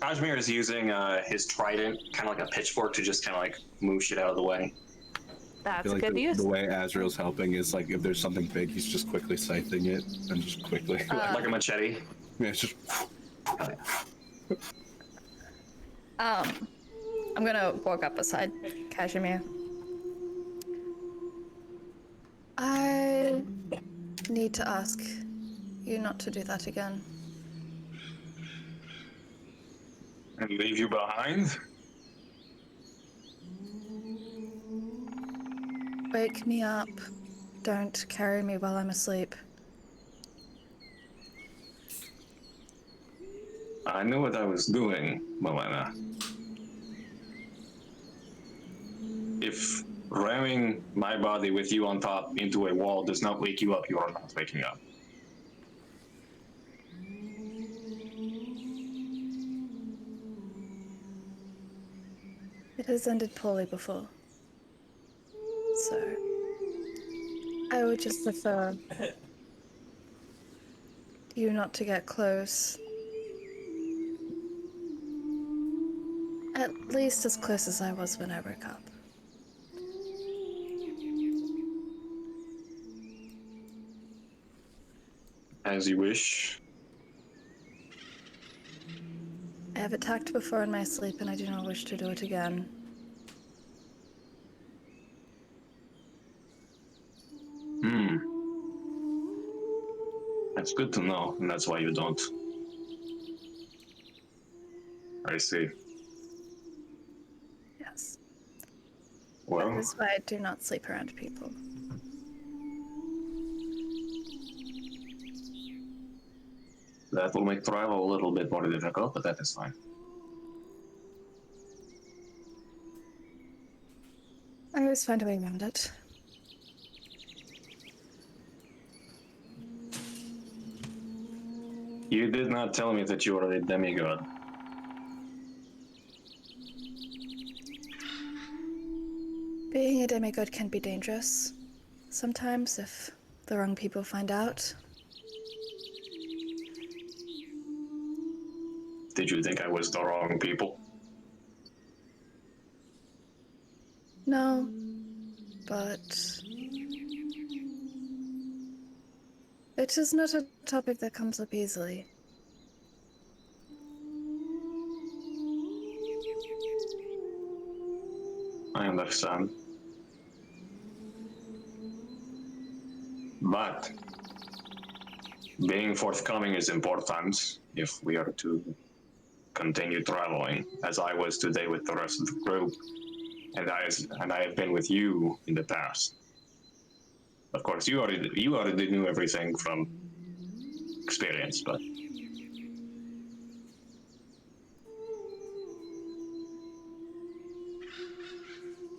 Kazimir is using his trident, kind of like a pitchfork, to just kind of like move shit out of the way.
That's
I feel
a good use.
the way Azrael's helping is like if there's something big, he's just quickly scything it and just quickly.
Like a machete.
Yeah, it's just.
I'm gonna walk up beside Kazimir.
I need to ask you not to do that again.
And leave you behind?
Wake me up. Don't carry me while I'm asleep.
I knew what I was doing, Melaena. If ramming my body with you on top into a wall does not wake you up, you are not waking up.
It has ended poorly before. So, I would just prefer you not to get close. At least as close as I was when I woke up.
As you wish.
I have attacked before in my sleep and I do not wish to do it again.
That's good to know, and that's why you don't. I see.
Yes.
Well,
That is why I do not sleep around people.
that will make travel a little bit more difficult, but that is fine.
I always find a way around it.
You did not tell me that you are a demigod.
Being a demigod can be dangerous. Sometimes, if the wrong people find out.
Did you think I was the wrong people?
No, but it is not a topic that comes up easily.
I understand. But being forthcoming is important if we are to continue traveling, as I was today with the rest of the group, and I have been with you in the past. Of course, you already knew everything from experience, but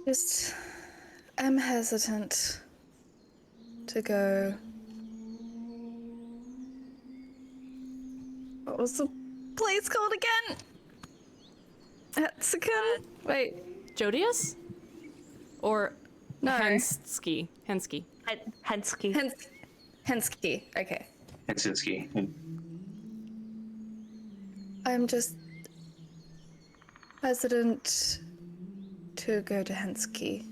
Just, I'm hesitant to go. What was the place called again? Hexagon? Wait.
Jodius? Or
No.
Hensky?
Hensky.
Hensky. Okay.
Helsinki.
I'm just hesitant to go to Hensky.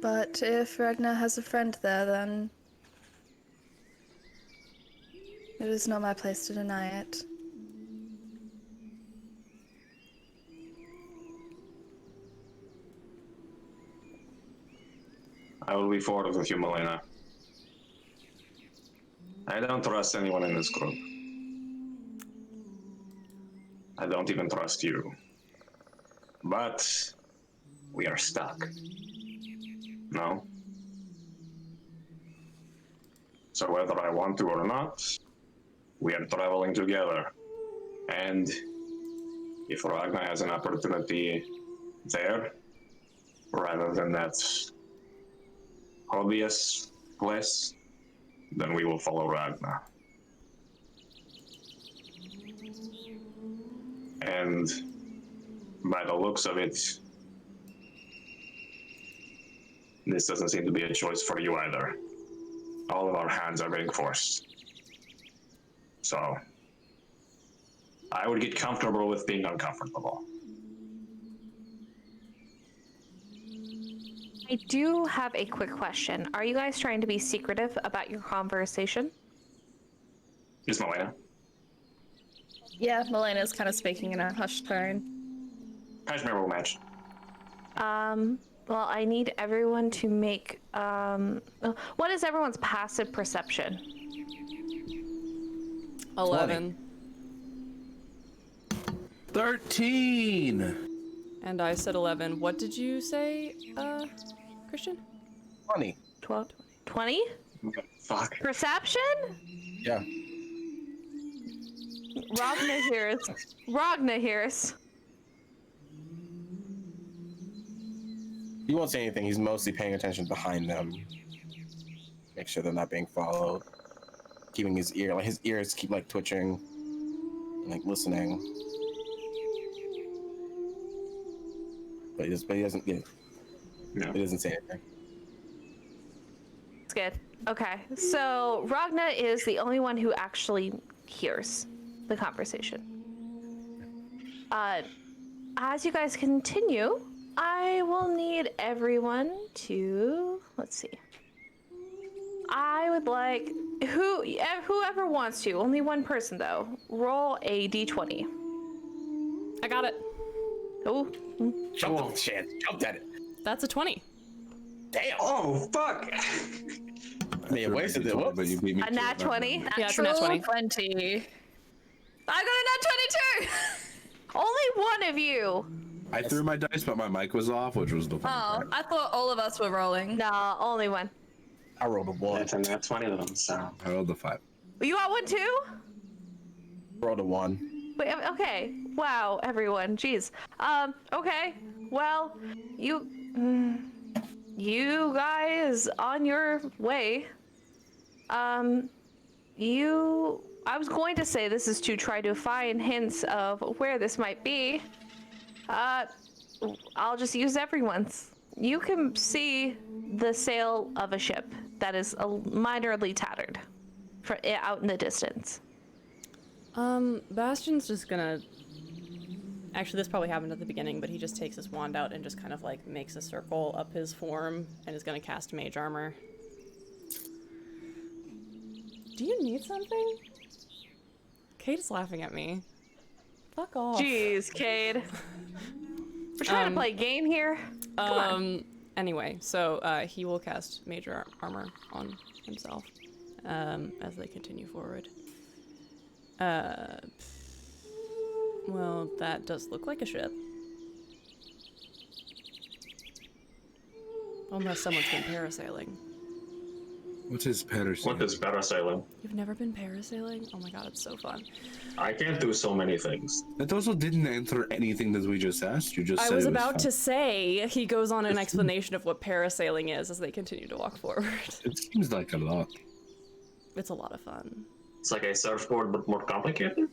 But if Ragna has a friend there, then it is not my place to deny it.
I will be forward with you, Melaena. I don't trust anyone in this group. I don't even trust you. But we are stuck. No? So whether I want to or not, we are traveling together. And if Ragna has an opportunity there, rather than that obvious place, then we will follow Ragna. And by the looks of it, this doesn't seem to be a choice for you either. All of our hands are being forced. So, I would get comfortable with being uncomfortable.
I do have a quick question. Are you guys trying to be secretive about your conversation?
Is Melaena?
Yeah, Melena's kind of speaking in a hushed tone.
Kazimir will match.
Well, I need everyone to make, what is everyone's passive perception?
11.
13.
And I said 11. What did you say, Christian?
20.
12, 20?
Fuck.
Perception?
Yeah.
Ragna hears.
He won't say anything. He's mostly paying attention behind them. Make sure they're not being followed. Keeping his ears keep like twitching, like listening. But he doesn't. Yeah.
No.
He doesn't say anything.
It's good. Okay, so Ragna is the only one who actually hears the conversation. As you guys continue, I will need everyone to, let's see. I would like, whoever wants to, only one person though, roll a d20.
I got it.
Oh.
Jumped on the chance. Jumped at it.
That's a 20.
Damn.
Oh, fuck!
I mean, it wasted it.
But you beat me
A
to
nat
it.
20.
Yeah, it's a nat 20.
20.
I got a nat 22!
Only one of you.
I threw my dice, but my mic was off, which was the fun
Oh,
part.
I thought all of us were rolling.
No, only one.
I rolled a 1.
That's a nat 20 of them, so.
I rolled the 5.
You got one too?
Rolled a 1.
Wait, okay. Wow, everyone. Jeez. Okay. Well, you guys on your way. I was going to say this is to try to find hints of where this might be. I'll just use everyone's. You can see the sail of a ship that is minorly tattered. out in the distance.
Bastian's just gonna... Actually, this probably happened at the beginning, but he just takes his wand out and just kind of like makes a circle up his form and is gonna cast Mage Armor. Do you need something? Kate's laughing at me. Fuck off.
Jeez, Cade. We're trying to play a game here. Come on.
Anyway, so he will cast Major Armor on himself as they continue forward. Well, that does look like a ship. Unless someone's been parasailing.
What is parasailing?
What is parasailing?
You've never been parasailing? Oh my god, it's so fun.
I can't do so many things.
That also didn't answer anything that we just asked. You just
I
said
was
it
about
fun.
to say, he goes on an explanation of what parasailing is as they continue to walk forward.
It seems like a lot.
It's a lot of fun.
It's like a surfboard, but more complicated.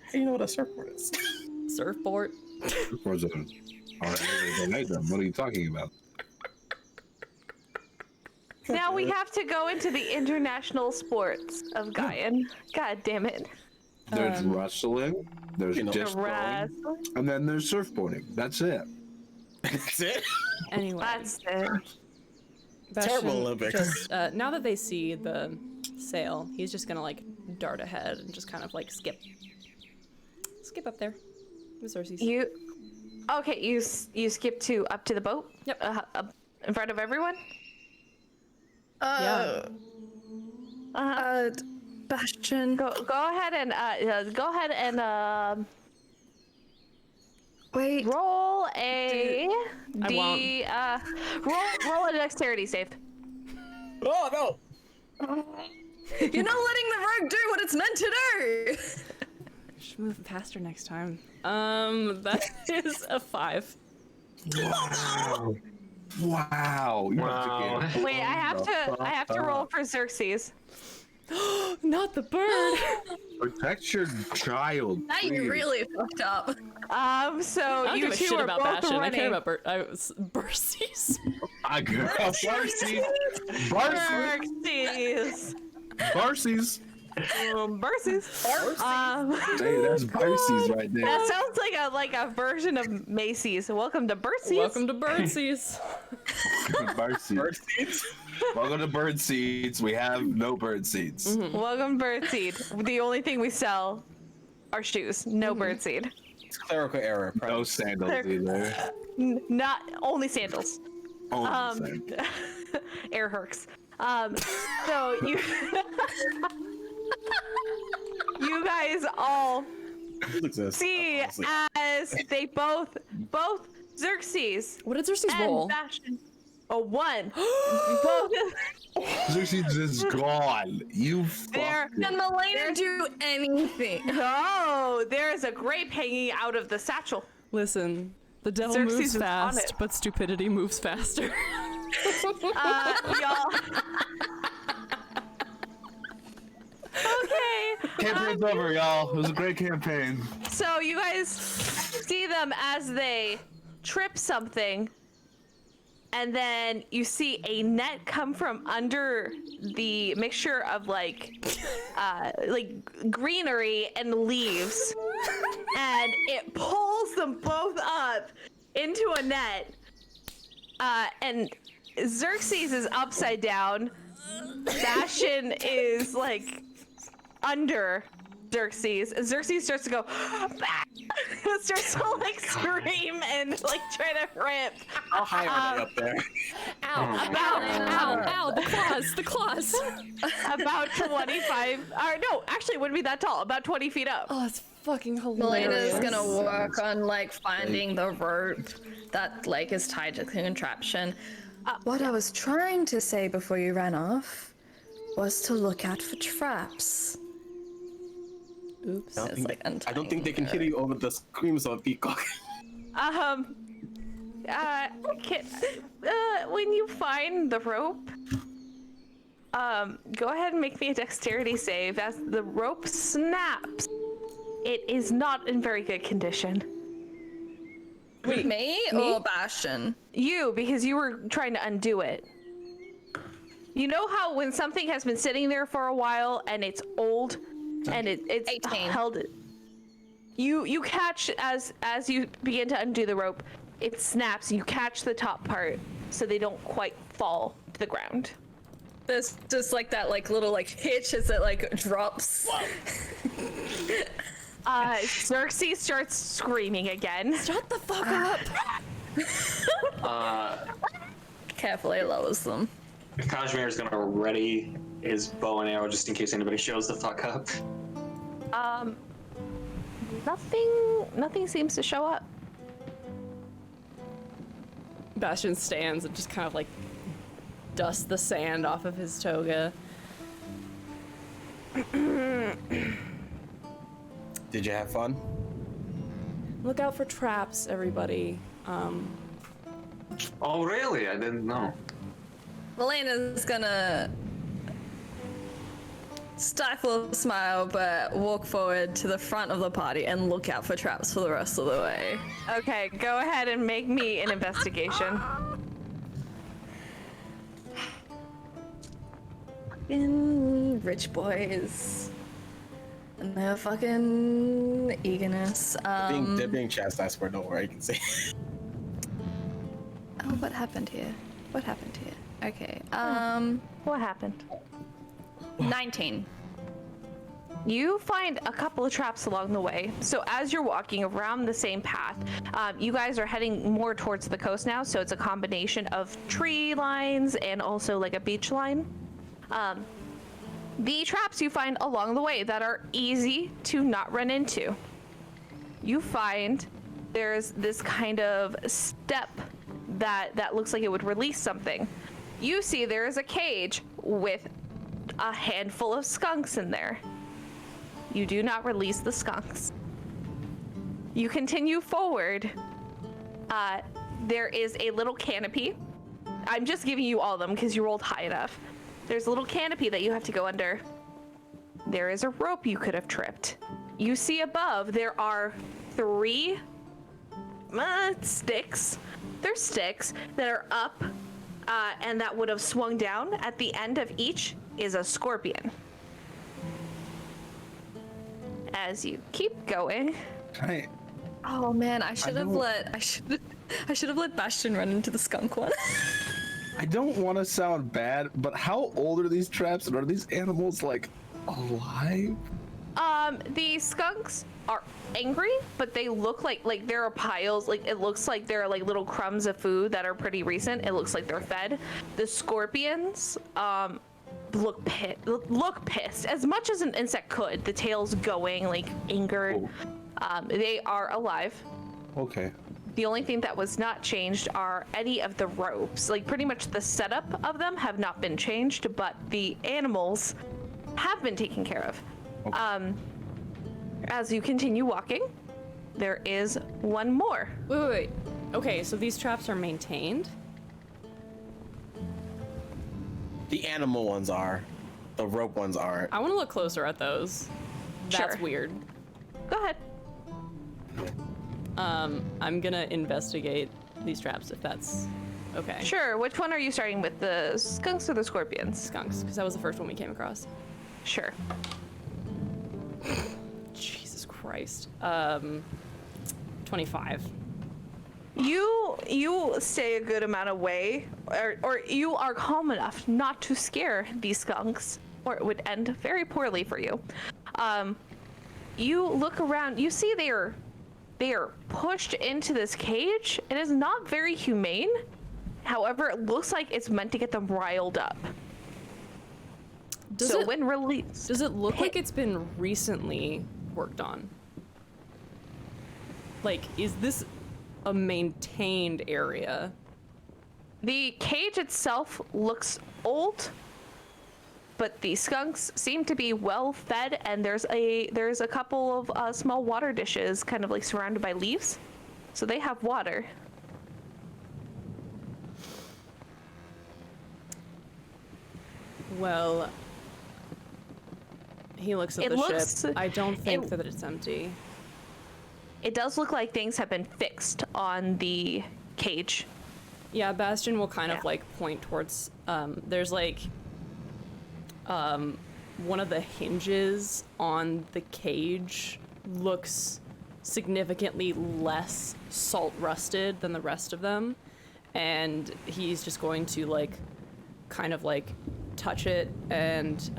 How do you know what a surfboard is?
Surfboard.
Surfboards are what are you talking about?
Now we have to go into the international sports of Gaian. God damn it.
There's wrestling, there's disc throwing,
Wrestling.
and then there's surfboarding. That's it.
That's it?
Anyway.
That's it.
Bastian
Terrible Olympics.
just, now that they see the sail, he's just gonna like dart ahead and just kind of like skip up there with Cersei's.
You skip to up to the boat.
Yep.
Up in front of everyone.
Yeah.
Bastian.
Go ahead and
Wait.
roll a roll a dexterity save.
Oh no!
You're not letting the rogue do what it's meant to do!
Should move faster next time. That is a 5.
Wow. Wow. You have to get-
Wait, I have to roll for Xerxes.
Not the bird!
Protect your child.
Now you
please.
really fucked up.
So
I don't
you
give a
two
shit
are
about
both
Bastian.
running.
I care about Bercies.
I got Barcy's.
Xerxes.
Barcy's.
Versus.
Hey, that's Barcy's right there.
That sounds like a version of Macy's. Welcome to Birdseeds.
Welcome to Birdseeds.
Birdseeds. Welcome to bird seeds. We have no bird seeds.
Welcome Birdseed. The only thing we sell are shoes. No birdseed.
It's clerical error.
No sandals either.
Not only sandals.
Only sandals.
Air herks. So you you guys all see as they both Xerxes
What did Xerxes
and
roll?
Bastian. A 1. Both.
Xerxes is gone. You
There.
fucking...
Can Melaena do anything?
Oh, there is a grape hanging out of the satchel.
Listen, the devil
Xerxes
moves
is on it.
fast, but stupidity moves faster.
Y'all. Okay.
Campaign's over, y'all. It was a great campaign.
So you guys see them as they trip something, and then you see a net come from under the mixture of like greenery and leaves, and it pulls them both up into a net. And Xerxes is upside down. Bastian is like under Xerxes. Xerxes starts to go back. Starts to like scream and like try to rip.
How high are they up there?
Ow, the claws.
About 25, or no, actually it wouldn't be that tall, about 20 feet up.
Oh, it's fucking
Melena's
hilarious.
gonna work on like finding the rope that like is tied to the contraption. What I was trying to say before you ran off was to look out for traps.
Oops.
I
It's like
I don't think they can hear you over the screams of a peacock.
When you find the rope, go ahead and make me a dexterity save. As the rope snaps, it is not in very good condition.
Wait, me or Bastian?
You, because you were trying to undo it. You know how when something has been sitting there for a while and it's old and it's
18.
held, you catch as you begin to undo the rope, it snaps and you catch the top part so they don't quite fall to the ground.
There's just like that like little like hitch as it like drops.
Xerxes starts screaming again.
Shut the fuck up!
Carefully lowers them.
Kazimir is gonna ready his bow and arrow just in case anybody shows the fuck up.
Nothing seems to show up.
Bastian stands and just kind of like dusts the sand off of his toga.
Did you have fun?
Look out for traps, everybody.
Oh, really? I didn't know.
Melena's gonna stifle a smile, but walk forward to the front of the party and look out for traps for the rest of the way.
Okay, go ahead and make me an investigation.
Fucking rich boys. And their fucking eagerness.
They're being chastised for it, don't worry, I can say.
Oh, what happened here? What happened here? Okay,
What happened?
19.
You find a couple of traps along the way. So as you're walking around the same path, you guys are heading more towards the coast now. So it's a combination of tree lines and also like a beach line. The traps you find along the way that are easy to not run into. You find there's this kind of step that looks like it would release something. You see there is a cage with a handful of skunks in there. You do not release the skunks. You continue forward. There is a little canopy. I'm just giving you all of them because you rolled high enough. There's a little canopy that you have to go under. There is a rope you could have tripped. You see above there are 3 sticks. They're sticks that are up and that would have swung down. At the end of each is a scorpion. As you keep going.
Oh man, I should have let Bastian run into the skunk one.
I don't want to sound bad, but how old are these traps, and are these animals like alive?
The skunks are angry, but they look like there are piles. Like it looks like there are like little crumbs of food that are pretty recent. It looks like they're fed. The scorpions, look pissed as much as an insect could. The tail's going like angered. They are alive.
Okay.
The only thing that was not changed are any of the ropes. Like pretty much the setup of them have not been changed, but the animals have been taken care of. Okay. As you continue walking, there is one more.
Wait. Okay, so these traps are maintained?
The animal ones are. The rope ones aren't.
I want to look closer at those. That's
Sure.
weird.
Go ahead.
I'm gonna investigate these traps if that's okay.
Sure. Which one are you starting with, the skunks or the scorpions?
Skunks, because that was the first one we came across.
Sure.
Jesus Christ. 25.
You stay a good amount away, or you are calm enough not to scare these skunks, or it would end very poorly for you. You look around. You see they are pushed into this cage. It is not very humane. However, it looks like it's meant to get them riled up. When released,
Does it look like it's been recently worked on? Like, is this a maintained area?
the cage itself looks old, but the skunks seem to be well fed, and there's a couple of small water dishes kind of like surrounded by leaves, so they have water.
Well, he looks at the ship. I don't think that it's empty.
It does look like things have been fixed on the cage.
Yeah, Bastian will kind of like point towards, there's like one of the hinges on the cage looks significantly less salt rusted than the rest of them, and he's just going to like kind of like touch it and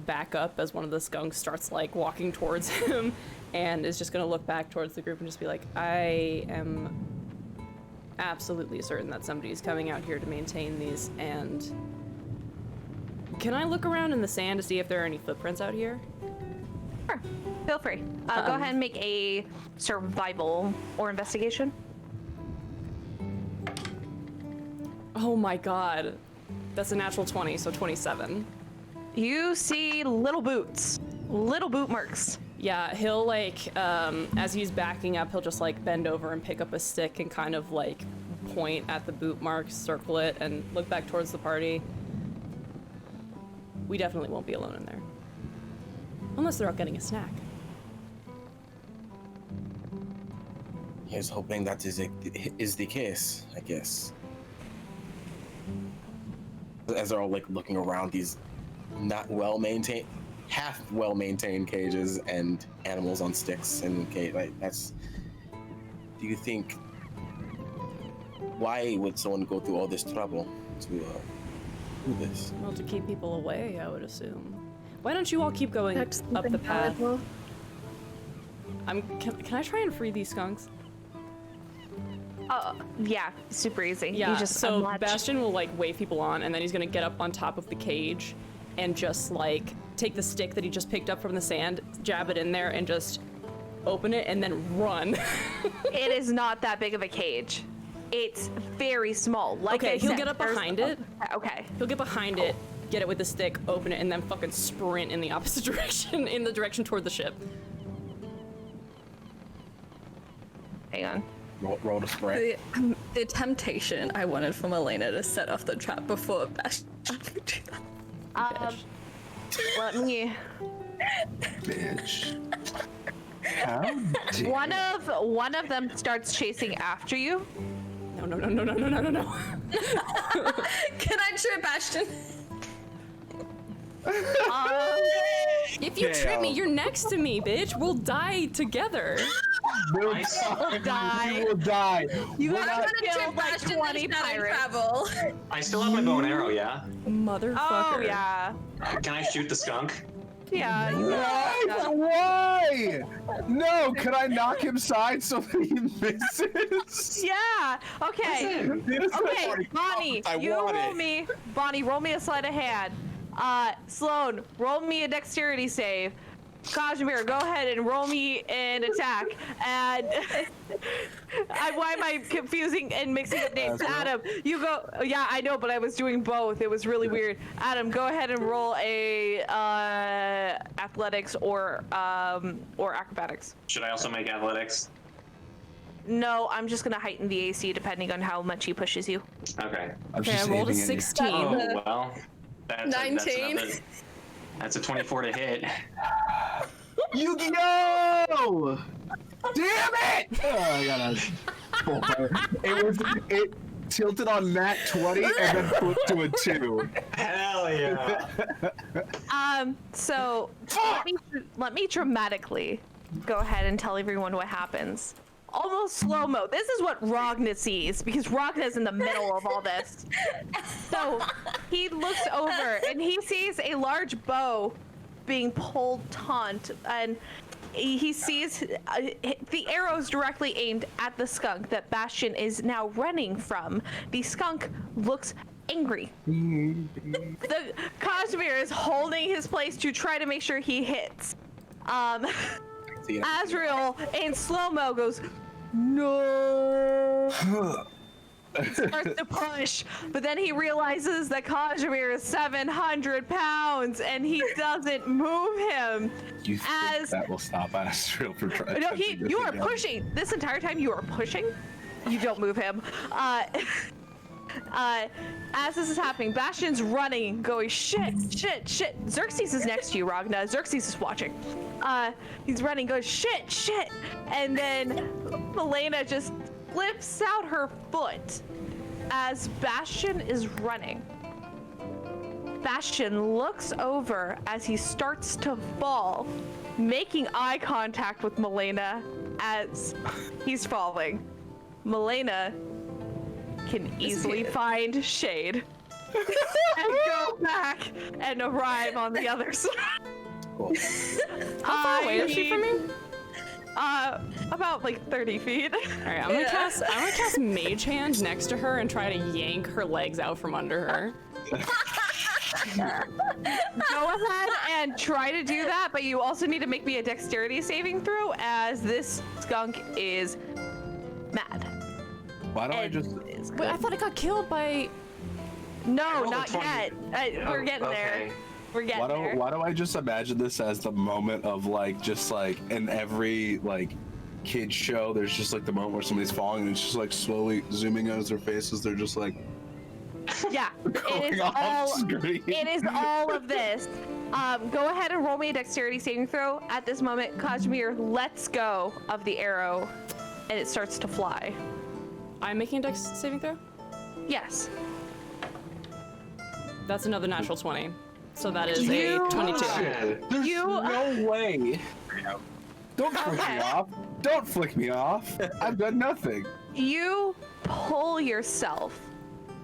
back up as one of the skunks starts like walking towards him, and is just going to look back towards the group and just be like, I am absolutely certain that somebody's coming out here to maintain these, and can I look around in the sand to see if there are any footprints out here?
Sure, feel free. Go ahead and make a survival or investigation.
Oh my god. That's a natural 20, so 27.
You see little boots. Little boot marks.
Yeah, he'll like, as he's backing up, he'll just like bend over and pick up a stick and kind of like point at the boot marks, circle it, and look back towards the party. We definitely won't be alone in there. Unless they're out getting a snack.
Here's hoping that is the case, I guess. As they're all like looking around these not well-maintained, half well-maintained cages and animals on sticks and cage, like that's. Do you think? Why would someone go through all this trouble to do this?
Well, to keep people away, I would assume. Why don't you all keep going up the path? Can I try and free these skunks?
Yeah, super easy.
Yeah,
You just
so
unlatch.
Bastian will like wave people on, and then he's gonna get up on top of the cage and just like take the stick that he just picked up from the sand, jab it in there, and just open it and then run.
It is not that big of a cage. It's very small. Like
Okay,
I
he'll
said,
get up
there's-
behind it.
Okay.
He'll get behind it, get it with the stick, open it, and then fucking sprint in the opposite direction, in the direction toward the ship.
Hang on.
Roll to sprint.
The temptation I wanted for Melaena to set off the trap before Bastian.
Let me.
Bitch. How dare
One of them starts chasing after you.
No.
Can I trip Bastian?
If you trip me, you're next to me, bitch. We'll die together.
We'll
die.
You will die.
You
I'm
guys
gonna
killed
trip
like
Bastian
20
and shadow
pirates.
travel.
I still have my bow and arrow, yeah?
Motherfucker.
Oh yeah.
Can I shoot the skunk?
Yeah.
Why? No, could I knock him side so that he misses?
Yeah. Okay. Okay, Bonnie,
I
you
want
roll
it.
me. Bonnie, roll me a sleight of hand. Sloan, roll me a dexterity save. Kazimir, go ahead and roll me an attack. And why am I confusing and mixing up names? Adam, you go. Yeah, I know, but I was doing both. It was really weird. Adam, go ahead and roll a athletics or acrobatics.
Should I also make athletics?
No, I'm just gonna heighten the AC depending on how much he pushes you.
Okay.
Okay, I rolled a 16.
Oh, well. That's
19.
That's a 24 to hit.
Yu-Gi-Oh! Damn it! Oh, I gotta. It tilted on nat 20 and then flipped to a 2.
Hell yeah.
So let me dramatically go ahead and tell everyone what happens. Almost slow-mo. This is what Ragna sees, because Ragna's in the middle of all this. So he looks over and he sees a large bow being pulled taut, and he sees the arrows directly aimed at the skunk that Bastian is now running from. The skunk looks angry. The Kazimir is holding his place to try to make sure he hits. Azrail in slow-mo goes, no. Starts to push, but then he realizes that Kazimir is 700 pounds and he doesn't move him.
You think that will stop Azrail from trying?
No, you are pushing. This entire time you are pushing. You don't move him. As this is happening, Bastian's running, going shit. Xerxes is next to you, Ragna. Xerxes is watching. He's running, going shit, and then Melaena just flips out her foot as Bastian is running. Bastian looks over as he starts to fall, making eye contact with Melaena as he's falling. Melaena can easily find shade and go back and arrive on the other side.
Cool.
How far away is she from me?
About like 30 feet.
All right, I'm gonna cast Mage Hand next to her and try to yank her legs out from under her.
Go ahead and try to do that, but you also need to make me a dexterity saving throw as this skunk is mad.
Why don't I
And
just?
Wait, I thought it got killed by.
No,
rolled a
not
20.
yet. We're getting there.
Okay.
We're getting there.
Why do I just imagine this as the moment of like, just like in every like kid show, there's just like the moment where somebody's falling and it's just like slowly zooming out their faces. They're just like
Yeah, it
going
is
off
all.
screen.
It is all of this. Go ahead and roll me a dexterity saving throw. At this moment, Kazimir lets go of the arrow, and it starts to fly.
I'm making a dex saving throw?
Yes.
That's another natural 20. So that is
You-
a 22.
There's
You-
no way. Don't flick
Okay.
me off. Don't flick me off. I've done nothing.
You pull yourself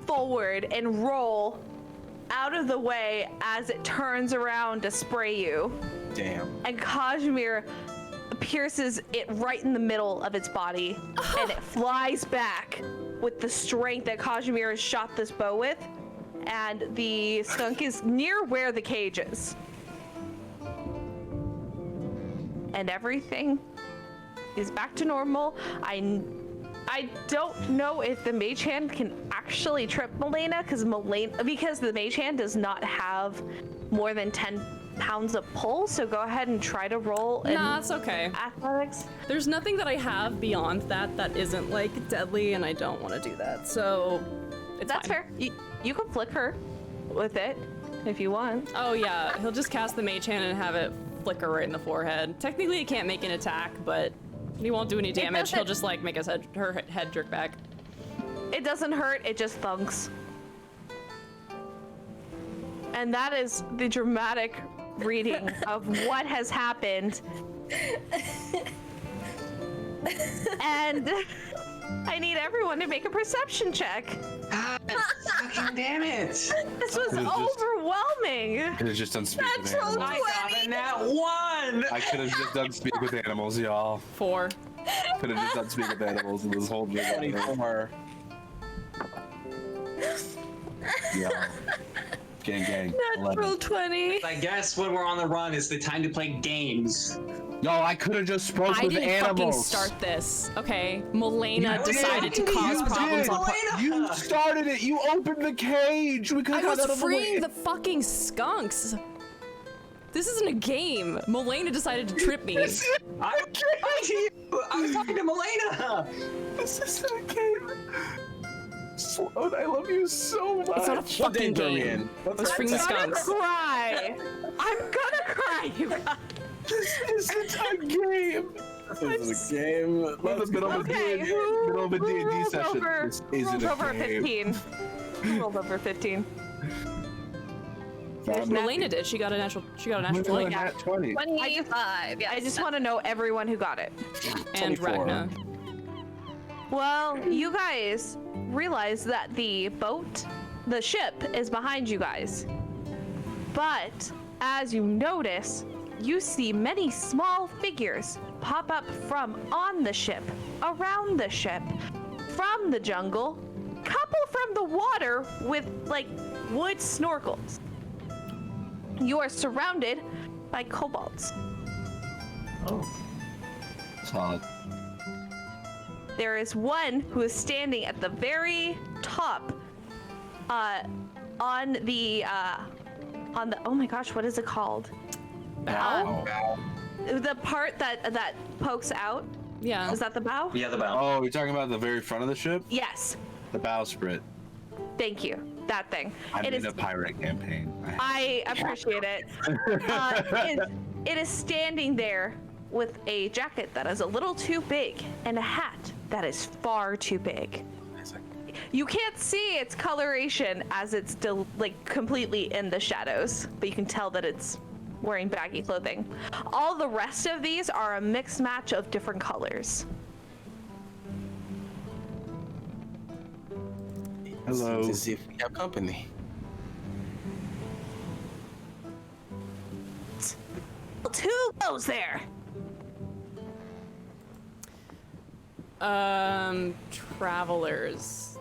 forward and roll out of the way as it turns around to spray you.
Damn.
And Kazimir pierces it right in the middle of its body, and it flies back with the strength that Kazimir has shot this bow with, and the skunk is near where the cage is. And everything is back to normal. I don't know if the mage hand can actually trip Melaena, because the mage hand does not have more than 10 pounds of pull, so go ahead and try to roll
Nah, it's okay.
athletics.
There's nothing that I have beyond that isn't like deadly, and I don't want to do that. So it's
That's
fine.
fair. You can flick her with it if you want.
Oh yeah, he'll just cast the Mage Hand and have it flicker right in the forehead. Technically, it can't make an attack, but he won't do any damage. He'll just like make her head jerk back.
It doesn't hurt, it just thunks. And that is the dramatic reading of what has happened. And I need everyone to make a perception check.
God, fucking damn it!
This was
It is just-
overwhelming.
Could have just done speak with animals.
I got a nat 1!
I could have just done speak with animals, y'all.
4.
Could have just done speak with animals and this whole thing.
24.
Yeah. Gang.
Natural 20.
I guess when we're on the run, it's the time to play games.
Yo, I could have just spoke
I
with
didn't fucking
animals.
start this, okay? Melaena
You
decided to
did.
cause
You
problems
did.
on.
You started it. You opened the cage. We could
I
have got
was
out of the way.
freeing the fucking skunks. This isn't a game. Melaena decided to trip me.
I was talking to Melaena!
This isn't a game. Sloan, I love you so much.
It's not a
What
fucking
danger are we
game.
in?
I was freeing the
I'm gonna
skunks.
cry. I'm gonna cry, you guys.
This isn't a game.
This is a game.
We're in the middle of a
Okay,
D&D
who
middle of a D&D
rolled
session.
over?
This
Who
isn't
rolled over
a game.
15? Who rolled over 15? There's
Melaena did. She got a natural 20.
Nat 20.
25. Yeah,
I just want to know everyone who got it.
And
24.
Ragna.
Well, you guys realize that the ship is behind you guys. But as you notice, you see many small figures pop up from on the ship, around the ship, from the jungle, couple from the water with like wood snorkels. You are surrounded by kobolds.
Solid.
There is one who is standing at the very top, on the oh my gosh, what is it called? The part that pokes out.
Yeah.
Is that the bow?
Yeah, the bow.
Oh, you're talking about the very front of the ship?
Yes.
The bowsprit.
Thank you. That thing.
I'm
It
in
is.
a pirate campaign.
I appreciate it. It is standing there with a jacket that is a little too big and a hat that is far too big. you can't see its coloration as it's still like completely in the shadows, but you can tell that it's wearing baggy clothing. All the rest of these are a mixed match of different colors.
Hello.
Seems as if we have company.
Who goes there?
Travelers.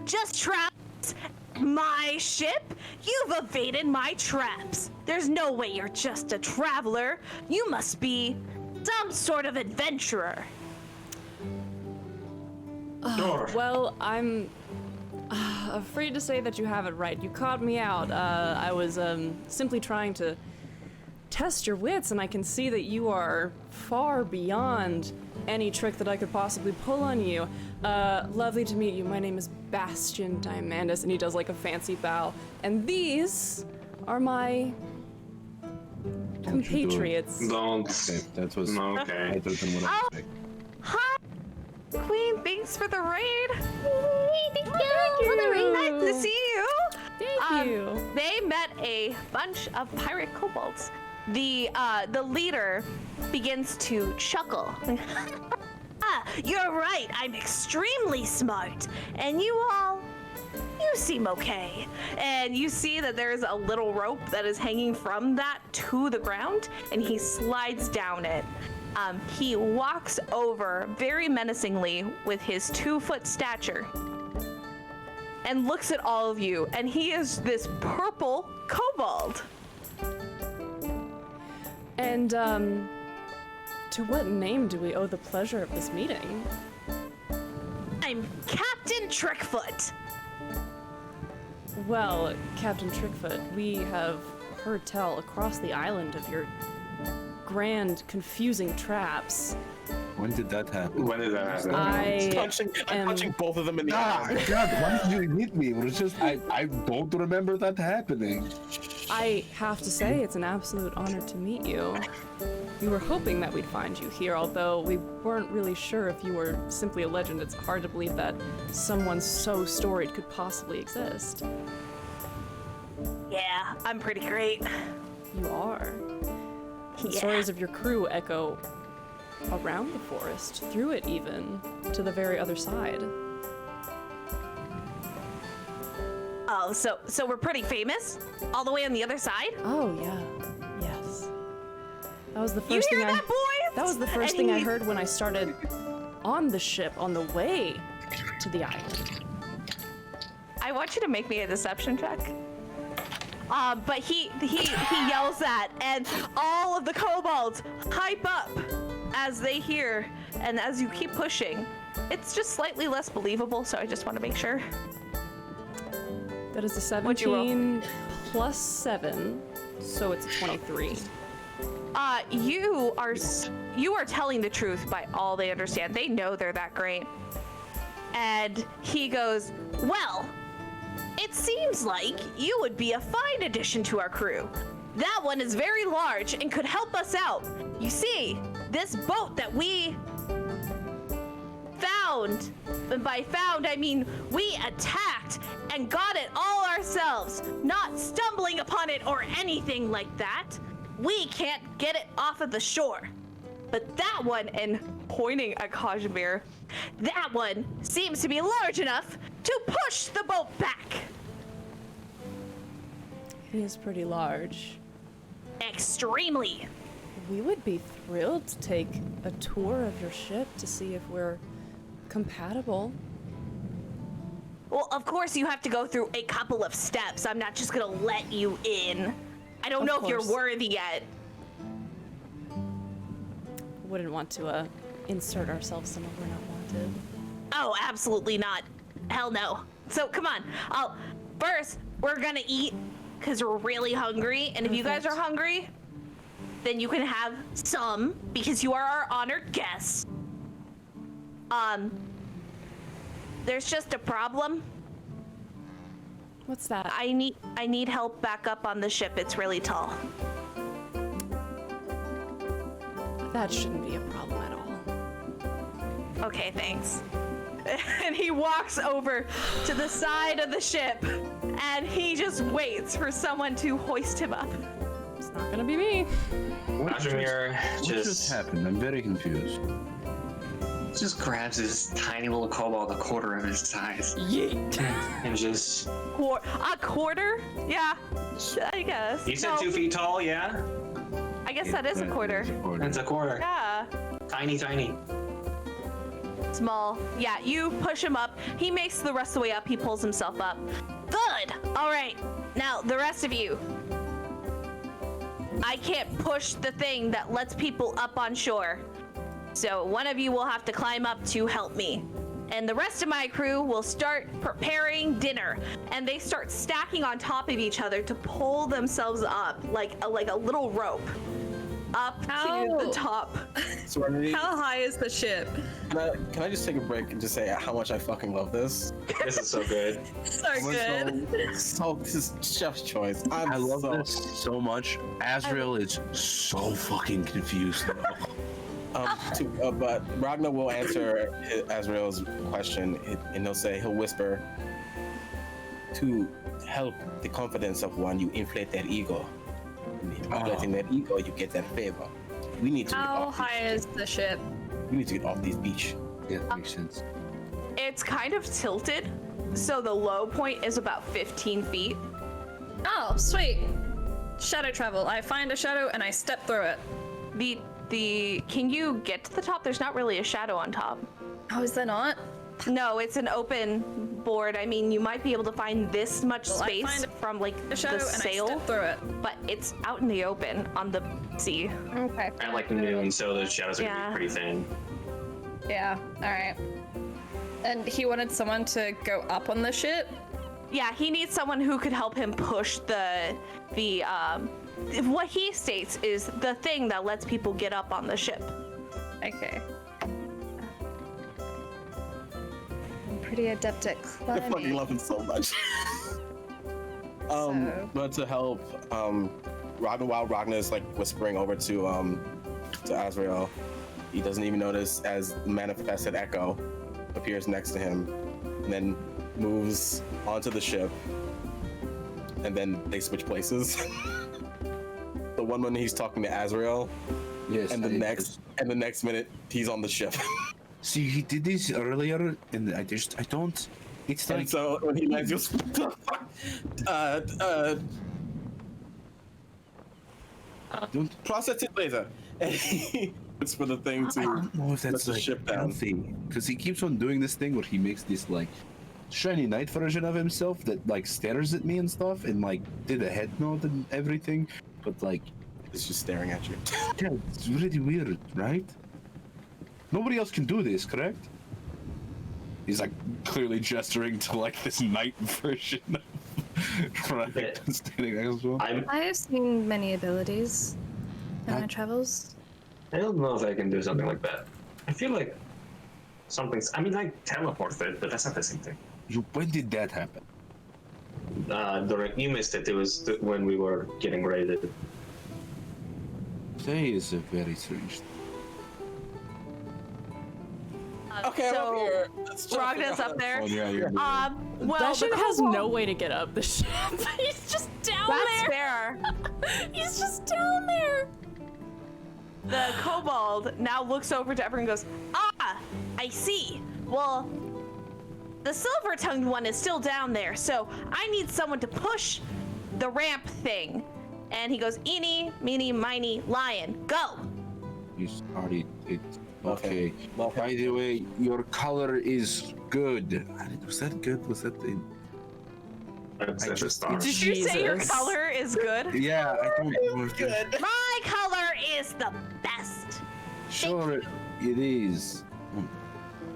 Just traps? My ship? You've evaded my traps. There's no way you're just a traveler. You must be some sort of adventurer.
Sure.
Well, I'm afraid to say that you have it right. You caught me out. I was simply trying to test your wits, and I can see that you are far beyond any trick that I could possibly pull on you. Lovely to meet you. My name is Bastian Diamandus, and he does like a fancy bow. And these are my compatriots.
Don't.
Okay, that was
Okay.
better than what I expected.
Hi, Queen. Thanks for the raid.
Thank you.
Nice to see you.
Thank you.
They met a bunch of pirate kobolds. The leader begins to chuckle. You're right. I'm extremely smart, and you seem okay. And you see that there's a little rope that is hanging from that to the ground, and he slides down it. He walks over very menacingly with his 2-foot stature and looks at all of you, and he is this purple kobold.
And, to what name do we owe the pleasure of this meeting?
I'm Captain Trickfoot.
Well, Captain Trickfoot, we have heard tell across the island of your grand, confusing traps.
When did that happen?
When did that happen?
I'm punching both of them in the eye.
God, why did you hit me? It was just, I don't remember that happening.
I have to say, it's an absolute honor to meet you. We were hoping that we'd find you here, although we weren't really sure if you were simply a legend. It's hard to believe that someone so storied could possibly exist.
Yeah, I'm pretty great.
You are. The
Yeah.
stories of your crew echo around the forest, through it even, to the very other side.
Oh, so we're pretty famous? All the way on the other side?
Oh, yeah. Yes. That was the
You
first
hear
thing
that, boys?
That was the first
And
thing I
he-
heard when I started on the ship on the way to the island.
I want you to make me a deception check. But he yells that, and all of the kobolds hype up as they hear, and as you keep pushing, it's just slightly less believable, so I just want to make sure.
That is a
What'd you roll?
17 plus 7, so it's a 23.
You are telling the truth by all they understand. They know they're that great. And he goes, well, it seems like you would be a fine addition to our crew. That one is very large and could help us out. You see, this boat that we found, and by found I mean we attacked and got it all ourselves, not stumbling upon it or anything like that. We can't get it off of the shore. But that one, and pointing at Kazimir, that one seems to be large enough to push the boat back.
He is pretty large.
Extremely.
We would be thrilled to take a tour of your ship to see if we're compatible.
Well, of course you have to go through a couple of steps. I'm not just gonna let you in. I don't
Of
know if
course.
you're worthy yet.
Wouldn't want to insert ourselves somewhere we're not wanted.
Oh, absolutely not. Hell no. So come on. First, we're gonna eat because we're really hungry. And if you guys
Perfect.
are hungry, then you can have some because you are our honored guests. There's just a problem.
What's that?
I need help back up on the ship. It's really tall.
That shouldn't be a problem at all.
Okay, thanks. And he walks over to the side of the ship, and he just waits for someone to hoist him up.
It's not gonna be me.
Kazimir
What just happened? I'm very confused.
just grabs his tiny little kobold, a quarter of his size.
Yeet.
And just...
A quarter? Yeah, I guess.
You said
No,
2 feet tall, yeah?
I guess that is a quarter.
That's a quarter.
Yeah.
Tiny, tiny.
Small. Yeah, you push him up. He makes the rest of the way up. He pulls himself up. Good. All right. Now, the rest of you. I can't push the thing that lets people up on shore. So one of you will have to climb up to help me. And the rest of my crew will start preparing dinner. And they start stacking on top of each other to pull themselves up like a little rope. Up to the top.
Serenity,
How high is the ship?
can I just take a break and just say how much I fucking love this?
This is so good.
So good.
This is chef's choice.
I love this so much. Azrail is so fucking confused.
But Ragna will answer Azrael's question, and he'll whisper, to help the confidence of one, you inflate their ego. Inflating that ego, you get that favor. We need to get
How
off
high is the ship?
We need to get off this beach.
Yeah, that makes sense.
It's kind of tilted, so the low point is about 15 feet.
Oh, sweet. Shadow travel. I find a shadow and I step through it.
Can you get to the top? There's not really a shadow on top.
Oh, is there not?
No, it's an open board. I mean, you might be able to find this much
Well, I
space
find
from like
A shadow
the
and
sail,
I step through it.
but it's out in the open on the sea.
Okay.
At like noon, so the shadows are gonna
Yeah.
be pretty thin.
Yeah. All right. And he wanted someone to go up on the ship.
Yeah, he needs someone who could help him push the what he states is the thing that lets people get up on the ship.
Okay. I'm pretty adept at
I fucking
climbing.
love him so much.
So-
But to help, while Ragna is like whispering over to Azrael, he doesn't even notice as the manifested echo appears next to him, and then moves onto the ship, and then they switch places. The one minute he's talking to Azrael,
Yes.
and the next minute he's on the ship.
See, he did this earlier, and I don't. It's like
And so when he lands, he goes,
don't.
process it later. And he looks for the thing
I
to
don't know if
let
that's
the
like
ship down.
healthy, because he keeps on doing this thing where he makes this like shiny knight version of himself that like stares at me and stuff, and like did a head nod and everything, but like
It's just staring at you.
yeah, it's really weird, right? Nobody else can do this, correct? He's like clearly gesturing to like this knight version of right standing next to him.
I have seen many abilities in my travels.
I don't know if I can do something like that. I feel like something's. I mean, I teleported, but that's not the same thing.
When did that happen?
You missed it. It was when we were getting raided.
Today is a very strange.
Okay,
so
I'm up here. Let's try to
Ragna's
figure out
up there.
Oh yeah, you're.
Well,
Bastian
the
has
kobold-
no way to get up the ship. He's just down
That's
there.
fair.
He's just down there.
The kobold now looks over to everyone and goes, "Ah, I see. Well, the silver-tongued one is still down there, so I need someone to push the ramp thing." And he goes, "Eeny, meeny, miny, lion, go!"
You started it.
Okay.
Okay. By the way, your color is good. Was that good? Was that the?
That's
I
a
just-
star.
Did you say your
Jesus.
color is good?
Yeah, I don't know if that-
My color is the best.
Sure, it is.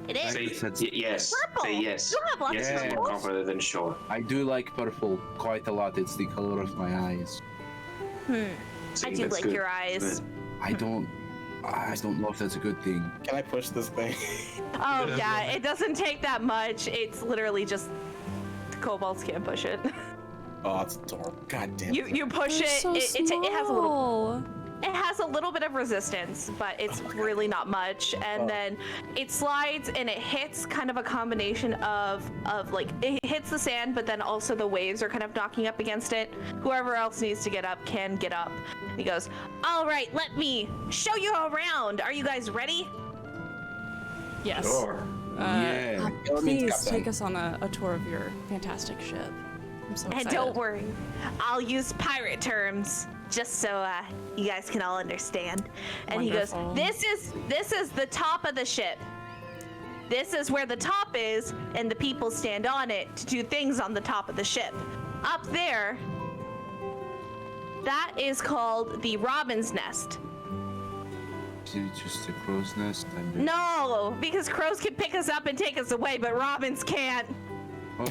It is.
Say
That's-
yes.
Purple.
Say yes.
You have lots
Yes
of
is more
purples.
confident than sure.
I do like purple quite a lot. It's the color of my eyes.
I
See,
do
that's
like
good.
your eyes.
I don't know if that's a good thing.
Can I push this thing?
Oh yeah, it doesn't take that much. It's literally just the kobolds can't push it.
Oh, it's adorable. God damn.
You push
They're
it.
so
It has a little.
small.
It has a little bit of resistance, but it's really not much. And then it slides and it hits kind of a combination of like it hits the sand, but then also the waves are kind of knocking up against it. Whoever else needs to get up can get up. He goes, "All right, let me show you around. Are you guys ready?"
Yes.
Sure.
Yeah.
Please take us on a tour of your fantastic ship. I'm so excited.
And don't worry, I'll use pirate terms just so you guys can all understand. And
Wonderful.
he goes, this is the top of the ship. This is where the top is, and the people stand on it to do things on the top of the ship. Up there, that is called the Robin's Nest.
Is it just a crow's nest?
No, because crows can pick us up and take us away, but robins can't.
Oh.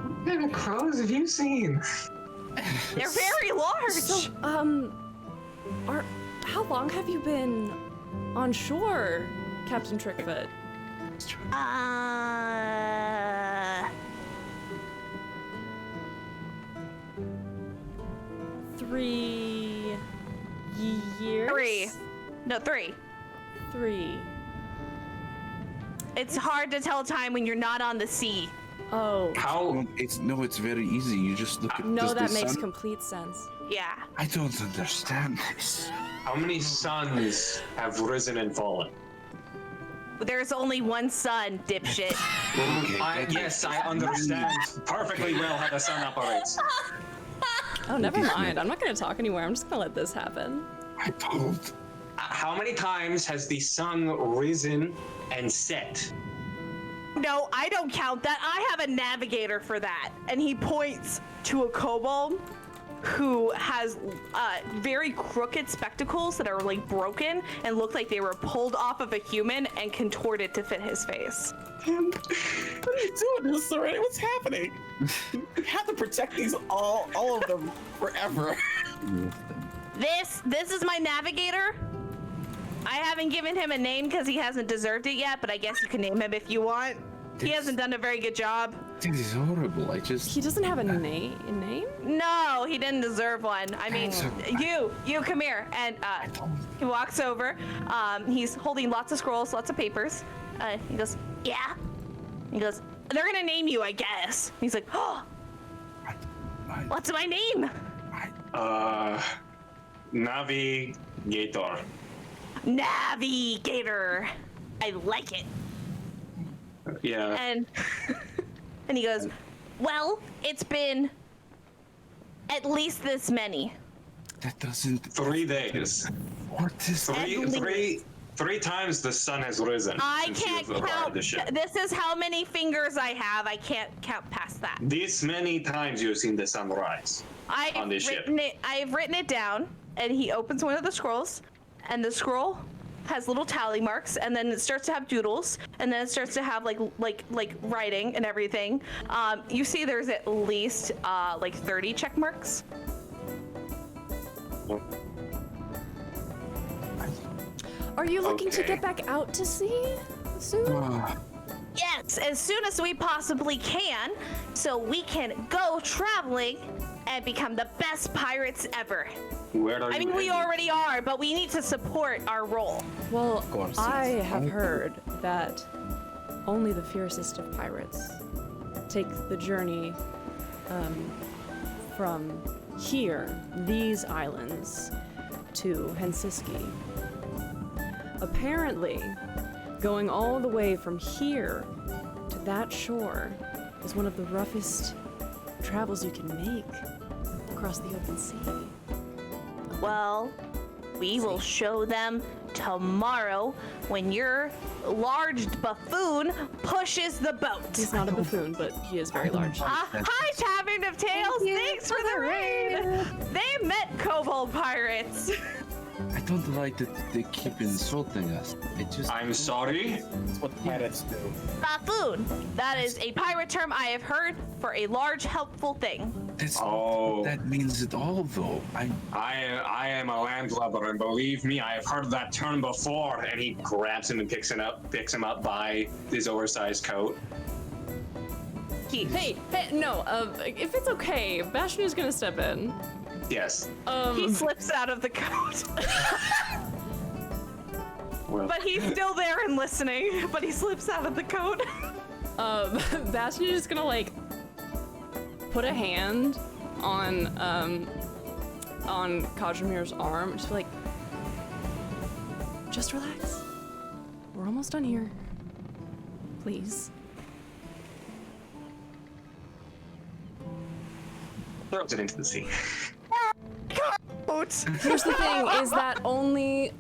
What kind of crows have you seen?
They're very large.
So, how long have you been on shore, Captain Trickfoot? Three years?
3. No, 3.
3.
It's hard to tell time when you're not on the sea.
Oh.
How?
It's very easy. You just look at
No,
does
that
the
makes
sun-
complete sense.
Yeah.
I don't understand this.
How many suns have risen and fallen?
There's only one sun, dipshit.
Okay,
Yes, I understand perfectly well how the sun operates.
Oh, never mind. I'm not going to talk anymore. I'm just going to let this happen.
I don't.
How many times has the sun risen and set?
No, I don't count that. I have a navigator for that. And he points to a kobold who has very crooked spectacles that are like broken and look like they were pulled off of a human and contorted to fit his face.
What are you doing this, Serenity? What's happening? We have to protect these all of them forever.
This is my navigator. I haven't given him a name because he hasn't deserved it yet, but I guess you can name him if you want. He hasn't done a very good job.
This is horrible.
He doesn't have a name?
No, he didn't deserve one. I mean, you come here. And he walks over. He's holding lots of scrolls, lots of papers. He goes, yeah. He goes, they're gonna name you, I guess. He's like, oh, what's my name?
Navigator.
Navigator. I like it.
Yeah.
And and he goes, well, it's been at least this many.
That doesn't.
3 days.
What is
Three times the sun has risen.
I
since
can't
you've arrived
count.
the ship.
This is how many fingers I have. I can't count past that.
This many times you've seen the sun rise on this ship.
I've written it down, and he opens one of the scrolls, and the scroll has little tally marks, and then it starts to have doodles, and then it starts to have like writing and everything. You see, there's at least like 30 check marks.
Are you looking to
Okay.
get back out to sea soon?
Yes, as soon as we possibly can, so we can go traveling and become the best pirates ever.
Where are
I
you
mean, we
heading?
already are, but we need to support our role.
Well,
Go on,
I
sis.
have heard that only the fiercest of pirates take the journey from here, these islands, to Hensiski. Apparently, going all the way from here to that shore is one of the roughest travels you can make across the open sea.
Well, we will show them tomorrow when your large buffoon pushes the boat.
He's not a buffoon, but he is very large.
Hi, Tavern of Tales. Thanks for the raid. They met kobold pirates.
I don't like that they keep insulting us.
I'm sorry.
That's what pirates do.
Buffoon. That is a pirate term I have heard for a large, helpful thing.
That means it all, though.
I am a landlubber, and believe me, I have heard that term before. And he grabs him and picks him up by his oversized coat.
Hey, no, if it's okay, Bastian is gonna step in.
Yes.
He slips out of the coat.
Well,
But he's still there and listening, but he slips out of the coat.
Bastian is just gonna like put a hand on Kazimir's arm and just be like, just relax. We're almost done here. Please.
Throws it into the sea.
Here's the thing, is that only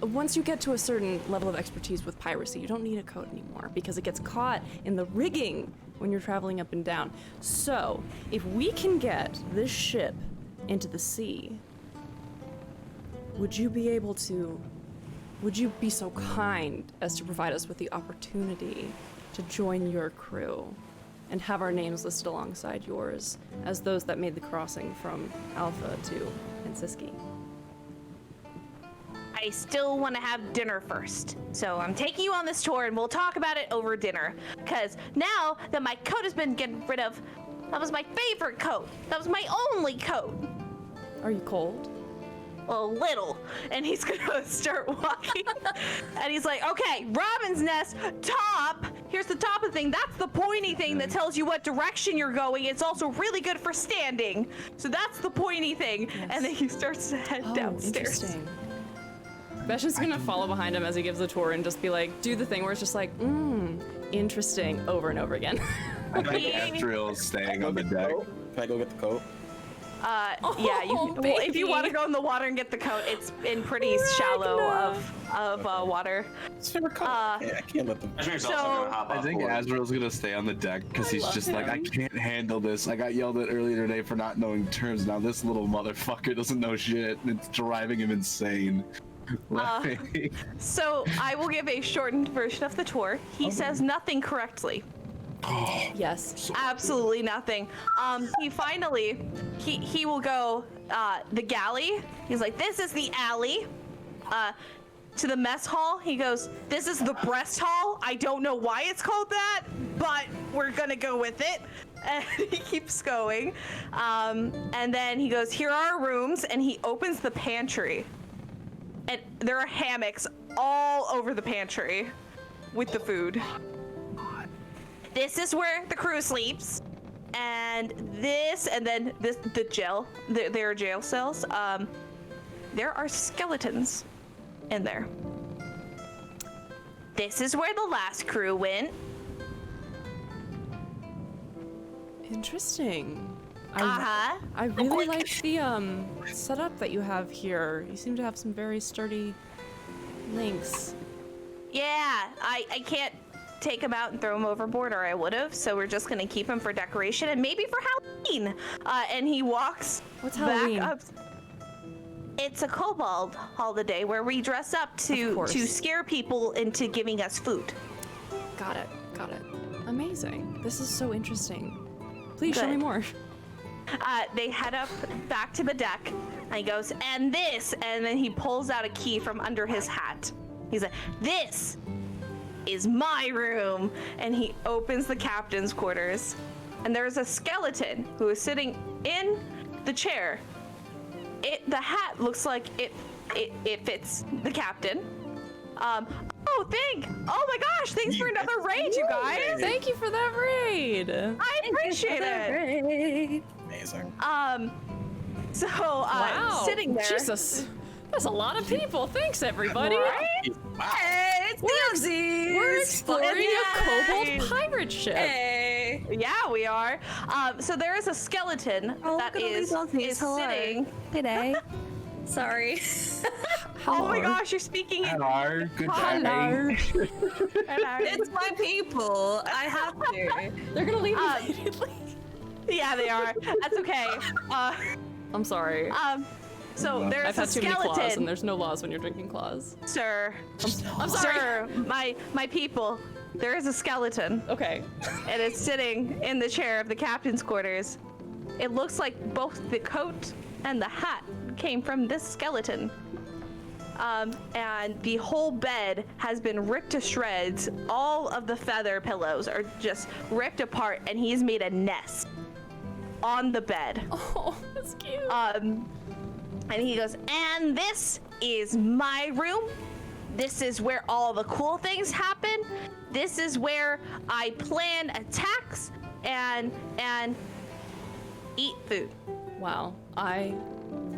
once you get to a certain level of expertise with piracy, you don't need a coat anymore because it gets caught in the rigging when you're traveling up and down. So, if we can get this ship into the sea, would you be so kind as to provide us with the opportunity to join your crew and have our names listed alongside yours as those that made the crossing from Alpha to Pensiski?
I still want to have dinner first. So I'm taking you on this tour and we'll talk about it over dinner. Because now that my coat has been getting rid of, that was my favorite coat. That was my only coat.
Are you cold?
A little. And he's gonna start walking. And he's like, okay, Robin's Nest, top. Here's the top of the thing. That's the pointy thing that tells you what direction you're going. It's also really good for standing. So that's the pointy thing. Yes. And then he starts to head downstairs.
Interesting. Bastian's gonna follow behind him as he gives the tour and just be like, do the thing where it's just like, interesting, over and over again.
I think Azrail's staying on the deck.
Can I go get the coat?
Yeah, well, if you want to go in the water and get the coat, it's in pretty shallow of water.
I can't let them.
Kazimir's
So-
also gonna hop
I
off
think
board.
Azrail's gonna stay on the deck because he's just like, I can't handle this. I got yelled at earlier today for not knowing terms. Now this little motherfucker doesn't know shit. It's driving him insane. Like,
So I will give a shortened version of the tour. He says nothing correctly.
Yes.
Absolutely nothing. He finally, he will go, the galley. He's like, this is the alley. To the mess hall, he goes, this is the breast hall. I don't know why it's called that, but we're gonna go with it. And he keeps going. And then he goes, here are our rooms, and he opens the pantry. And there are hammocks all over the pantry with the food. This is where the crew sleeps. And then the jail, there are jail cells. There are skeletons in there. This is where the last crew went.
Interesting.
Uh-huh.
I really like the setup that you have here. You seem to have some very sturdy links.
Yeah, I can't take them out and throw them overboard, or I would have. So we're just gonna keep them for decoration and maybe for Halloween. And he walks
What's
back
Halloween?
up. It's a kobold holiday where we dress up to scare people into giving us food.
Got it. Amazing. This is so interesting. Please show
Good.
me more.
They head up back to the deck, and he goes, and this, and then he pulls out a key from under his hat. He's like, this is my room, and he opens the captain's quarters, and there's a skeleton who is sitting in the chair. The hat looks like it fits the captain. Oh my gosh, thanks for another raid, you guys.
Thank you for that raid.
I appreciate it.
Amazing.
So,
Wow.
sitting there.
Jesus. That's a lot of people. Thanks, everybody.
Right?
Wow.
Hey, it's the Oopsies!
We're exploring a
Yay.
kobold pirate ship.
Hey!
Yeah, we are. So there is a skeleton that is sitting.
Today. Sorry.
Oh my gosh, you're speaking in.
Hello, good
Hello.
day.
It's my people. I have to.
They're gonna leave immediately.
Yeah, they are. That's okay.
I'm sorry.
So there's
I've had
a
too many claws, and
skeleton,
there's no laws when you're drinking claws.
sir.
I'm sorry.
Sir, my people. There is a skeleton,
Okay.
and it's sitting in the chair of the captain's quarters. It looks like both the coat and the hat came from this skeleton. And the whole bed has been ripped to shreds. All of the feather pillows are just ripped apart, and he's made a nest on the bed.
Oh, that's cute.
And he goes, and this is my room. This is where all the cool things happen. This is where I plan attacks and eat food.
Wow, I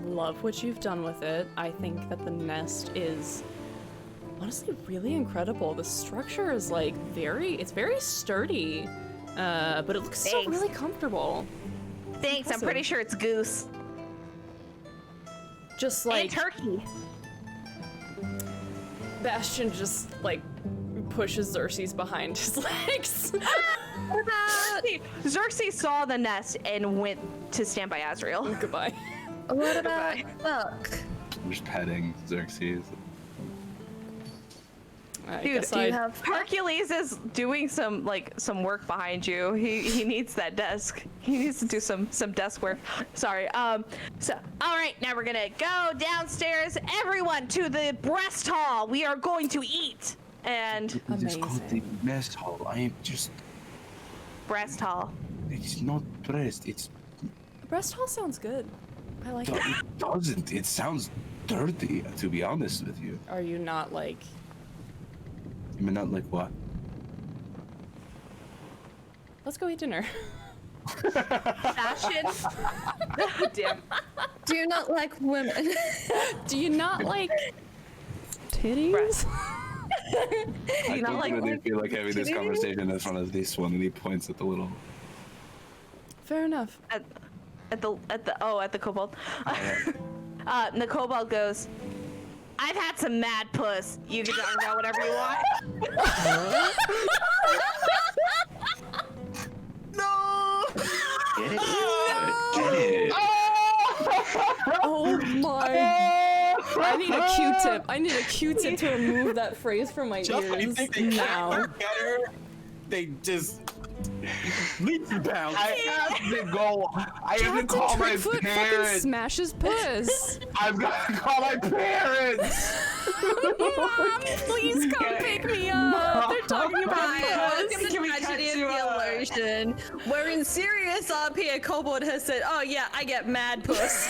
love what you've done with it. I think that the nest is honestly really incredible. The structure is like very sturdy, but it looks so really comfortable.
Thanks, I'm pretty sure it's goose.
Just like
and turkey.
Bastian just like pushes Xerxes behind his legs.
Xerxes saw the nest and went to stand by Azrail.
Goodbye.
What about Buck?
I'm just petting Xerxes.
Dude, Hercules is doing some work behind you. He needs that desk. He needs to do some desk work. Sorry. So all right, now we're gonna go downstairs. Everyone to the breast hall. We are going to eat. And
It's called the mess hall. I am just
breast hall.
It's not breast. It's
breast hall sounds good. I like it.
It doesn't. It sounds dirty, to be honest with you.
Are you not like?
I mean, not like what?
Let's go eat dinner.
Fashion. Damn.
Do you not like women?
Do you not like titties?
I don't really feel like having this conversation in front of this one, and he points at the little.
Fair enough.
At the kobold. The kobold goes, I've had some mad puss. You can talk about whatever you want.
No!
Get it? Get it.
Oh my! I need a Q-tip. I need a Q-tip to remove that phrase from my ears
You think they
now.
better? They just leaps and bounds.
I have to go. I have to call my
fucking
parents.
smashes puss.
I've got to call my parents.
Mom, please come pick me up. They're talking about
Welcome
puss.
to Tragedy of Theolosion. We're in serious RP. Kobold has said, "Oh yeah, I get mad puss."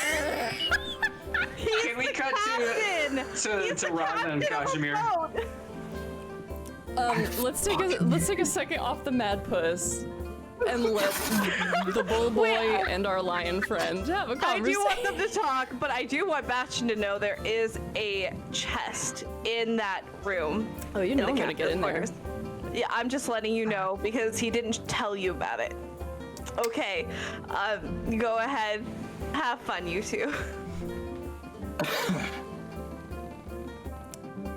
Can we cut to Ragna and Kazimir?
Let's take a second off the mad puss and let the bull boy and our lion friend have a conversation.
I do want them to talk, but I do want Bastian to know there is a chest in that room.
Oh, you know I'm gonna get in there.
Yeah, I'm just letting you know because he didn't tell you about it. Okay, go ahead, have fun, you two.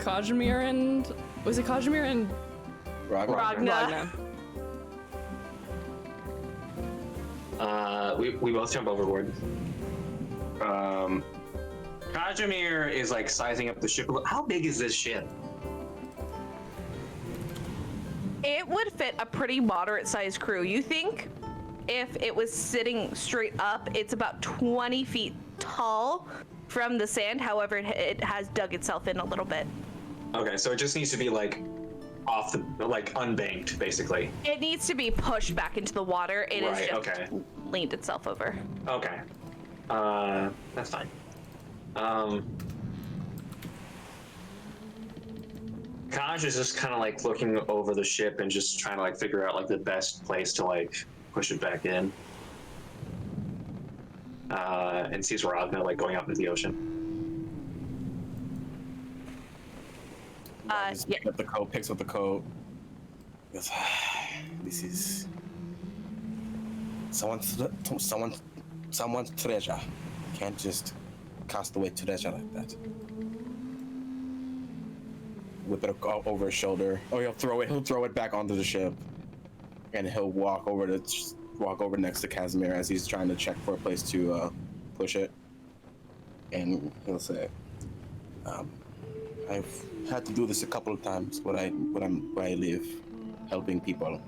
Kazimir and was it Kazimir and
Ragna?
We both jump overboard. Kazimir is like sizing up the ship. How big is this ship?
It would fit a pretty moderate-sized crew. You think if it was sitting straight up, it's about 20 feet tall from the sand. However, it has dug itself in a little bit.
Okay, so it just needs to be like off the unbanked, basically.
It needs to be pushed back into the water. It is just
okay.
leaned itself over.
Okay. That's fine. Kaj is just kind of like looking over the ship and just trying to like figure out like the best place to like push it back in. And sees Ragna like going out into the ocean.
Just picks up the coat. Goes, this is someone's treasure. Can't just cast away treasure like that. Whip it over his shoulder. Oh, he'll throw it back onto the ship, and he'll walk over next to Kazimir as he's trying to check for a place to push it, and he'll say, I've had to do this a couple of times where I live, helping people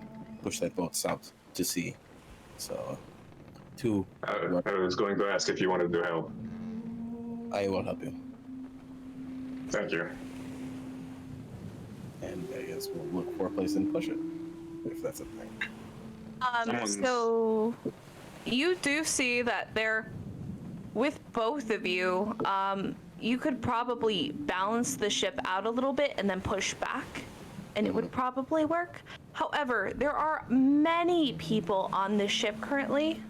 push their boats out to sea. So,
I was going to ask if you wanted to help.
I will help you.
Thank you.
And I guess we'll look for a place and push it, if that's a thing.
So you do see that there, with both of you, you could probably balance the ship out a little bit and then push back, and it would probably work. However, there are many people on this ship currently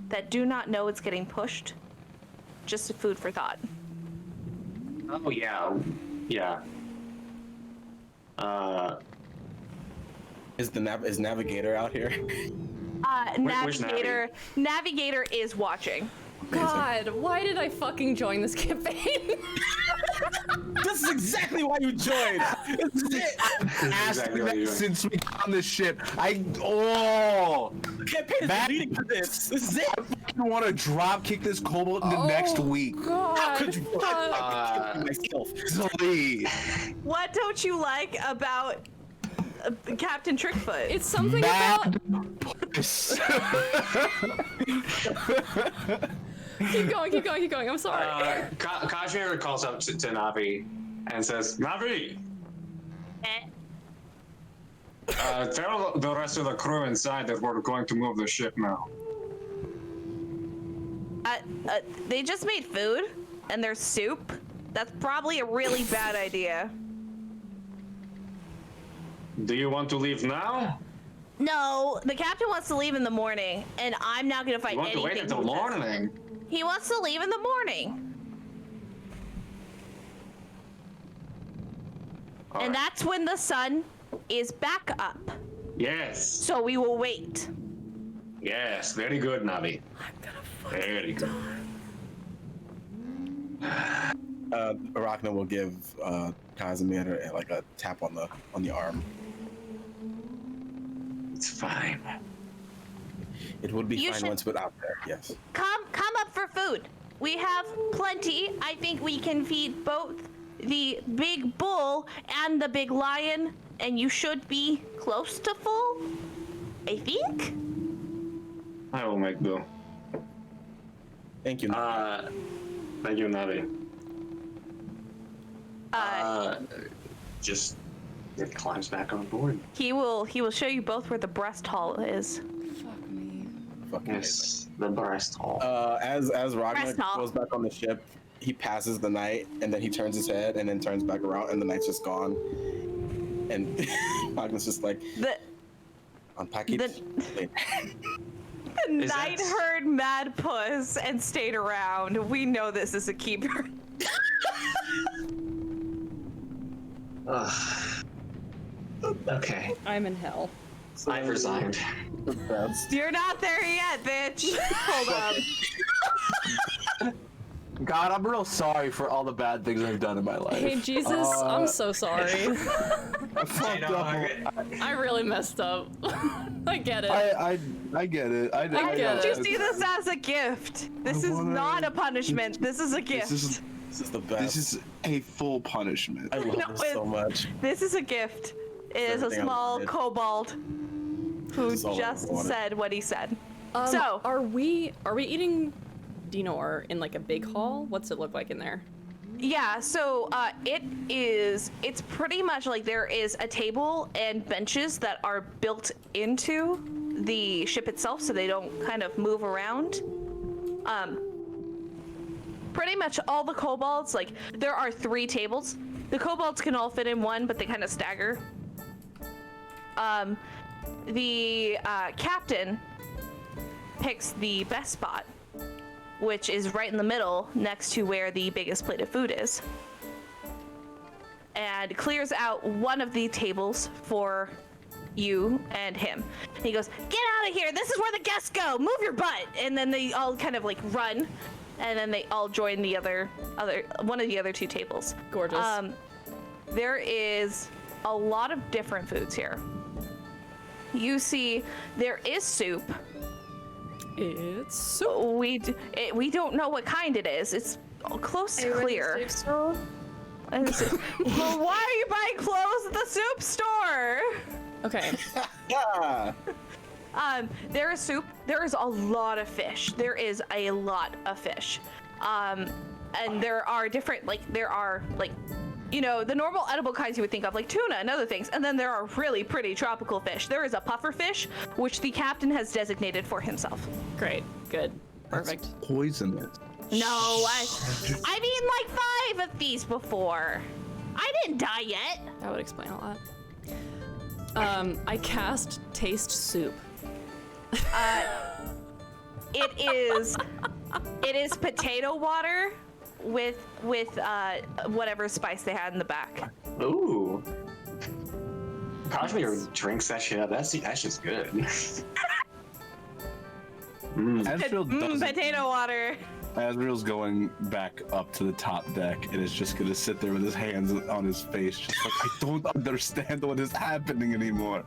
that do not know it's getting pushed. Just a food for thought.
Oh yeah, yeah.
Is Navigator out here?
Navigator is watching.
God, why did I fucking join this campaign?
This is exactly why you joined. This is it.
Exactly that since we got on this ship.
The campaign is leading to this. This is it.
I want to drop kick this kobold into next week.
God.
How could you myself?
Please.
What don't you like about Captain Trickfoot?
It's something about... Keep going. I'm sorry.
Kazimir calls up to Navi and says, Navi! Tell the rest of the crew inside that we're going to move the ship now.
They just made food, and there's soup. That's probably a really bad idea.
Do you want to leave now?
No, the captain wants to leave in the morning, and I'm not gonna fight
You want to
anything.
wait until morning?
He wants to leave in the morning. And that's when the sun is back up.
Yes.
So we will wait.
Yes, very good, Navi.
I'm gonna
Very good.
Ragna will give Kazimir like a tap on the arm.
It's fine.
It would be
You
fine
should-
once we're out there. Yes.
Come up for food. We have plenty. I think we can feed both the big bull and the big lion, and you should be close to full. I think.
I will make do.
Thank you.
Thank you, Navi.
Just it climbs back on board.
He will show you both where the breast hall is.
Fuck me.
Fucking
Yes, the breast hall.
as Ragna
Breast hall.
goes back on the ship, he passes the knight and then he turns his head and then turns back around and the knight's just gone. And Ragna's just like,
The
unpack it.
The
Is
knight
that-
heard Mad Puss and stayed around. We know this is a keeper.
Okay,
I'm in hell.
I've resigned.
You're not there yet, bitch. Hold up.
God, I'm real sorry for all the bad things I've done in my life.
Hey, Jesus, I'm so sorry.
I fucked up.
I really messed up. I get it.
I get it. I
get
Don't you
it.
see this as a gift? This is not a punishment. This is a gift.
This
This is the best.
this is a full punishment.
I love
No,
this so much.
This is a gift. It is a
Everything I
small
wanted.
kobold who
This is all I
just
wanted.
said what he said. So-
are we eating Dinor in like a big hall? What's it look like in there?
Yeah, so it's pretty much like there is a table and benches that are built into the ship itself so they don't kind of move around. Pretty much all the kobolds, like there are 3 tables. The kobolds can all fit in one, but they kind of stagger. The captain picks the best spot, which is right in the middle next to where the biggest plate of food is, and clears out one of the tables for you and him. And he goes, "Get out of here! This is where the guests go! Move your butt!" And then they all kind of like run, and then they all join the other one of the other 2 tables.
Gorgeous.
There is a lot of different foods here. You see, there is soup.
It's soup.
We don't know what kind it is. It's close to clear. And it's- well, why are you buying clothes at the soup store?
Okay.
Yeah.
There is soup. There is a lot of fish. There is a lot of fish. And there are different, you know, the normal edible kinds you would think of, like tuna and other things. And then there are really pretty tropical fish. There is a puffer fish, which the captain has designated for himself.
Great. Good. Perfect.
Poisonous.
No, I've eaten like 5 of these before. I didn't die yet.
That would explain a lot. I cast Taste Soup.
It is potato water with whatever spice they had in the back.
Ooh. Kazimir drinks that shit up. That's just good.
Azrail doesn't.
Potato water.
Azrael's going back up to the top deck and is just gonna sit there with his hands on his face, just like, I don't understand what is happening anymore.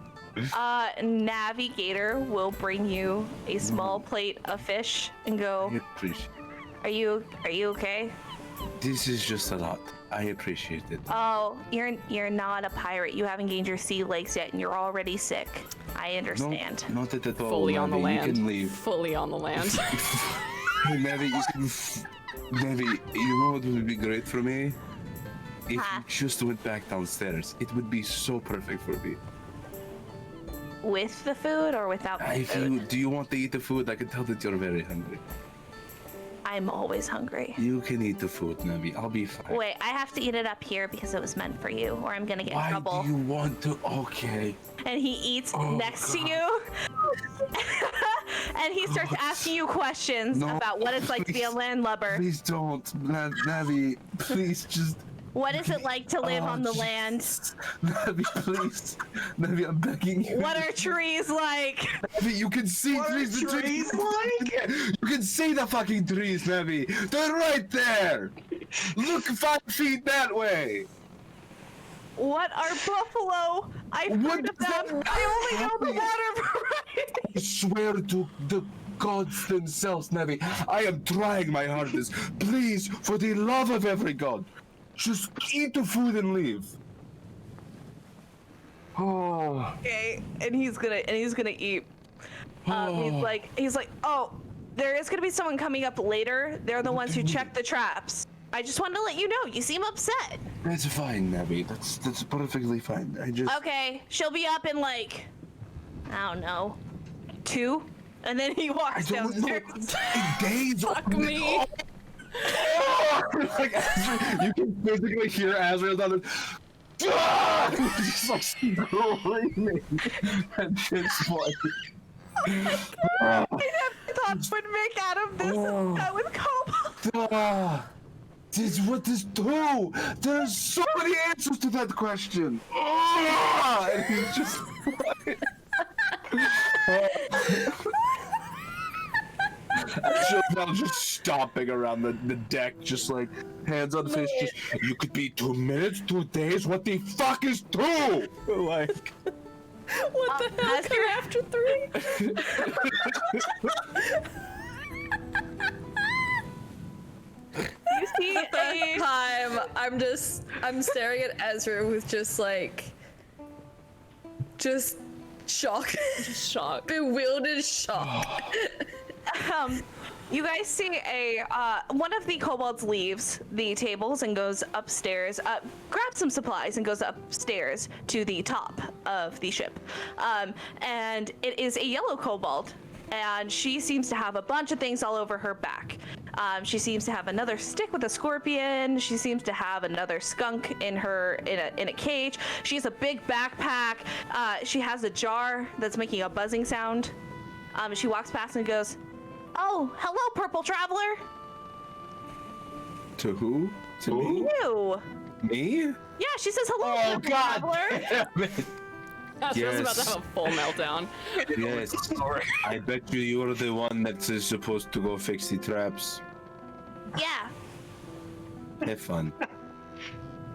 Navigator will bring you a small plate of fish and go,
I appreciate
are you okay?
This is just a lot. I appreciate it.
Oh, you're not a pirate. You haven't gained your sea legs yet, and you're already sick. I understand.
No, not at all.
Fully on the
Navi.
land.
You can leave.
Fully on the land.
Hey, Navi, Navi, you know what would be great for me? If you just went back downstairs. It would be so perfect for me.
With the food or without the food?
Do you want to eat the food? I can tell that you're very hungry.
I'm always hungry.
You can eat the food, Navi. I'll be fine.
Wait, I have to eat it up here because it was meant for you, or I'm gonna get in trouble.
Why do you want to? Okay.
And he eats next to you. And he starts asking you questions about what it's like to be a landlubber.
Please don't, Navi. Please just.
What is it like to live on the land?
Navi, please. Navi, I'm begging you.
What are trees like?
Navi, you can see trees.
What are trees like?
You can see the fucking trees, Navi. They're right there. Look 5 feet that way.
What are buffalo? I've heard of them. I only know the water variety.
I swear to the gods themselves, Navi. I am trying my hardest. Please, for the love of every god, just eat the food and leave. Oh.
Okay, and he's gonna eat. He's like, oh, there is gonna be someone coming up later. They're the ones who check the traps. I just wanted to let you know. You seem upset.
That's fine, Navi. That's perfectly fine. I just.
Okay, she'll be up in like, I don't know, 2, and then he walks downstairs.
Days.
Fuck me.
Like, you can physically hear Azrael down there. Just like screaming at this point.
I never thought would make out of this. That was cobalt.
What does do? There's so many answers to that question. And he's just. Now just stomping around the deck, just like hands on the face. Just you could be 2 minutes, 2 days. What the fuck is 2? Like.
What the hell came after 3?
You see
At that time, I'm staring at Ezra with just shock.
Shock.
Bewildered shock.
You guys see one of the kobolds leaves the tables and goes upstairs, grabs some supplies and goes upstairs to the top of the ship. And it is a yellow kobold, and she seems to have a bunch of things all over her back. She seems to have another stick with a scorpion. She seems to have another skunk in a cage. She has a big backpack. She has a jar that's making a buzzing sound. She walks past and goes, "Oh, hello, purple traveler."
To who? To me?
You.
Me?
Yeah, she says hello, purple traveler.
Azrael's about to have a full meltdown.
Yes. I bet you're the one that is supposed to go fix the traps.
Yeah.
Have fun.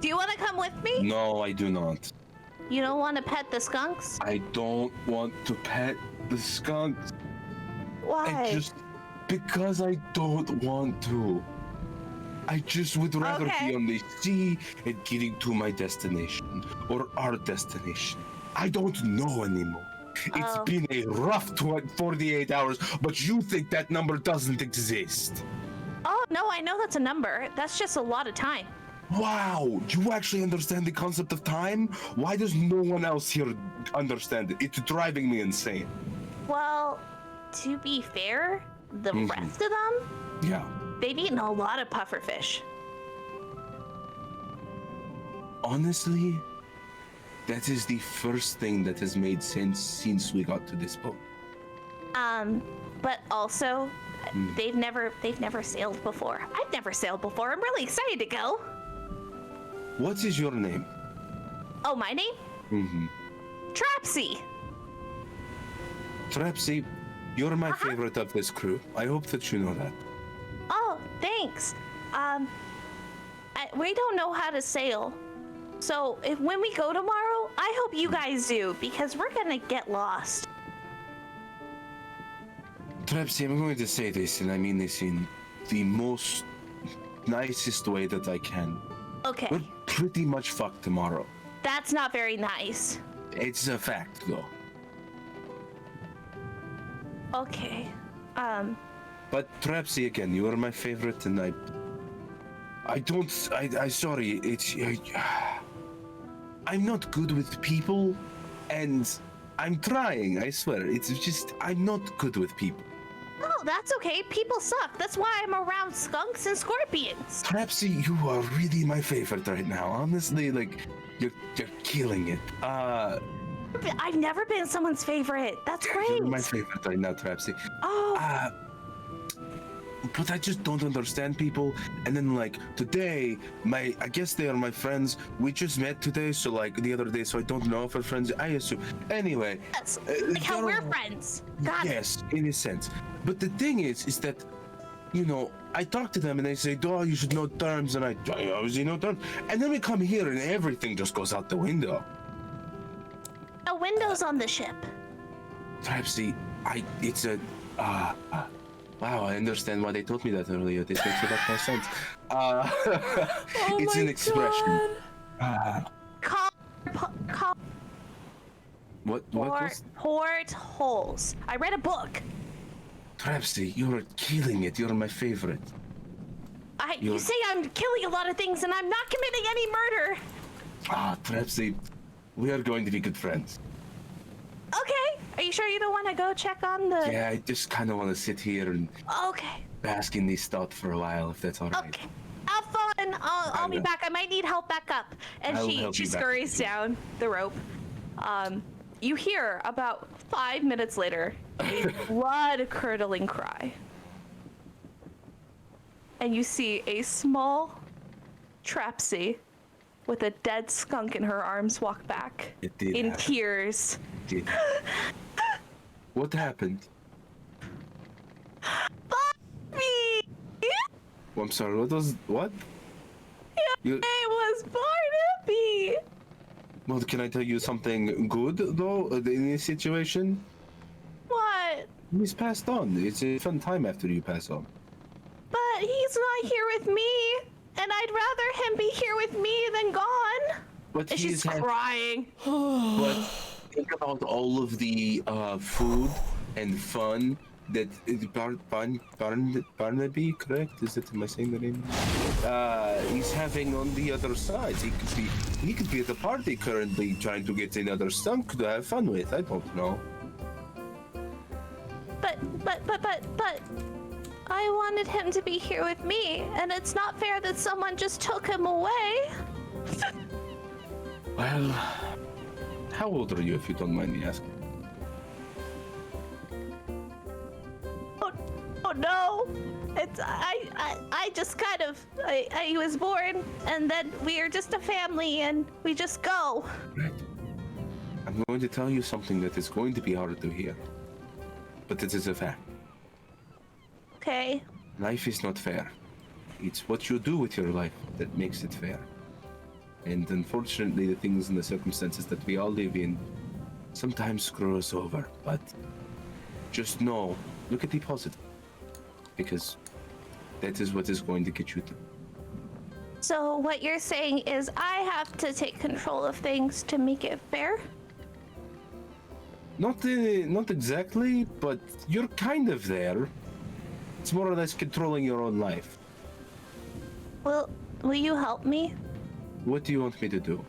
Do you want to come with me?
No, I do not.
You don't want to pet the skunks?
I don't want to pet the skunks.
Why?
Because I don't want to. I just would rather be on the sea and getting to my destination or our destination. I don't know anymore. It's been a rough 48 hours, but you think that number doesn't exist.
Oh, no, I know that's a number. That's just a lot of time.
Wow, you actually understand the concept of time? Why does no one else here understand it? It's driving me insane.
Well, to be fair, the rest of them,
Yeah.
they've eaten a lot of pufferfish.
Honestly, that is the first thing that has made sense since we got to this boat.
But also, they've never sailed before. I've never sailed before. I'm really excited to go.
What is your name?
Oh, my name?
Mm-hmm.
Trapsy.
Trapsy, you're my favorite of this crew. I hope that you know that.
Oh, thanks. We don't know how to sail. So when we go tomorrow, I hope you guys do, because we're gonna get lost.
Trapsy, I'm going to say this, and I mean this in the most nicest way that I can.
Okay.
We're pretty much fucked tomorrow.
That's not very nice.
It's a fact, though.
Okay.
But Trapsy, again, you are my favorite, and I sorry, I'm not good with people, and I'm trying, I swear. It's just, I'm not good with people.
Oh, that's okay. People suck. That's why I'm around skunks and scorpions.
Trapsy, you are really my favorite right now. Honestly, like, you're killing it.
I've never been someone's favorite. That's great.
You're my favorite right now, Trapsy.
Oh.
But I just don't understand people. And then, like, today, I guess they are my friends. We just met today, so, like, the other day, so I don't know if we're friends. I assume. Anyway.
That's like how we're friends. Got
yes, in a sense. But the thing is that, you know, I talk to them and they say, oh, you should know terms, and I obviously know terms. And then we come here and everything just goes out the window.
A window's on the ship.
Trapsy, wow, I understand why they told me that earlier. This makes a lot more sense. It's an expression. What was?
Portholes. I read a book.
Trapsy, you're killing it. You're my favorite.
You say I'm killing a lot of things and I'm not committing any murder.
Trapsy, we are going to be good friends.
Okay. Are you sure you don't want to go check on the...
Yeah, I just kind of want to sit here and bask in these thoughts for a while, if that's all right.
Okay. Have fun. I'll be back. I might need help back up. And she scurries down the rope. You hear about 5 minutes later a blood-curdling cry. And you see a small Trapsy with a dead skunk in her arms walk back.
It did
in
happen.
tears.
It did. What happened?
Bobby!
I'm sorry, what?
Your name was Barnaby!
Well, can I tell you something good, though, in this situation?
What?
He's passed on. It's a fun time after you pass on.
But he's not here with me, and I'd rather him be here with me than gone.
But
and she's crying.
But think about all of the food and fun that Barnaby, correct? Am I saying the name? He's having on the other side. He could be at the party currently trying to get another skunk to have fun with. I don't know.
But I wanted him to be here with me, and it's not fair that someone just took him away.
Well, how old are you, if you don't mind me asking?
Oh no! It's I just kind of I was born, and then we are just a family, and we just go.
Right. I'm going to tell you something that is going to be hard to hear, but it is a fact.
Okay.
Life is not fair. It's what you do with your life that makes it fair. And unfortunately, the things and the circumstances that we all live in sometimes screw us over. But just know, look at the positive, because that is what is going to get you through.
So what you're saying is I have to take control of things to make it fair?
Not exactly, but you're kind of there. It's more or less controlling your own life.
Will you help me?
What do you want me to do?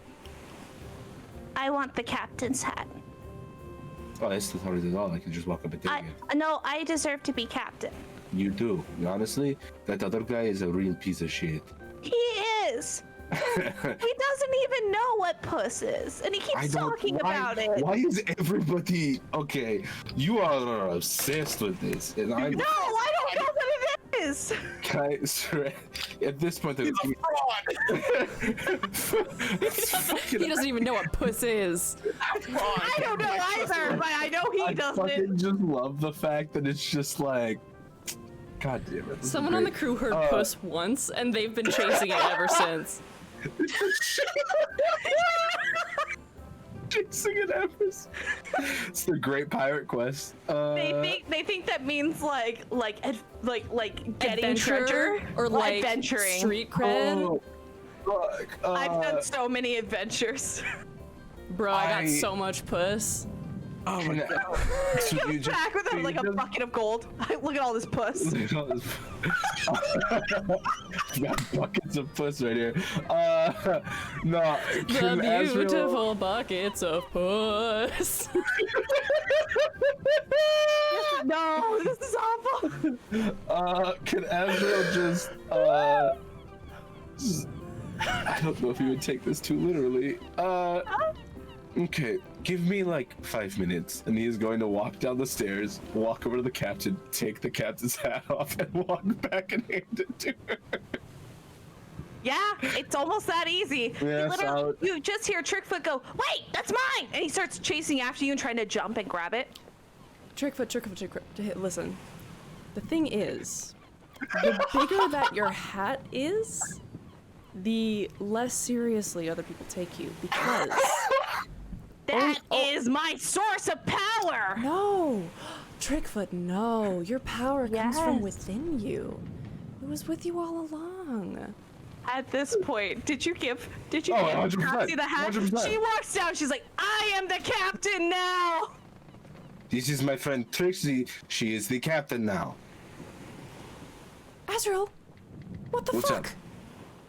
I want the captain's hat.
Oh, that's not hard at all. I can just walk up and take it.
No, I deserve to be captain.
You do. Honestly, that other guy is a real piece of shit.
He is. He doesn't even know what puss is, and he keeps talking about it.
Why is everybody okay? You are obsessed with this, and I'm.
No, I don't know what it is.
At this point,
He's a fraud.
He doesn't even know what puss is.
I don't know either, but I know he doesn't.
I fucking just love the fact that it's just like, God damn it.
Someone on the crew heard puss once, and they've been chasing it ever since.
Chasing it ever since. It's the Great Pirate Quest.
They think that means like getting
Adventure,
treasure
or like
adventuring.
street cred.
Oh, fuck.
I've done so many adventures.
Bro, I got so much puss.
Oh my God. So you just,
Back with like a bucket of gold. Look at all this puss.
Got buckets of puss right here. No.
The beautiful buckets of puss.
No, this is awful.
Can Azrail just I don't know if you would take this too literally. Okay, give me like 5 minutes, and he is going to walk down the stairs, walk over to the captain, take the captain's hat off, and walk back and hand it to her.
Yeah, it's almost that easy.
Yeah,
You just hear Trickfoot go, "Wait, that's mine!" And he starts chasing after you and trying to jump and grab it.
Trickfoot. Listen, the thing is, the bigger that your hat is, the less seriously other people take you, because
that is my source of power.
No, Trickfoot, no. Your power comes from
Yes.
within you. It was with you all along.
At this point, did you give
100%,
Cassie the hat?
100%.
She walks down. She's like, "I am the captain now."
This is my friend Trixie. She is the captain now.
Azrail, what the
What's
fuck?
up?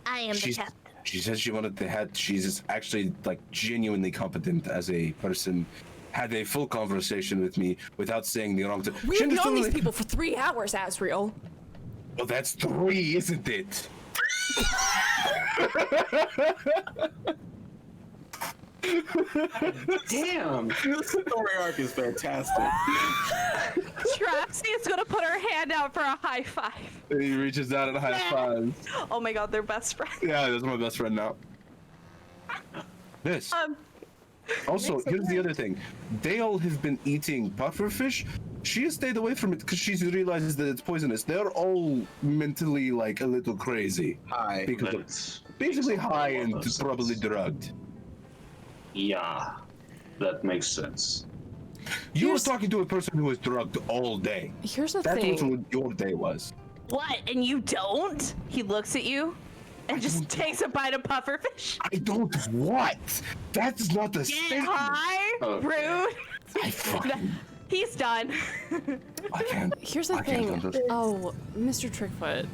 I am
the captain. She says she wanted the hat. She's actually like genuinely competent as a person. Had a full conversation with me without saying the wrong thing.
We've known these people for 3 hours, Azrail.
Well, that's 3, isn't it?
Damn.
This story arc is fantastic.
Trapsy is gonna put her hand out for a high five.
And he reaches out and high fives.
Oh my God, they're best friends.
Yeah, that's my best friend now. This. Also, here's the other thing. They all have been eating pufferfish. She has stayed away from it because she realizes that it's poisonous. They're all mentally like a little crazy.
Hi.
Because of basically high and probably drugged.
Yeah, that makes sense.
You were talking to a person who was drugged all day.
Here's the
That's
thing.
what your day was.
What? And you don't? He looks at you and just takes a bite of pufferfish.
I don't what? That's not the
Get
statement.
high, rude.
I fucking...
He's done.
I can't.
Here's the
I can't
thing.
understand.
Oh, Mr. Trickfoot.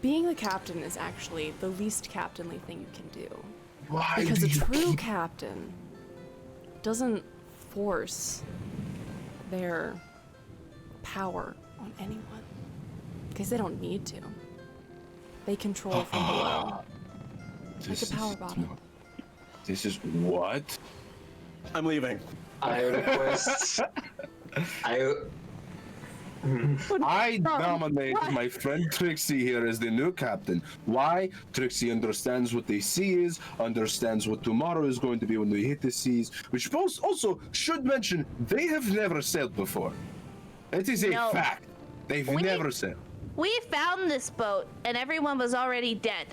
Being the captain is actually the least captainly thing you can do.
Why
Because
do
a
you
true
keep...
captain doesn't force their power on anyone. Because they don't need to. They control from below. Like a power bottom.
This is what?
I'm leaving.
I request.
I nominate my friend Trixie here as the new captain. Why? Trixie understands what the sea is, understands what tomorrow is going to be when we hit the seas, which also should mention they have never sailed before. It is a
No.
fact. They've never sailed.
We found this boat and everyone was already dead.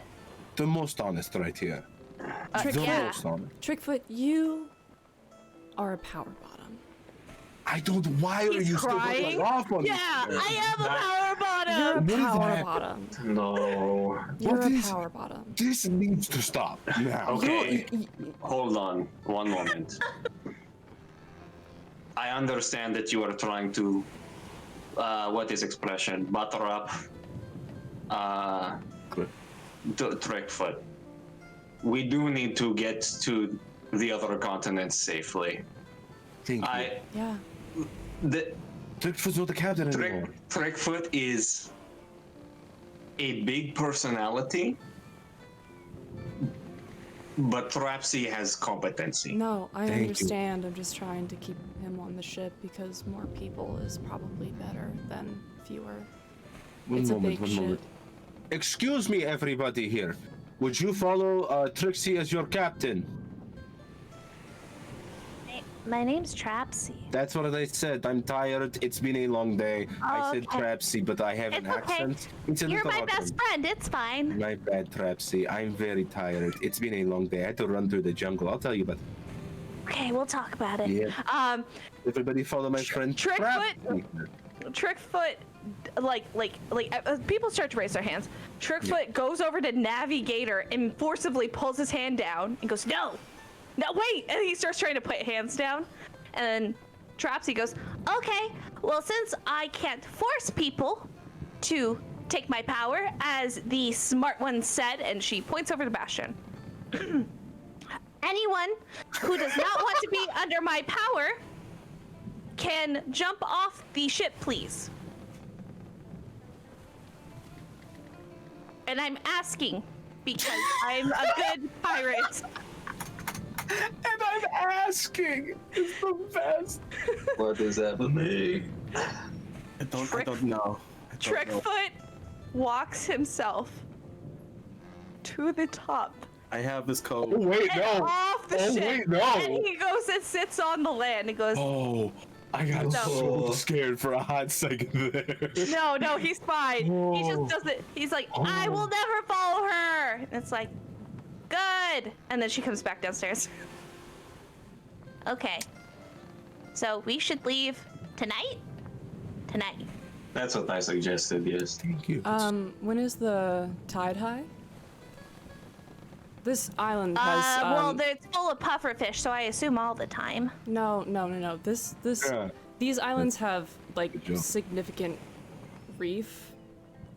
The most honest right here. The
yeah.
most honest.
Trickfoot, you are a power bottom.
I don't. Why are
He's
you
crying.
still going off on
Yeah,
this?
I am a power bottom.
You're a
What is
power
that?
bottom.
No.
You're
What
a
is-
power bottom.
This needs to stop now.
Okay, hold on one moment. I understand that you are trying to, what is expression, butter up Trickfoot. We do need to get to the other continents safely.
Thank you.
Yeah.
Trickfoot's not the captain anymore.
Trickfoot is a big personality, but Trapsy has competency.
No, I
Thank you.
understand. I'm just trying to keep him on the ship because more people is probably better than fewer.
One
It's a
moment.
big ship.
Excuse me, everybody here. Would you follow Trixie as your captain?
My name's Trapsy.
That's what I said. I'm tired. It's been a long day. I said
Okay.
Trapsy, but I have an
It's okay.
accent. It's a
You're
little
my
awkward.
best friend. It's fine.
My bad, Trapsy. I'm very tired. It's been a long day. I had to run through the jungle. I'll tell you about it.
Okay, we'll talk about it.
Yeah. Everybody follow my friend
Trickfoot.
Trapsy.
Trickfoot, people start to raise their hands. Trickfoot goes over to Navigator and forcibly pulls his hand down and goes, no, wait. And he starts trying to put hands down. And then Trapsy goes, okay, well, since I can't force people to take my power, as the smart one said, and she points over to Bastian. Anyone who does not want to be under my power can jump off the ship, please. And I'm asking because I'm a good pirate.
And I'm asking. It's the best.
What is happening?
I don't know.
Trickfoot walks himself to the top
I have this code.
Oh, wait,
and
no.
off the
Oh,
ship.
wait, no.
And he goes and sits on the land and goes,
Oh, I got so scared for a hot second there.
no, he's fine. He just does it. He's like, I will never follow her. And it's like, good. And then she comes back downstairs. Okay. So we should leave tonight? Tonight.
That's what I suggested, yes.
Thank you.
When is the tide high? This island has.
Well, it's full of pufferfish, so I assume all the time.
No.
Yeah.
These islands have like
Good job.
significant reef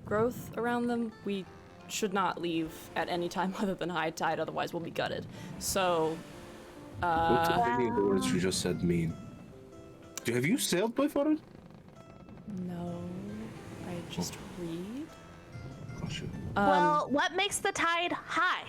growth around them. We should not leave at any time other than high tide, otherwise we'll be gutted. So,
What do any of the words you just said mean? Have you sailed before?
no, I just read.
Gosh.
Well, what makes the tide high?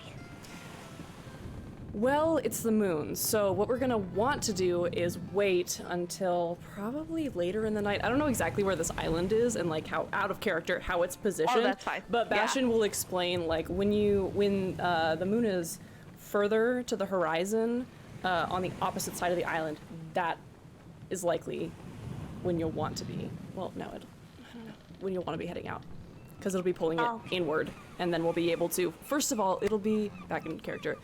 Well, it's the moon, so what we're gonna want to do is wait until probably later in the night. I don't know exactly where this island is and like how out of character, how it's positioned.
Oh, that's fine.
But
Yeah.
Bastian will explain like when the moon is further to the horizon, on the opposite side of the island, that is likely when you'll want to be. Well, no, I don't know. When you'll want to be heading out, because it'll be pulling it inward, and then we'll be able to. First of all, it'll be back in character.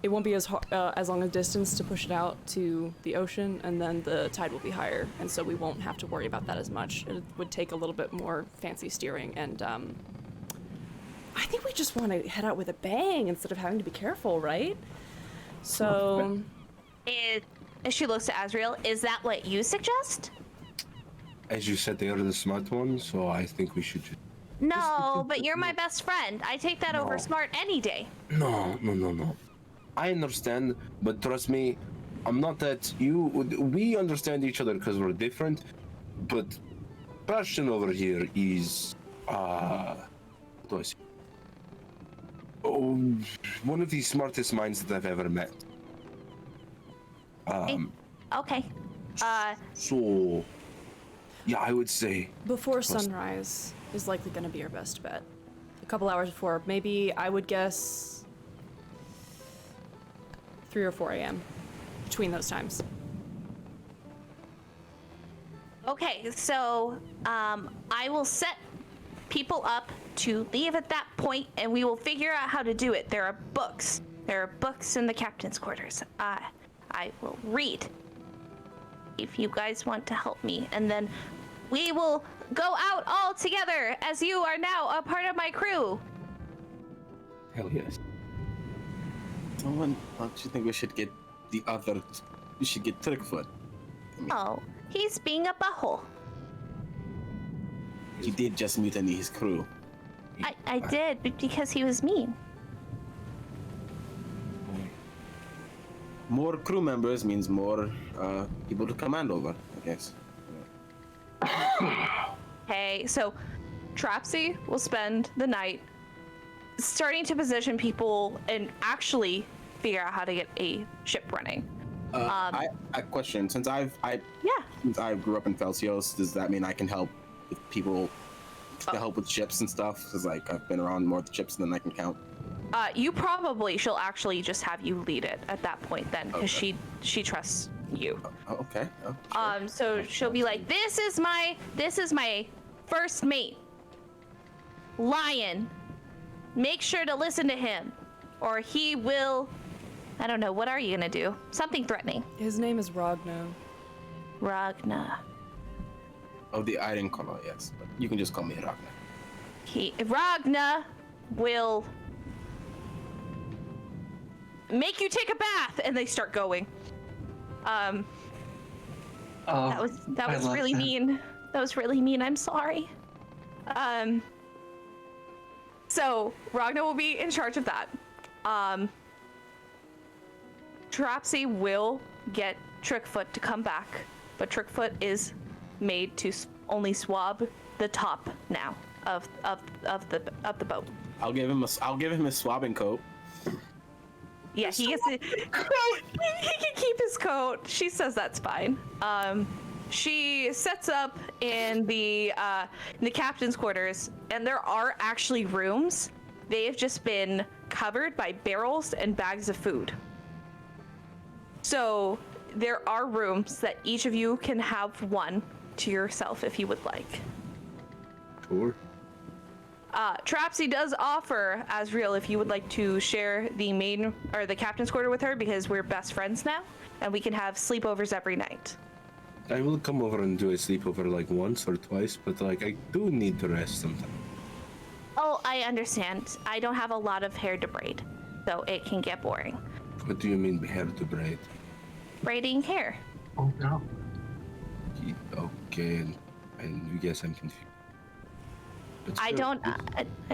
It won't be as long a distance to push it out to the ocean, and then the tide will be higher, and so we won't have to worry about that as much. It would take a little bit more fancy steering, and I think we just want to head out with a bang instead of having to be careful, right? So,
She looks to Azrael. Is that what you suggest?
As you said, they are the smart ones, so I think we should just...
No, but you're my best friend. I take that over
No.
smart any day.
No. I understand, but trust me, I'm not that we understand each other because we're different, but Bastian over here is, what do I say? Oh, one of the smartest minds that I've ever met.
Okay.
So, yeah, I would say,
before sunrise is likely going to be our best bet. A couple hours before, maybe I would guess 3 or 4 a.m. between those times.
Okay, so I will set people up to leave at that point, and we will figure out how to do it. There are books. There are books in the captain's quarters. I will read if you guys want to help me, and then we will go out all together as you are now a part of my crew.
hell yes.
Don't you think we should get the other? We should get Trickfoot.
Oh, he's being a butthole.
He did just mutiny his crew.
I did, but because he was mean.
More crew members means more people to command over, I guess.
Okay, so Trapsy will spend the night starting to position people and actually figure out how to get a ship running.
I question. Since I grew up in Felsios, does that mean I can help with people to help with ships and stuff? Because like I've been around more ships than I can count.
She'll actually just have you lead it at that point then, because she trusts you.
Okay. Oh, sure.
So she'll be like, this is my first mate, Lion. Make sure to listen to him, or he will. I don't know. What are you gonna do? Something threatening.
His name is Ragna.
Ragna.
Oh, I didn't call it, yes, but you can just call me Ragna.
Ragna will make you take a bath, and they start going. That was really mean. That was really mean. I'm sorry. So Ragna will be in charge of that. Trapsy will get Trickfoot to come back, but Trickfoot is made to only swab the top now of the boat.
I'll give him a swabbing coat.
Yeah, he gets he can keep his coat. She says that's fine. She sets up in the captain's quarters, and there are actually rooms. They have just been covered by barrels and bags of food. So there are rooms that each of you can have one to yourself if you would like.
Sure.
Trapsy does offer Azrail if you would like to share the main or the captain's quarter with her, because we're best friends now, and we can have sleepovers every night.
I will come over and do a sleepover like once or twice, but like I do need to rest sometimes.
Oh, I understand. I don't have a lot of hair to braid, so it can get boring.
What do you mean hair to braid?
Braiding hair.
Oh no.
Okay, and you guess I'm confused. But
I
sure.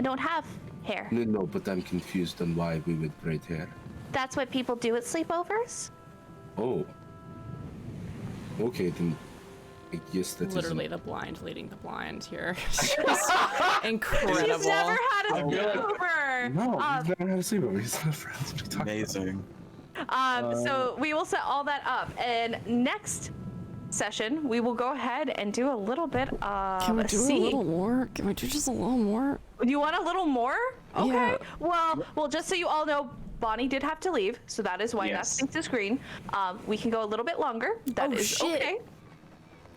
don't have hair.
No, but I'm confused on why we would braid hair.
That's what people do at sleepovers.
Oh. Okay, then I guess that's
Literally the blind leading the blind here. Incredible.
He's never had a sleepover.
No, he's never had a sleepover. He's not friends. What are you talking
Amazing.
So we will set all that up, and next session we will go ahead and do a little bit of
Can we do a little more? Can we do just a little more?
You want a little more? Okay.
Yeah.
Well, just so you all know, Bonnie did have to leave, so that is why that syncs the screen. We can go a little bit longer. That is okay.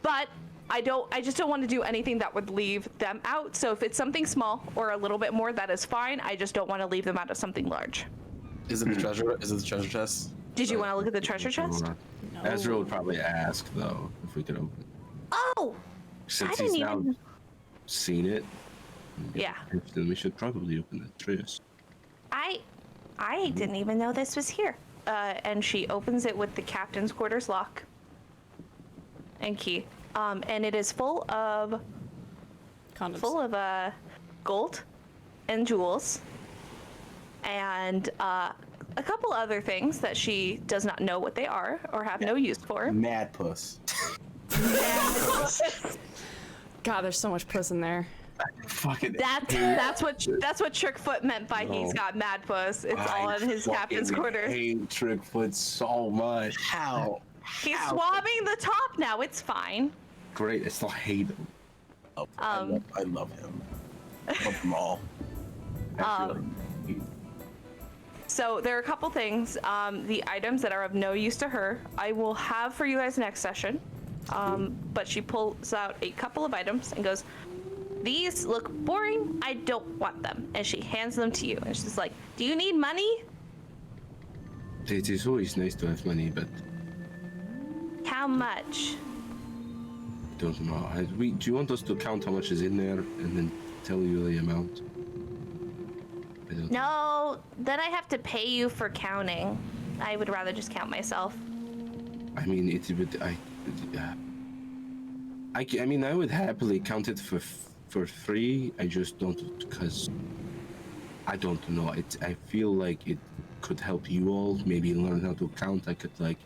But I just don't want to do anything that would leave them out. So if it's something small or a little bit more, that is fine. I just don't want to leave them out of something large.
Is it the treasure? Is it the treasure chest?
Did you want to look at the treasure chest?
No. Azrail would probably ask though if we could open it.
Oh!
Since
I didn't
he's now
even...
seen it.
Yeah.
Then we should probably open the treasure.
I didn't even know this was here. And she opens it with the captain's quarters lock and key. And it is full of
Condoms.
Gold and jewels and a couple other things that she does not know what they are or have no use for.
Mad puss.
God, there's so much puss in there.
Fucking.
That's what Trickfoot meant by he's got mad puss. It's all in his captain's quarters.
I hate Trickfoot so much.
How?
He's swabbing the top now. It's fine.
Great. I still hate him.
Oh, I love him. I love them all.
So there are a couple things. The items that are of no use to her, I will have for you guys next session. But she pulls out a couple of items and goes, "These look boring. I don't want them." And she hands them to you. And she's like, "Do you need money?"
It is always nice to have money, but
How much?
I don't know. Do you want us to count how much is in there and then tell you the amount? I don't
No, then I have to pay you for counting. I would rather just count myself.
I mean, it would. I mean, I would happily count it for free. I just don't, because I don't know. I feel like it could help you all maybe learn how to count. I could like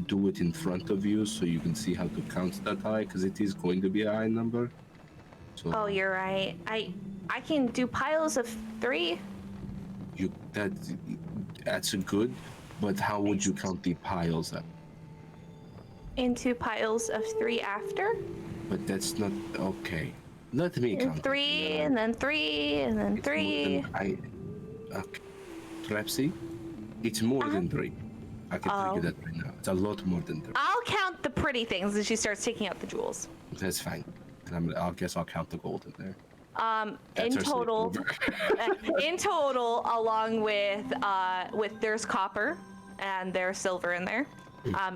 do it in front of you so you can see how to count that high, because it is going to be a high number. So
Oh, you're right. I can do piles of 3.
that's a good, but how would you count the piles up?
Into piles of 3 after.
But that's not okay. Let me count.
3 and then 3 and then 3.
Okay. Trapsy, it's more than 3. I can tell you that right now. It's a lot more than 3.
I'll count the pretty things, and she starts taking out the jewels.
That's fine. And I guess I'll count the gold in there.
In total, along with there's copper and there's silver in there,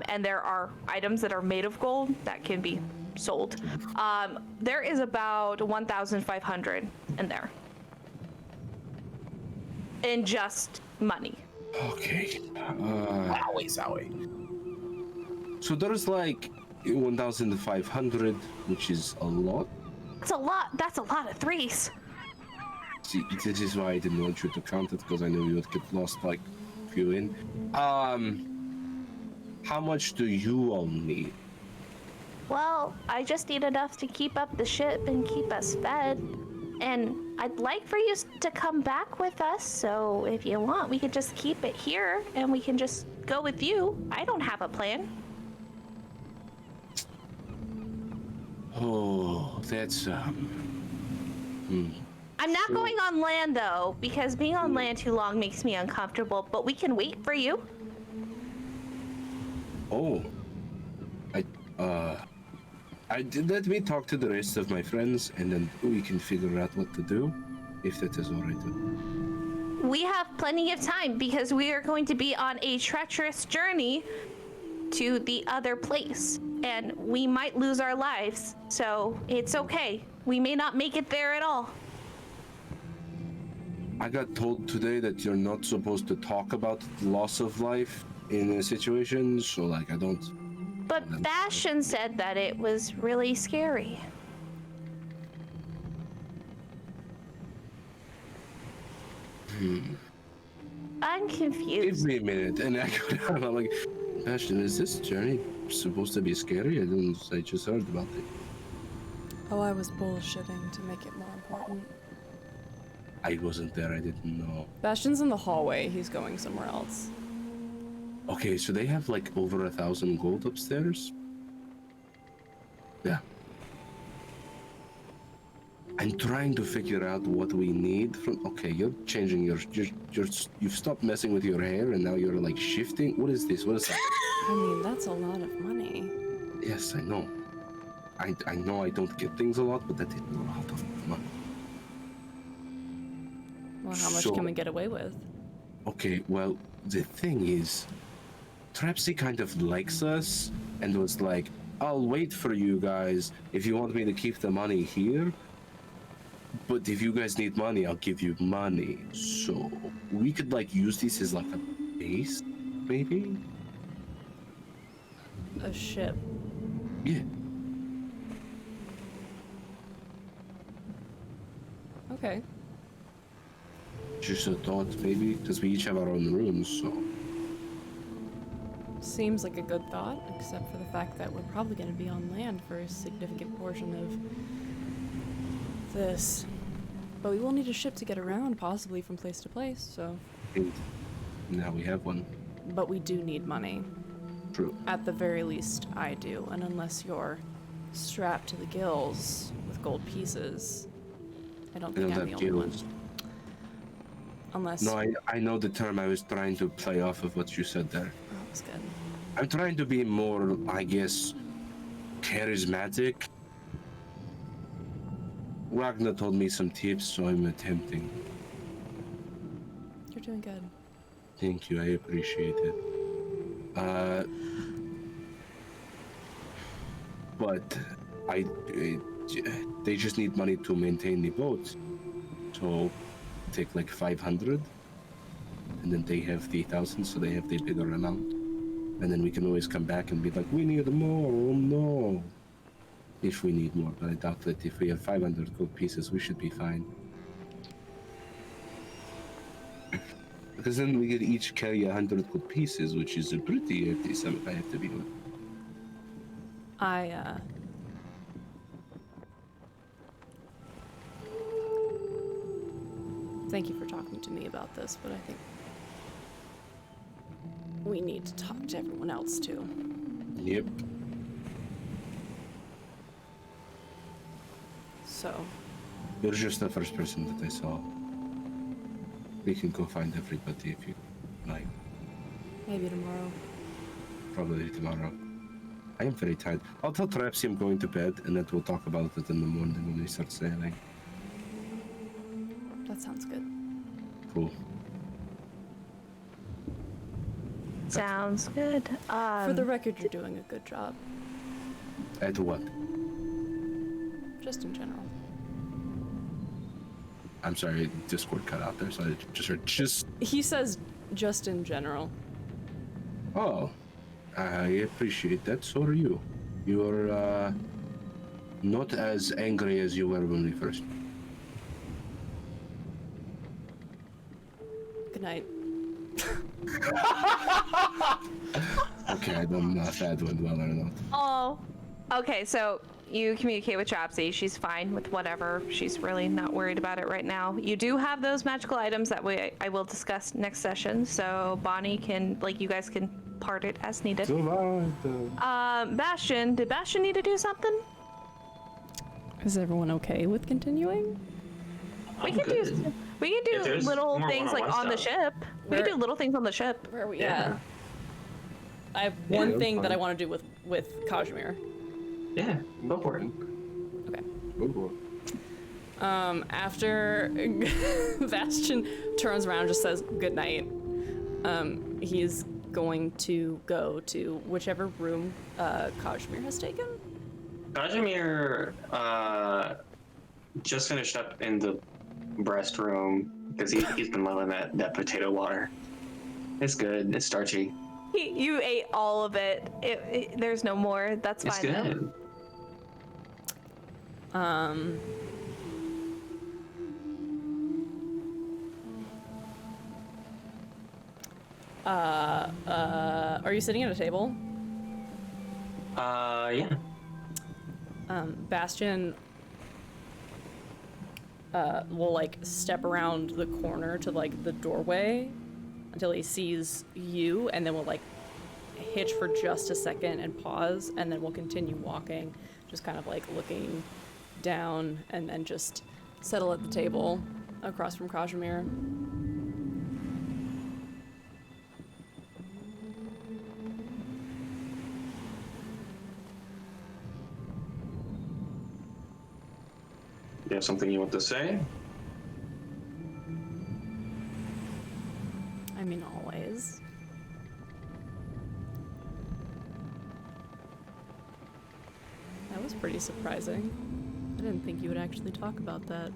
and there are items that are made of gold that can be sold. There is about 1,500 in there, in just money.
Okay.
Wowie.
So there's like 1,500, which is a lot.
That's a lot. That's a lot of 3s.
See, this is why I didn't want you to count it, because I knew you would get lost like a few in. How much do you all need?
Well, I just need enough to keep up the ship and keep us fed. And I'd like for you to come back with us, so if you want, we could just keep it here and we can just go with you. I don't have a plan.
Oh, that's
I'm not going on land though, because being on land too long makes me uncomfortable, but we can wait for you.
Oh. Let me talk to the rest of my friends, and then we can figure out what to do, if that is all right with you.
We have plenty of time because we are going to be on a treacherous journey to the other place, and we might lose our lives, so it's okay. We may not make it there at all.
I got told today that you're not supposed to talk about the loss of life in a situation, so like I don't...
But Bastian said that it was really scary. I'm confused.
Give me a minute, and I go down, I'm like, Bastian, is this journey supposed to be scary? I just heard about it.
Oh, I was bullshitting to make it more important.
I wasn't there, I didn't know.
Bastian's in the hallway, he's going somewhere else.
Okay, so they have like over 1,000 gold upstairs? Yeah. I'm trying to figure out what we need from... Okay, you're changing you've stopped messing with your hair and now you're like shifting. What is this? What is that?
I mean, that's a lot of money.
Yes, I know. I know I don't get things a lot, but that is a lot of money.
Well, how much can we get away with?
Okay, well, the thing is, Trapsy kind of likes us and was like, I'll wait for you guys if you want me to keep the money here. But if you guys need money, I'll give you money. So we could like use this as like a base, maybe?
A ship.
Yeah.
Okay.
Just a thought, maybe, because we each have our own rooms, so...
Seems like a good thought, except for the fact that we're probably going to be on land for a significant portion of this. But we will need a ship to get around, possibly from place to place, so...
And now we have one.
But we do need money.
True.
At the very least, I do, and unless you're strapped to the gills with gold pieces, I don't think I'm the only one. Unless...
No, I know the term. I was trying to play off of what you said there.
Oh, that was good.
I'm trying to be more, I guess, charismatic. Ragna told me some tips, so I'm attempting.
You're doing good.
Thank you, I appreciate it. But they just need money to maintain the boat. So take like 500, and then they have the 1,000, so they have the bigger amount. And then we can always come back and be like, we need more, oh no. If we need more, but I doubt that if we have 500 gold pieces, we should be fine. Because then we could each carry 100 gold pieces, which is a pretty hefty sum, I have to be honest.
Thank you for talking to me about this, but I think we need to talk to everyone else too.
Yep.
So.
You're just the first person that I saw. We can go find everybody if you like.
Maybe tomorrow.
Probably tomorrow. I am very tired. I'll tell Trapsy I'm going to bed, and then we'll talk about it in the morning when we start sailing.
That sounds good.
Cool.
Sounds good.
For the record, you're doing a good job.
At what?
Just in general.
I'm sorry, Discord cut out there, so I just heard just...
He says just in general.
Oh, I appreciate that. So are you. You're, not as angry as you were when we first...
Good night.
Okay, I don't know if that went well or not.
Oh. Okay, so you communicate with Trapsy. She's fine with whatever. She's really not worried about it right now. You do have those magical items that I will discuss next session, so Bonnie can, you guys can part it as needed. Bastian, did Bastian need to do something?
Is everyone okay with continuing?
We can do little things on the ship. We can do little things on the ship.
Where are we at? I have one thing that I want to do with Kazimir.
Yeah, go for it.
Okay.
Go for it.
After Bastian turns around and just says good night, he's going to go to whichever room Kazimir has taken.
Kazimir just finished up in the breast room because he's been loving that potato water. It's good. It's starchy.
You ate all of it. There's no more. That's fine.
It's good.
Are you sitting at a table?
Yeah.
Bastian will step around the corner to the doorway until he sees you, and then we'll hitch for just a second and pause, and then we'll continue walking, just kind of looking down, and then just settle at the table across from Kazimir.
You have something you want to say?
I mean, always. That was pretty surprising. I didn't think you would actually talk about that.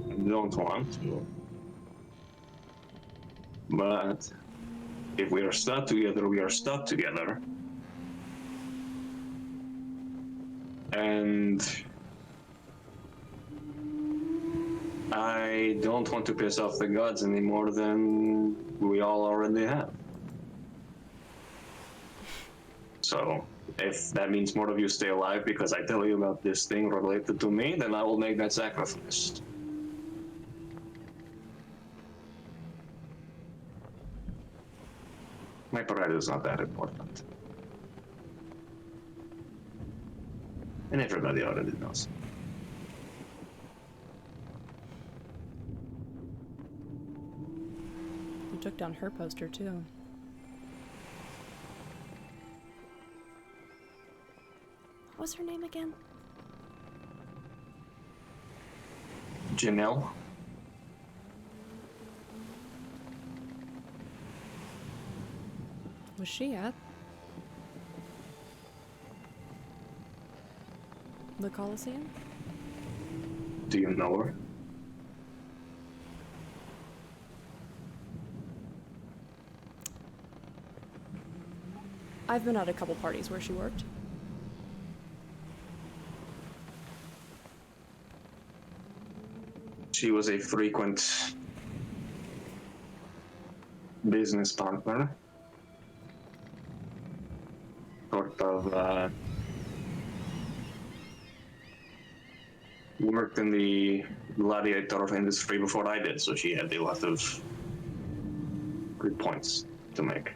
I don't want to. But if we are stuck together, we are stuck together. And I don't want to piss off the gods any more than we all already have. So, if that means more of you stay alive because I tell you about this thing related to me, then I will make that sacrifice. My pride is not that important. And everybody already knows.
You took down her poster too. What was her name again?
Janelle?
Was she at the Colosseum?
Do you know her?
I've been at a couple parties where she worked.
She was a frequent business partner. Sort of worked in the gladiator industry before I did, so she had a lot of good points to make.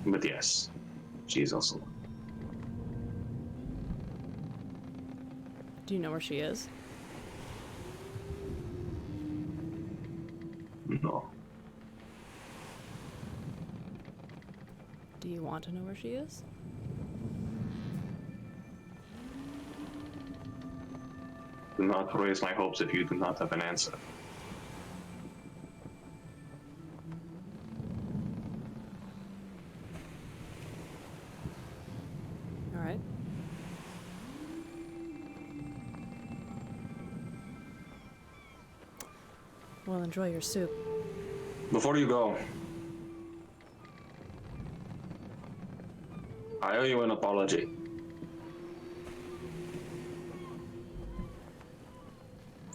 But yes, she's also.
Do you know where she is?
No.
Do you want to know where she is?
Do not raise my hopes if you do not have an answer.
All right. Well, enjoy your soup.
Before you go, I owe you an apology.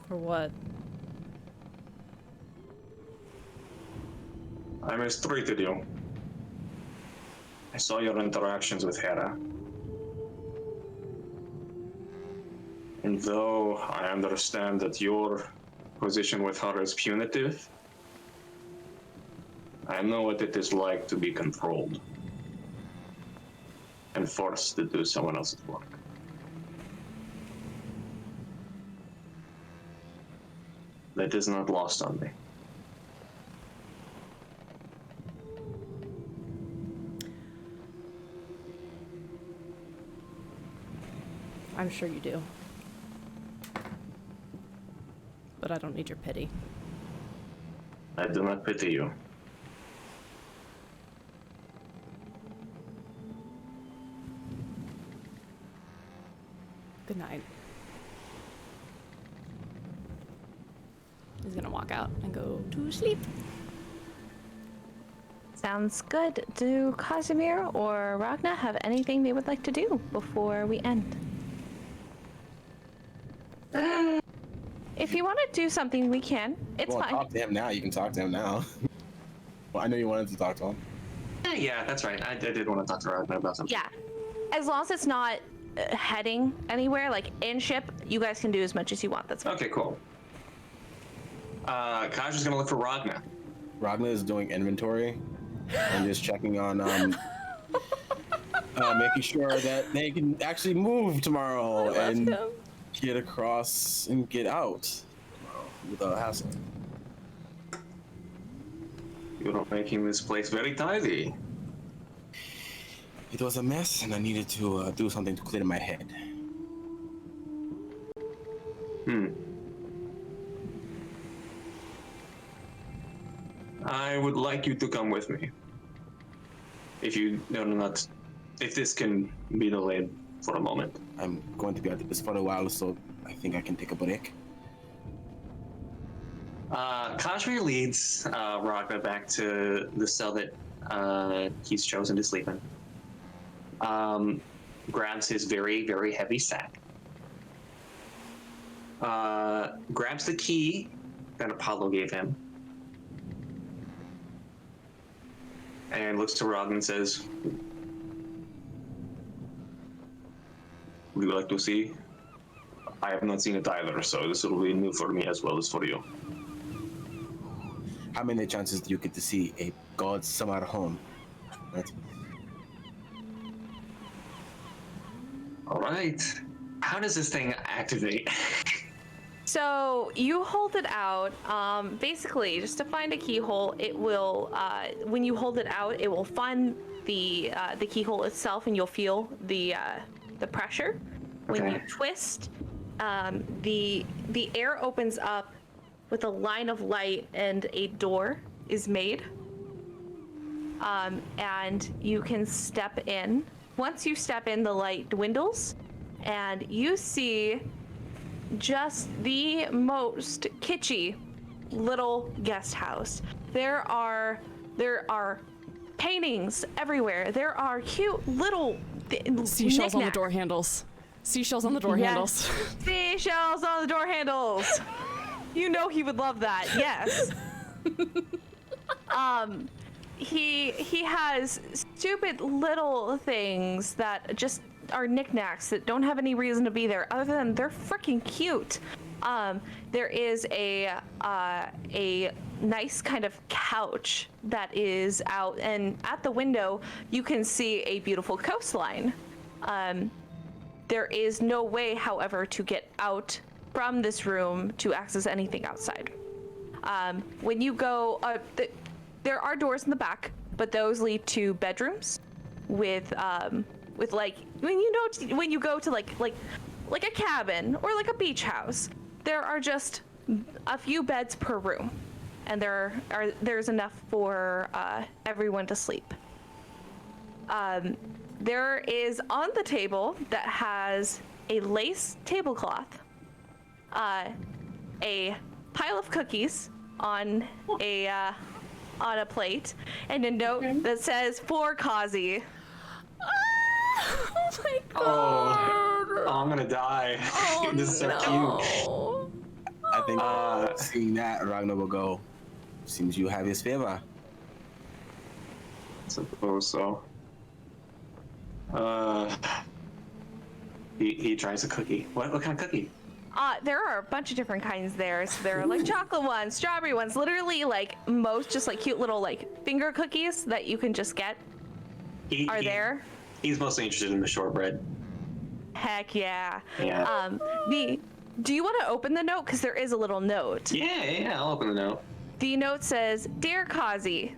For what?
I mistreated you. I saw your interactions with Hera. And though I understand that your position with her is punitive, I know what it is like to be controlled and forced to do someone else's work. That is not lost on me.
I'm sure you do. But I don't need your pity.
I do not pity you.
Good night. He's gonna walk out and go to sleep.
Sounds good. Do Kazimir or Ragna have anything they would like to do before we end? If you want to do something, we can. It's fine.
Talk to him now. You can talk to him now. Well, I know you wanted to talk to him.
Yeah, that's right. I did want to talk to Ragna about something.
Yeah. As long as it's not heading anywhere, like in ship, you guys can do as much as you want. That's fine.
Okay, cool. Kaj is gonna look for Ragna.
Ragna is doing inventory and just checking on making sure that they can actually move tomorrow and get across and get out without hassle.
You're making this place very tidy.
It was a mess, and I needed to do something to clear my head.
I would like you to come with me. If you do not, if this can be delayed for a moment.
I'm going to be at this for a while, so I think I can take a break.
Kashmir leads Ragna back to the cell that he's chosen to sleep in. Grabs his very, very heavy sack. Grabs the key that Apollo gave him. And looks to Ragna and says, "Would you like to see?" I have not seen it either, so this will be new for me as well as for you.
How many chances do you get to see a god's summer home? Right?
All right. How does this thing activate?
So you hold it out. Basically, just to find a keyhole, it will. When you hold it out, it will find the keyhole itself, and you'll feel the pressure. When you twist, the air opens up with a line of light, and a door is made. And you can step in. Once you step in, the light dwindles, and you see just the most kitschy little guest house. There are paintings everywhere. There are cute little
seashells on the door handles. Seashells on the door handles.
Seashells on the door handles. You know he would love that. Yes. He has stupid little things that just are knickknacks that don't have any reason to be there other than they're freaking cute. There is a nice kind of couch that is out, and at the window you can see a beautiful coastline. There is no way, however, to get out from this room to access anything outside. When you go, there are doors in the back, but those lead to bedrooms with like when you go to like a cabin or like a beach house, there are just a few beds per room, and there's enough for everyone to sleep. There is on the table that has a lace tablecloth, a pile of cookies on a plate, and a note that says "For Kazi."
Oh my god!
Oh, I'm gonna die.
Oh,
This is so cute.
I think seeing that, Ragna will go, seems you have his favor.
I suppose so. He tries a cookie. What kind of cookie?
There are a bunch of different kinds there. So there are like chocolate ones, strawberry ones, literally like most just like cute little like finger cookies that you can just get there.
He's mostly interested in the shortbread.
Heck yeah.
Yeah.
Do you want to open the note? Because there is a little note.
Yeah, I'll open the note.
The note says, "Dear Kazi,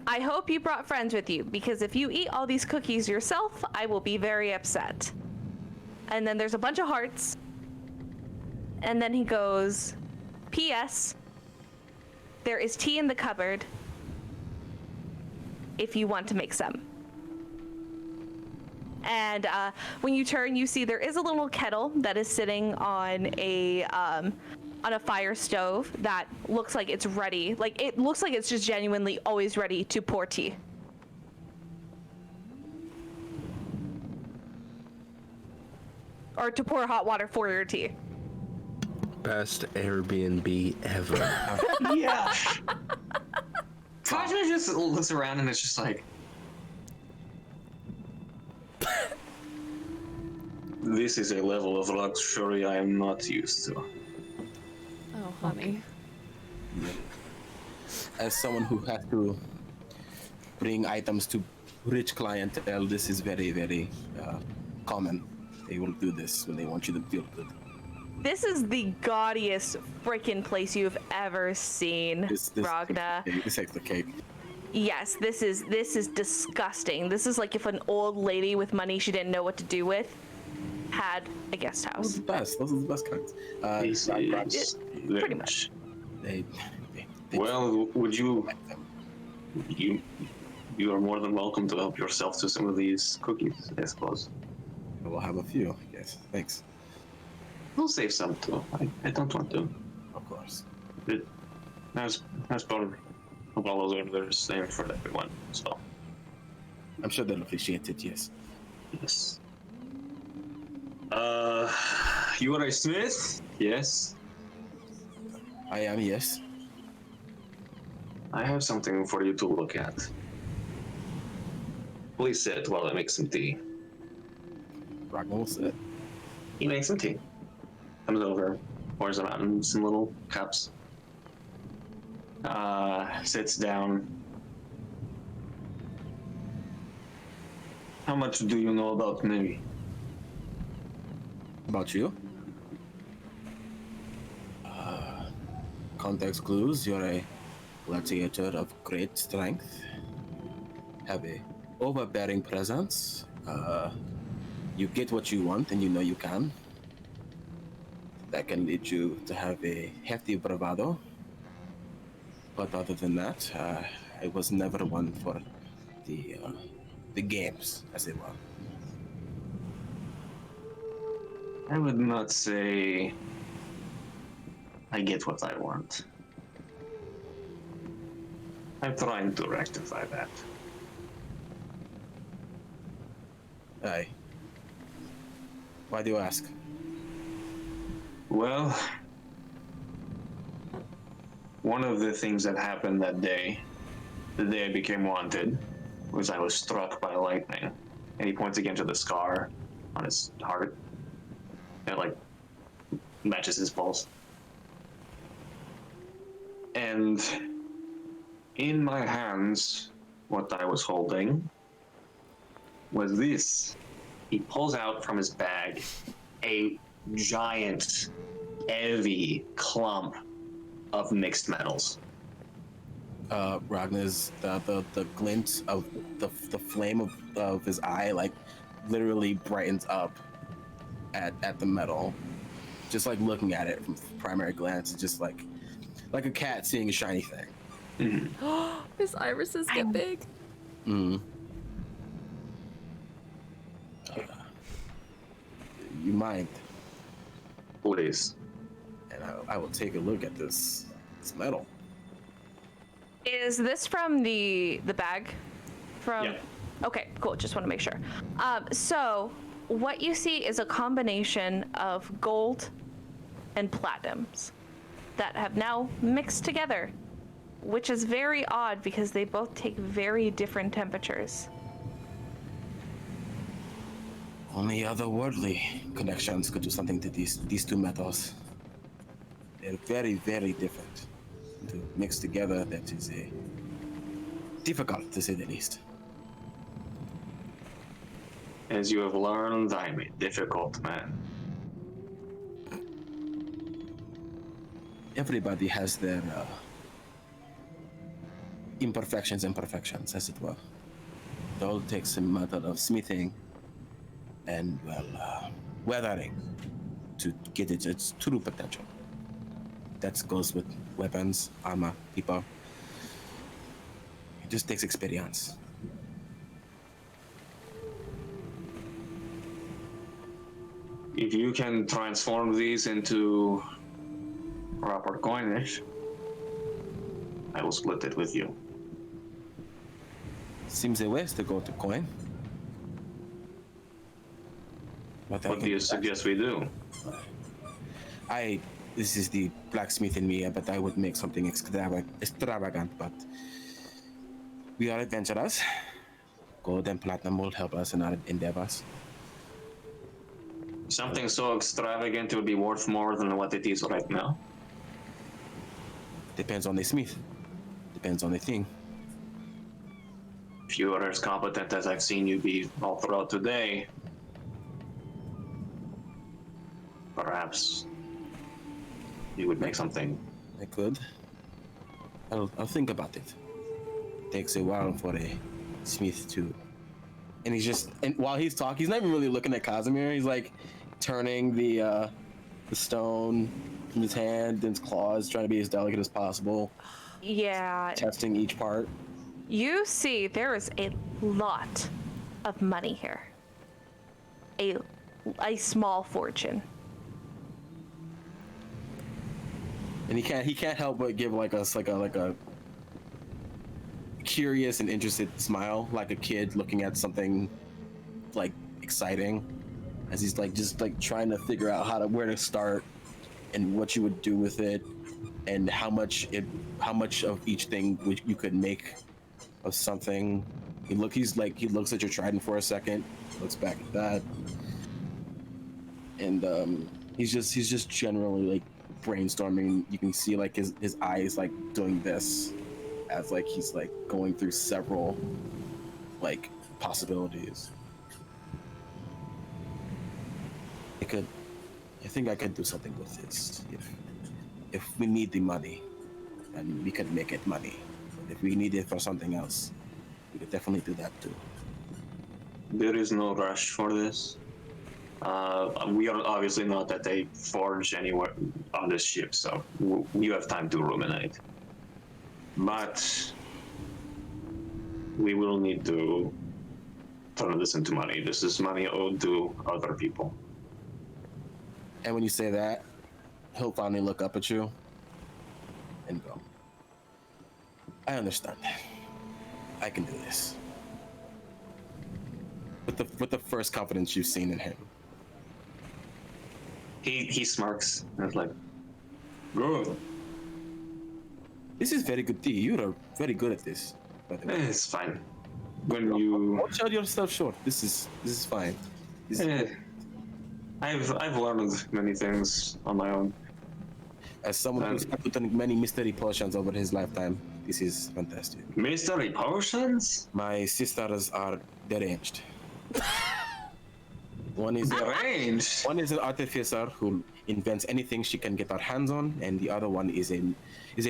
I hope you brought friends with you, because if you eat all these cookies yourself, I will be very upset." And then there's a bunch of hearts. And then he goes, "P.S. There is tea in the cupboard if you want to make some." And when you turn, you see there is a little kettle that is sitting on a fire stove that looks like it's ready. Like, it looks like it's just genuinely always ready to pour tea. Or to pour hot water for your tea.
Best Airbnb ever.
Yeah. Kazimir just looks around and it's just like, this is a level of luxury I am not used to.
Oh, honey.
As someone who has to bring items to rich clientele, this is very, very common. They will do this when they want you to feel good.
This is the gaudiest freaking place you've ever seen, Ragna.
This takes the cake.
Yes, this is disgusting. This is like if an old lady with money she didn't know what to do with had a guest house.
Those are the best kinds.
Pretty much.
They
well, would you are more than welcome to help yourself to some of these cookies, I suppose.
We'll have a few, yes. Thanks.
We'll save some too. I don't want to.
Of course.
That's part of all those orders, same for everyone, so.
I'm sure they'll appreciate it, yes.
Yes. You are a smith? Yes.
I am, yes.
I have something for you to look at. Please sit while I make some tea.
Ragna will sit.
He makes some tea. Comes over, pours them out in some little cups. Sits down. How much do you know about me?
About you? Context clues, you're a gladiator of great strength. Have a overbearing presence. You get what you want and you know you can. That can lead you to have a hefty bravado. But other than that, I was never one for the games, as they were.
I would not say I get what I want. I'm trying to rectify that.
Why do you ask?
Well, one of the things that happened that day, the day I became wanted, was I was struck by lightning. And he points again to the scar on his heart. And it, like, matches his pulse. And in my hands, what I was holding was this. He pulls out from his bag a giant, heavy clump of mixed metals.
Ragna's the glint of the flame of his eye like literally brightens up at the metal, just like looking at it from primary glance. It's just like a cat seeing a shiny thing.
Mm-hmm.
His irises get big.
You mind?
Please.
And I will take a look at this metal.
Is this from the bag?
Yeah.
Okay, cool. Just want to make sure. So what you see is a combination of gold and platinums that have now mixed together, which is very odd because they both take very different temperatures.
Only otherworldly connections could do something to these two metals. They're very, very different. To mix together, that is difficult to say the least.
As you have learned, I'm a difficult man.
Everybody has their imperfections and perfections, as it were. It all takes a matter of smithing and, weathering to get its true potential. That goes with weapons, armor, people. It just takes experience.
If you can transform these into proper coinage, I will split it with you.
Seems a waste to go to coin. But
What do you suggest we do?
This is the blacksmith in me, but I would make something extravagant, but we are adventurers. Gold and platinum will help us in our endeavors.
Something so extravagant would be worth more than what it is right now.
Depends on the smith. Depends on the thing.
If you are as competent as I've seen you be all throughout today, perhaps you would make something.
I could. I'll think about it. Takes a while for a smith to. And while he's talking, he's not even really looking at Kazimir. He's like turning the stone from his hand and his claws, trying to be as delicate as possible.
Yeah.
Testing each part.
You see, there is a lot of money here. A small fortune.
And he can't help but give like a curious and interested smile, like a kid looking at something like exciting, as he's like just like trying to figure out where to start and what you would do with it, and how much of each thing you could make of something. He looks at your trident for a second, looks back at that, and he's just generally like brainstorming. You can see like his eyes like doing this as like he's like going through several like possibilities. I think I could do something with this if we need the money, and we could make it money. But if we need it for something else, we could definitely do that too.
There is no rush for this. We are obviously not at a forge anywhere on this ship, so you have time to ruminate. But we will need to turn this into money. This is money owed to other people.
And when you say that, he'll finally look up at you and go, I understand. I can do this. With the first confidence you've seen in him.
He smirks. And it's like, good.
This is very good tea. You are very good at this. By the way.
It's fine. When you,
Don't sell yourself short. This is fine. This is,
I've learned many things on my own.
as someone who's done many mystery potions over his lifetime, this is fantastic.
Mystery potions?
My sisters are deranged. One is
Deranged?
One is an artificer who invents anything she can get her hands on, and the other one is a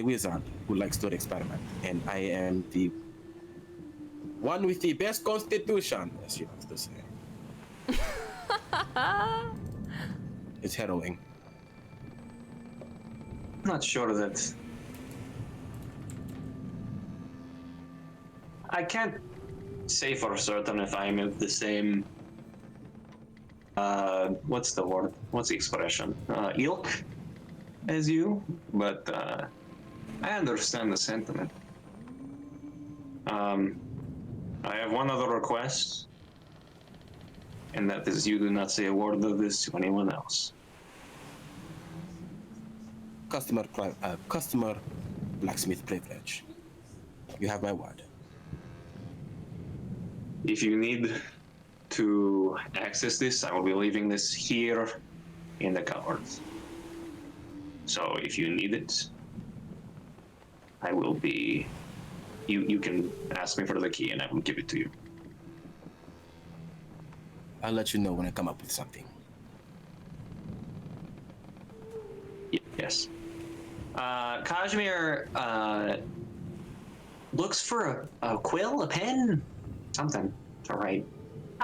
wizard who likes to experiment. And I am the one with the best constitution, as she loves to say. It's harrowing.
Not sure that. I can't say for certain if I'm of the same. What's the word? What's the expression? Ilk as you, but I understand the sentiment. I have one other request, and that is you do not say a word of this to anyone else.
Customer blacksmith privilege. You have my word.
If you need to access this, I will be leaving this here in the cupboards. So if you need it, I will be. You can ask me for the key and I will give it to you.
I'll let you know when I come up with something.
Yes. Kazimir looks for a quill, a pen, something to write.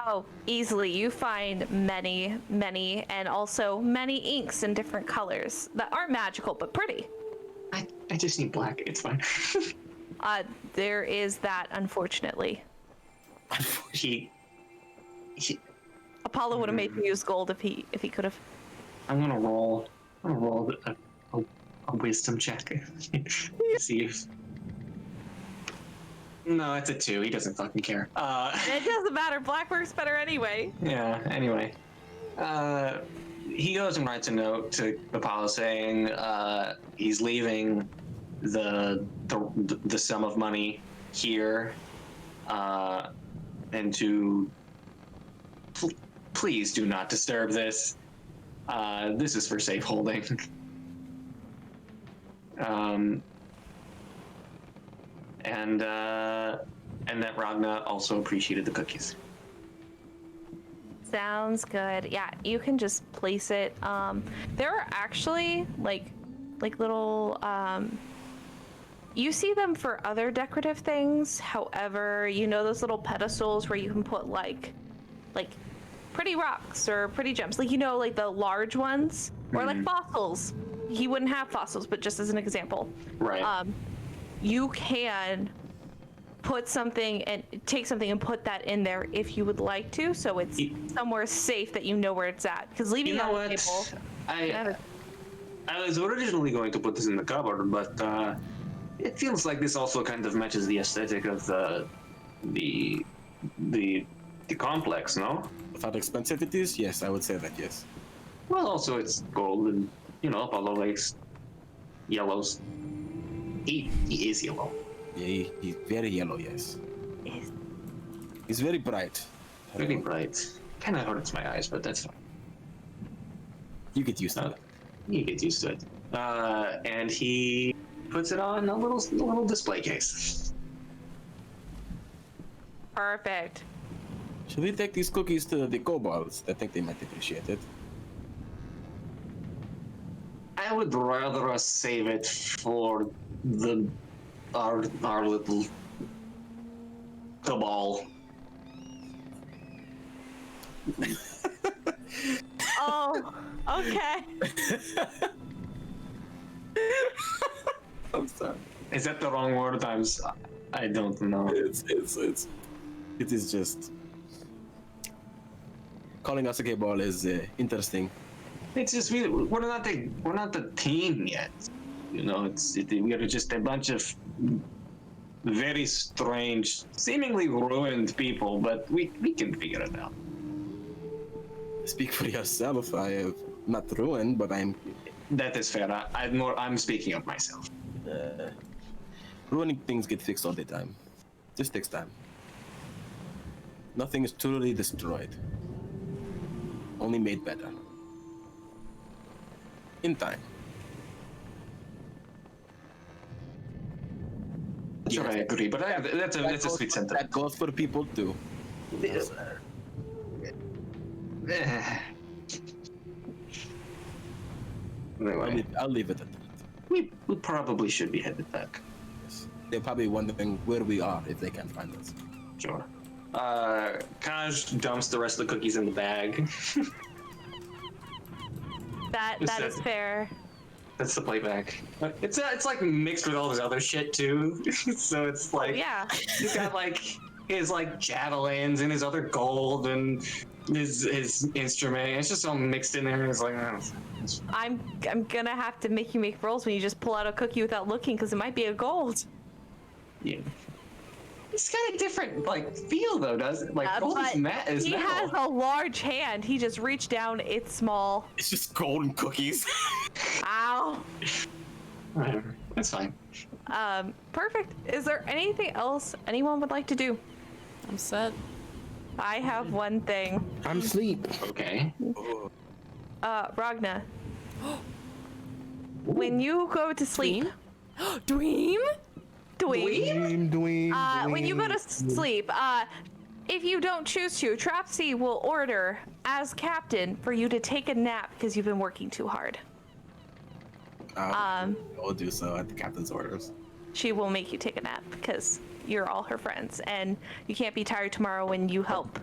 Oh, easily. You find many, and also many inks in different colors that aren't magical, but pretty.
I just need black. It's fine.
There is that, unfortunately.
He
Apollo would have made me use gold if he could have.
I'm gonna roll a wisdom check. See if. No, it's a 2. He doesn't fucking care.
It doesn't matter. Black works better anyway.
Yeah. Anyway, he goes and writes a note to Apollo saying he's leaving the sum of money here, and to please do not disturb this. This is for safe holding. And that Ragna also appreciated the cookies.
Sounds good. Yeah, you can just place it. There are actually like little. You see them for other decorative things. However, you know those little pedestals where you can put like pretty rocks or pretty gems, like like the large ones, or like fossils. He wouldn't have fossils, but just as an example,
right?
You can put something and take something and put that in there if you would like to, so it's somewhere safe that you know where it's at. Because leaving it on the table.
I was originally going to put this in the cupboard, but it feels like this also kind of matches the aesthetic of the complex, no?
With how expensive it is, yes, I would say that, yes.
Well, also it's gold, and Apollo likes yellows. He is yellow.
Yeah, he's very yellow, yes. He's very bright.
Very bright. Kind of hurts my eyes, but that's fine.
You get used to it.
You get used to it. And he puts it on a little display case.
Perfect.
Should we take these cookies to the kobolds? I think they might appreciate it.
I would rather us save it for our little cabal.
Oh, okay.
I'm sorry.
Is that the wrong word? I don't know.
It is just calling us a cabal is interesting.
It's just we're not the team yet. We are just a bunch of very strange, seemingly ruined people, but we can figure it out.
Speak for yourself. I have not ruined, but I'm
That is fair. I'm speaking of myself.
ruining things get fixed all the time. Just takes time. Nothing is totally destroyed. Only made better. In time.
Sure, I agree, but that's a sweet sentiment.
That goes for people too.
Anyway,
I'll leave it at that.
we probably should be headed back.
Yes. They're probably wondering where we are if they can't find us.
Sure. Kaj dumps the rest of the cookies in the bag.
That is fair.
That's the playback. It's like mixed with all this other shit too. So it's like
Yeah.
he's got like his like javelins and his other gold and his instrument. It's just all mixed in there. It's like
I'm gonna have to make you make rolls when you just pull out a cookie without looking, because it might be a gold.
yeah. It's got a different like feel though, doesn't it? Like gold is
But
metal.
he has a large hand. He just reached down. It's small.
It's just golden cookies.
Ow.
Whatever. That's fine.
Perfect. Is there anything else anyone would like to do?
I'm set.
I have one thing.
I'm asleep.
Okay.
Ragna. When you go to sleep,
Dream?
Dwayne. When you go to sleep, if you don't choose to, Trapsy will order, as captain, for you to take a nap because you've been working too hard.
I'll do so at the captain's orders.
She will make you take a nap because you're all her friends, and you can't be tired tomorrow when you help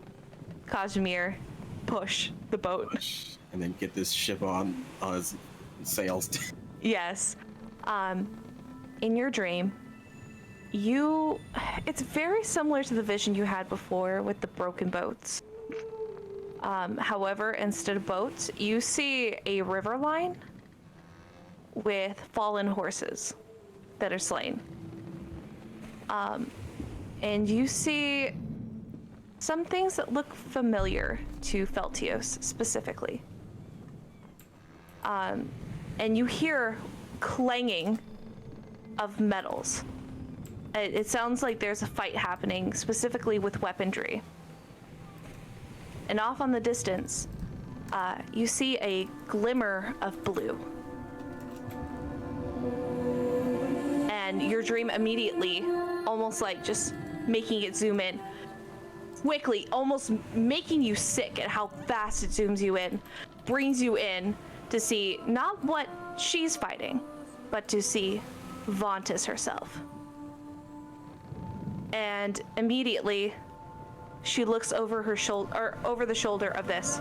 Kazimir push the boat.
And then get this ship on his sails.
Yes. In your dream, it's very similar to the vision you had before with the broken boats. However, instead of boats, you see a river line with fallen horses that are slain. And you see some things that look familiar to Feltios specifically. And you hear clanging of metals. It sounds like there's a fight happening, specifically with weaponry. And off on the distance, you see a glimmer of blue. And your dream immediately, almost like just making it zoom in, quickly, almost making you sick at how fast it zooms you in, brings you in to see not what she's fighting, but to see Vontis herself. And immediately, she looks over her shoulder, or over the shoulder of this,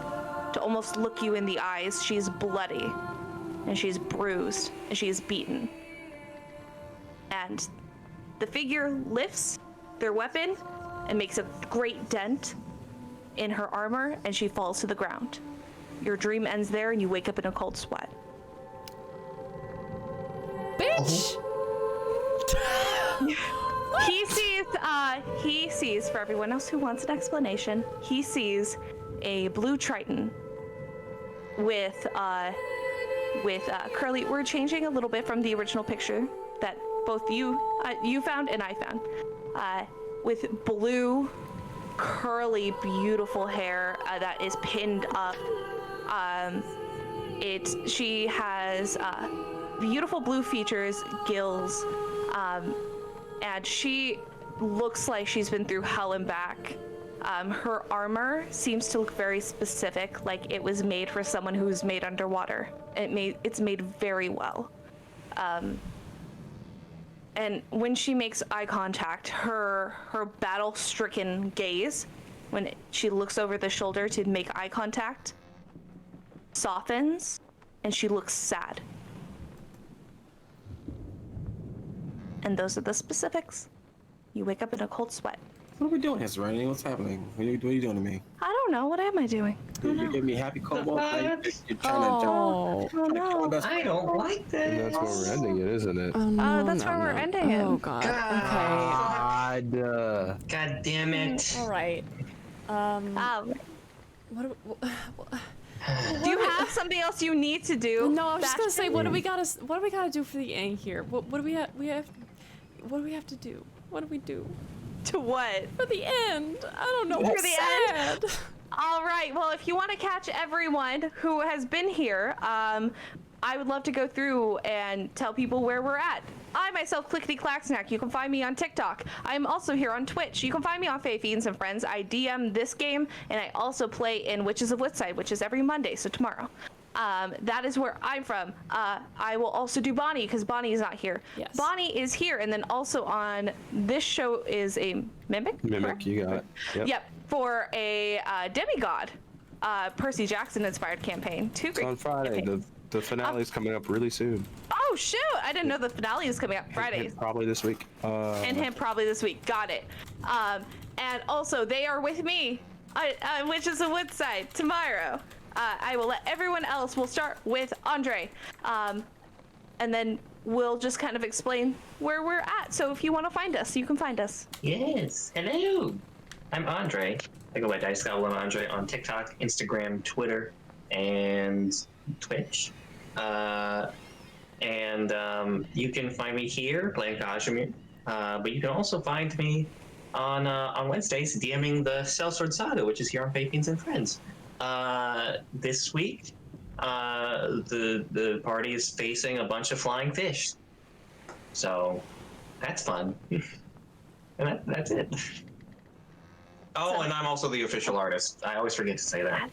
to almost look you in the eyes. She's bloody, and she's bruised, and she's beaten. And the figure lifts their weapon and makes a great dent in her armor, and she falls to the ground. Your dream ends there, and you wake up in a cold sweat.
Bitch!
He sees, for everyone else who wants an explanation, he sees a blue Triton with curly. We're changing a little bit from the original picture that both you found and I found, with blue, curly, beautiful hair that is pinned up. She has beautiful blue features, gills, and she looks like she's been through hell and back. Her armor seems to look very specific, like it was made for someone who's made underwater. It's made very well. And when she makes eye contact, her battle-stricken gaze, when she looks over the shoulder to make eye contact, softens, and she looks sad. And those are the specifics. You wake up in a cold sweat.
What are we doing here, Serenity? What's happening? What are you doing to me?
I don't know. What am I doing?
You give me happy cobalt.
What?
You're trying
Oh no.
I don't like this.
And that's where we're ending it, isn't it?
Oh, no,
That's where we're ending it.
Oh, God.
God damn it.
Okay. All right.
Um,
What
Do you have something else you need to do?
No, I was just gonna say,
Bastian?
what do we gotta do for the end here? What do we have to do? What do we do
To what?
for the end? I don't know.
For
It's
the
sad.
All right. Well, if you want to catch everyone who has been here, I would love to go through and tell people where we're at. I myself, Clickety Clacksnack. You can find me on TikTok. I'm also here on Twitch. You can find me on Fae Fiends and Friends. I DM this game, and I also play in Witches of Woodside, which is every Monday, so tomorrow. That is where I'm from. I will also do Bonnie, because Bonnie is not here.
Yes.
Bonnie is here, and then also on this show is a Mimic?
Mimic, you got it.
Yep, for a demigod, Percy Jackson inspired campaign. Two
It's
great
on Friday.
campaigns.
The finale is coming up really soon.
Oh shoot! I didn't know the finale is coming up Fridays.
Probably this week.
And him probably this week. Got it. And also they are with me, which is a Woodside tomorrow. I will let everyone else. We'll start with Andre, and then we'll just kind of explain where we're at. So if you want to find us, you can find us.
Yes. Hello. I'm Andre. I go by Dice Goblin Andre on TikTok, Instagram, Twitter, and Twitch. You can find me here playing Kazimir, but you can also find me on Wednesdays DMing the Sellsword Saga, which is here on Fae Fiends and Friends. This week, the party is facing a bunch of flying fish, so that's fun. And that's it.
Oh, and I'm also the official artist. I always forget to say that.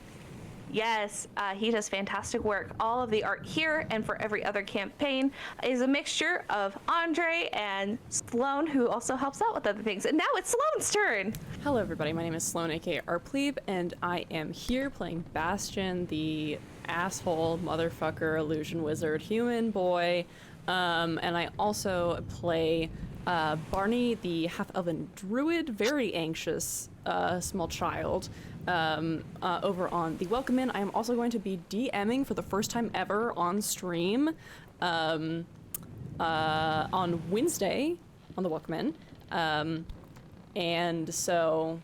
Yes, he does fantastic work. All of the art here and for every other campaign is a mixture of Andre and Sloan, who also helps out with other things. And now it's Sloan's turn.
Hello, everybody. My name is Sloan, aka Arplebe, and I am here playing Bastian, the asshole motherfucker illusion wizard human boy. And I also play Barney, the half-elven druid, very anxious small child. Over on the Welcome In. I am also going to be DMing for the first time ever on stream on Wednesday on the Welcome In. And so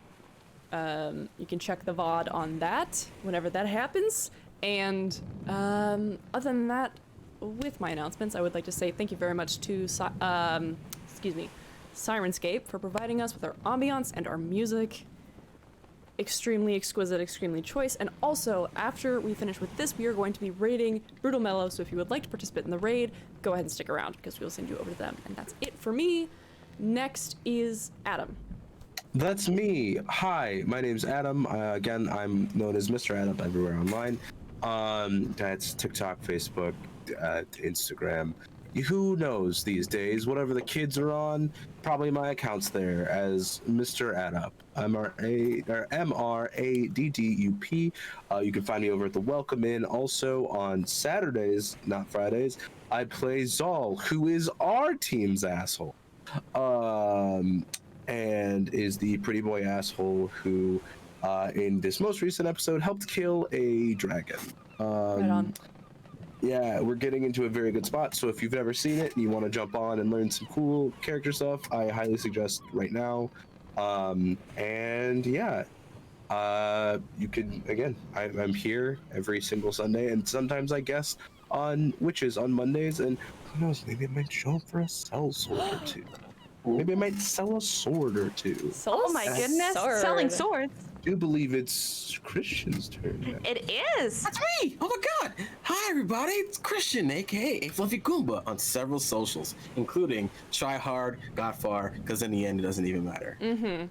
you can check the VOD on that whenever that happens. And other than that, with my announcements, I would like to say thank you very much to Sirenscape for providing us with our ambiance and our music. Extremely exquisite, extremely choice. And also, after we finish with this, we are going to be raiding Brutal Mellow, so if you would like to participate in the raid, go ahead and stick around, because we will send you over to them. And that's it for me. Next is Adam.
That's me. Hi, my name's Adam. Again, I'm known as Mr. Adam everywhere online. That's TikTok, Facebook, Instagram. Who knows these days? Whatever the kids are on, probably my account's there as Mr. Addup. MRADDUP. You can find me over at the Welcome In. Also on Saturdays, not Fridays, I play Zal, who is our team's asshole. And is the pretty boy asshole who, in this most recent episode, helped kill a dragon.
Right on.
Yeah, we're getting into a very good spot, so if you've never seen it and you want to jump on and learn some cool character stuff, I highly suggest right now. And yeah, you can, again, I'm here every single Sunday, and sometimes I guess on Witches on Mondays, and who knows, maybe I might show up for a sellsword or two. Maybe I might sell a sword or two.
Oh my goodness, selling swords.
I do believe it's Christian's turn now.
It is.
That's me! Oh my god! Hi everybody, it's Christian, aka Fluffy Goomba, on several socials, including Tryhard, Godfar, because in the end it doesn't even matter.
Mm-hmm.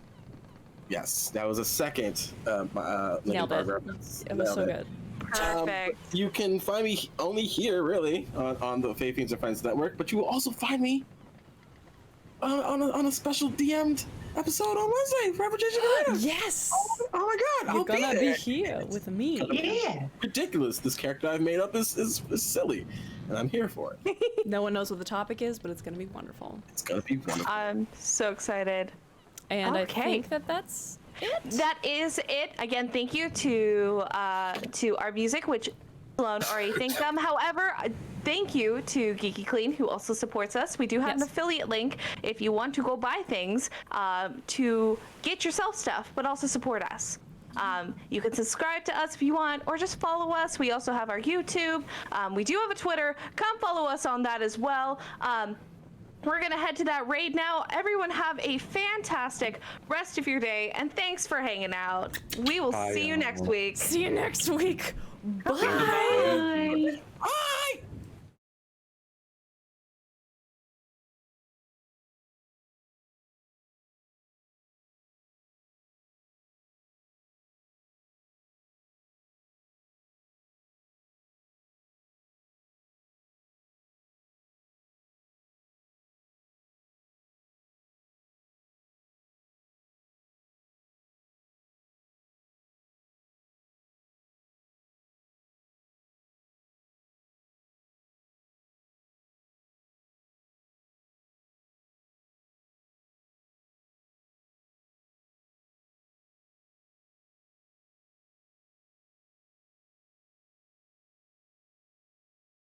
Yes, that was a second
Nailed it. It was so good.
Perfect.
You can find me only here, really, on the Fae Fiends and Friends Network, but you will also find me on a special DM'd episode on Wednesday for Average Arena.
Yes!
Oh my god,
You're gonna be here with me.
Yeah.
Ridiculous. This character I've made up is silly, and I'm here for it.
No one knows what the topic is, but it's gonna be wonderful.
It's gonna be wonderful.
I'm so excited.
And
Okay.
I think that's it.
That is it. Again, thank you to our music, which Sloan already thanked them. However, thank you to Geeky Clean, who also supports us. We do have an affiliate link if you want to go buy things to get yourself stuff, but also support us. You can subscribe to us if you want, or just follow us. We also have our YouTube. We do have a Twitter. Come follow us on that as well. We're going to head to that raid now. Everyone have a fantastic rest of your day, and thanks for hanging out. We will see you next week.
See you next week. Bye.
Bye.
Bye.